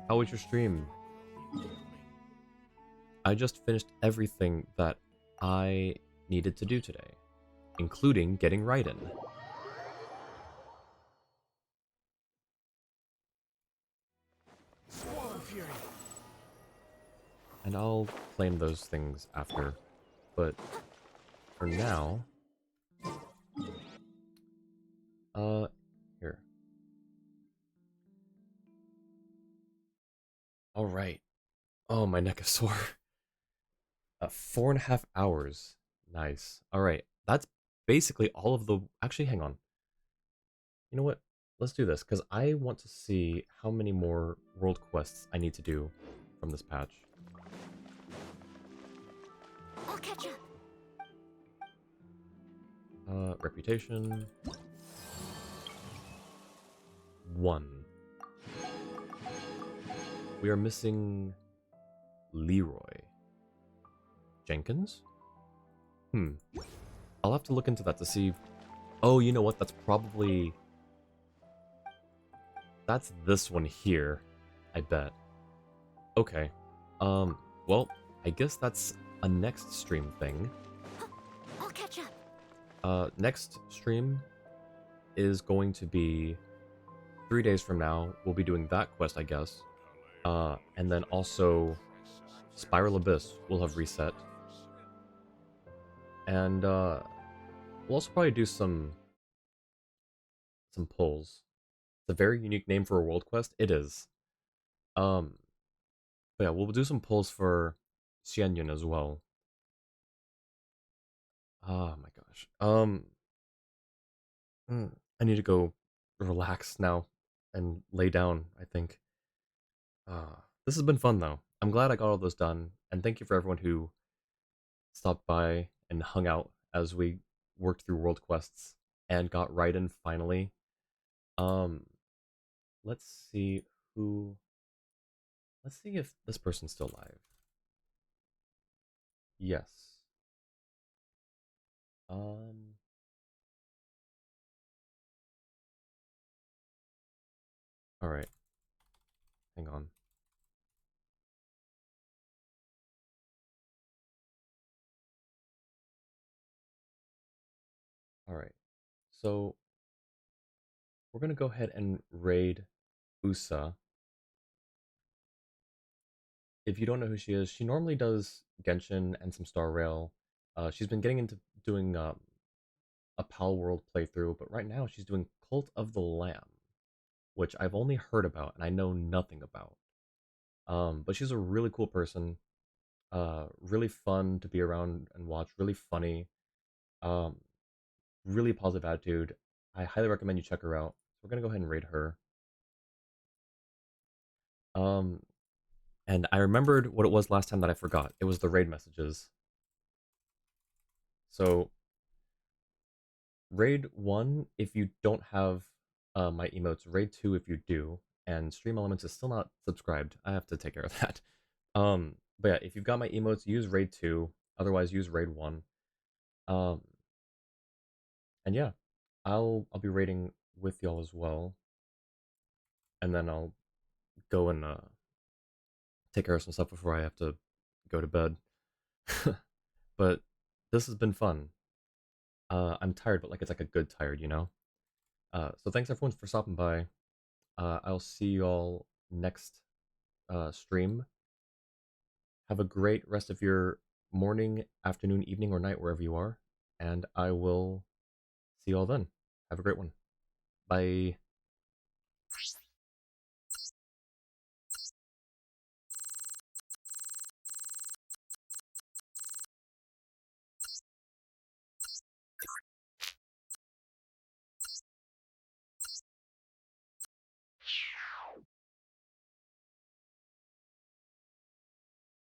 How was your stream? I just finished everything that I needed to do today, including getting Raiden. And I'll claim those things after, but for now, here. All right. Oh, my neck is sore. 4.5 hours. Nice. All right. That's basically all of the... Actually, hang on. You know what? Let's do this, because I want to see how many more world quests I need to do from this patch. I'll catch up. Reputation. 1. We are missing Leroy. Jenkins? I'll have to look into that to see... Oh, you know what? That's probably... That's this one here, I bet. Okay. Well, I guess that's a next stream thing. I'll catch up. Next stream is going to be 3 days from now. We'll be doing that quest, I guess. And then also Spiral Abyss will have reset. And we'll also probably do some pulls. It's a very unique name for a world quest. It is. But yeah, we'll do some pulls for Xianyun as well. Oh my gosh. I need to go relax now and lay down, I think. This has been fun though. I'm glad I got all those done, and thank you for everyone who stopped by and hung out as we worked through world quests and got Raiden finally. Um, let's see who. Let's see if this person's still live. Yes. Um. All right. Hang on. All right. So we're gonna go ahead and raid Usa. If you don't know who she is, she normally does Genshin and some Star Rail. She's been getting into doing a Pal World playthrough, but right now she's doing Cult of the Lamb, which I've only heard about and I know nothing about. But she's a really cool person, really fun to be around and watch, really funny, um, really positive attitude. I highly recommend you check her out. So we're gonna go ahead and raid her. Um, and I remembered what it was last time that I forgot. It was the raid messages. So raid 1 if you don't have my emotes, raid 2 if you do, and Stream Elements is still not subscribed. I have to take care of that. But yeah, if you've got my emotes, use raid 2, otherwise use raid 1. Um, and yeah, I'll be raiding with y'all as well, and then I'll go and take care of some stuff before I have to go to bed. But this has been fun. I'm tired, but like it's like a good tired, you know? So thanks everyone for stopping by. I'll see you all next stream. Have a great rest of your morning, afternoon, evening, or night, wherever you are. And I will see you all then. Have a great one. Bye.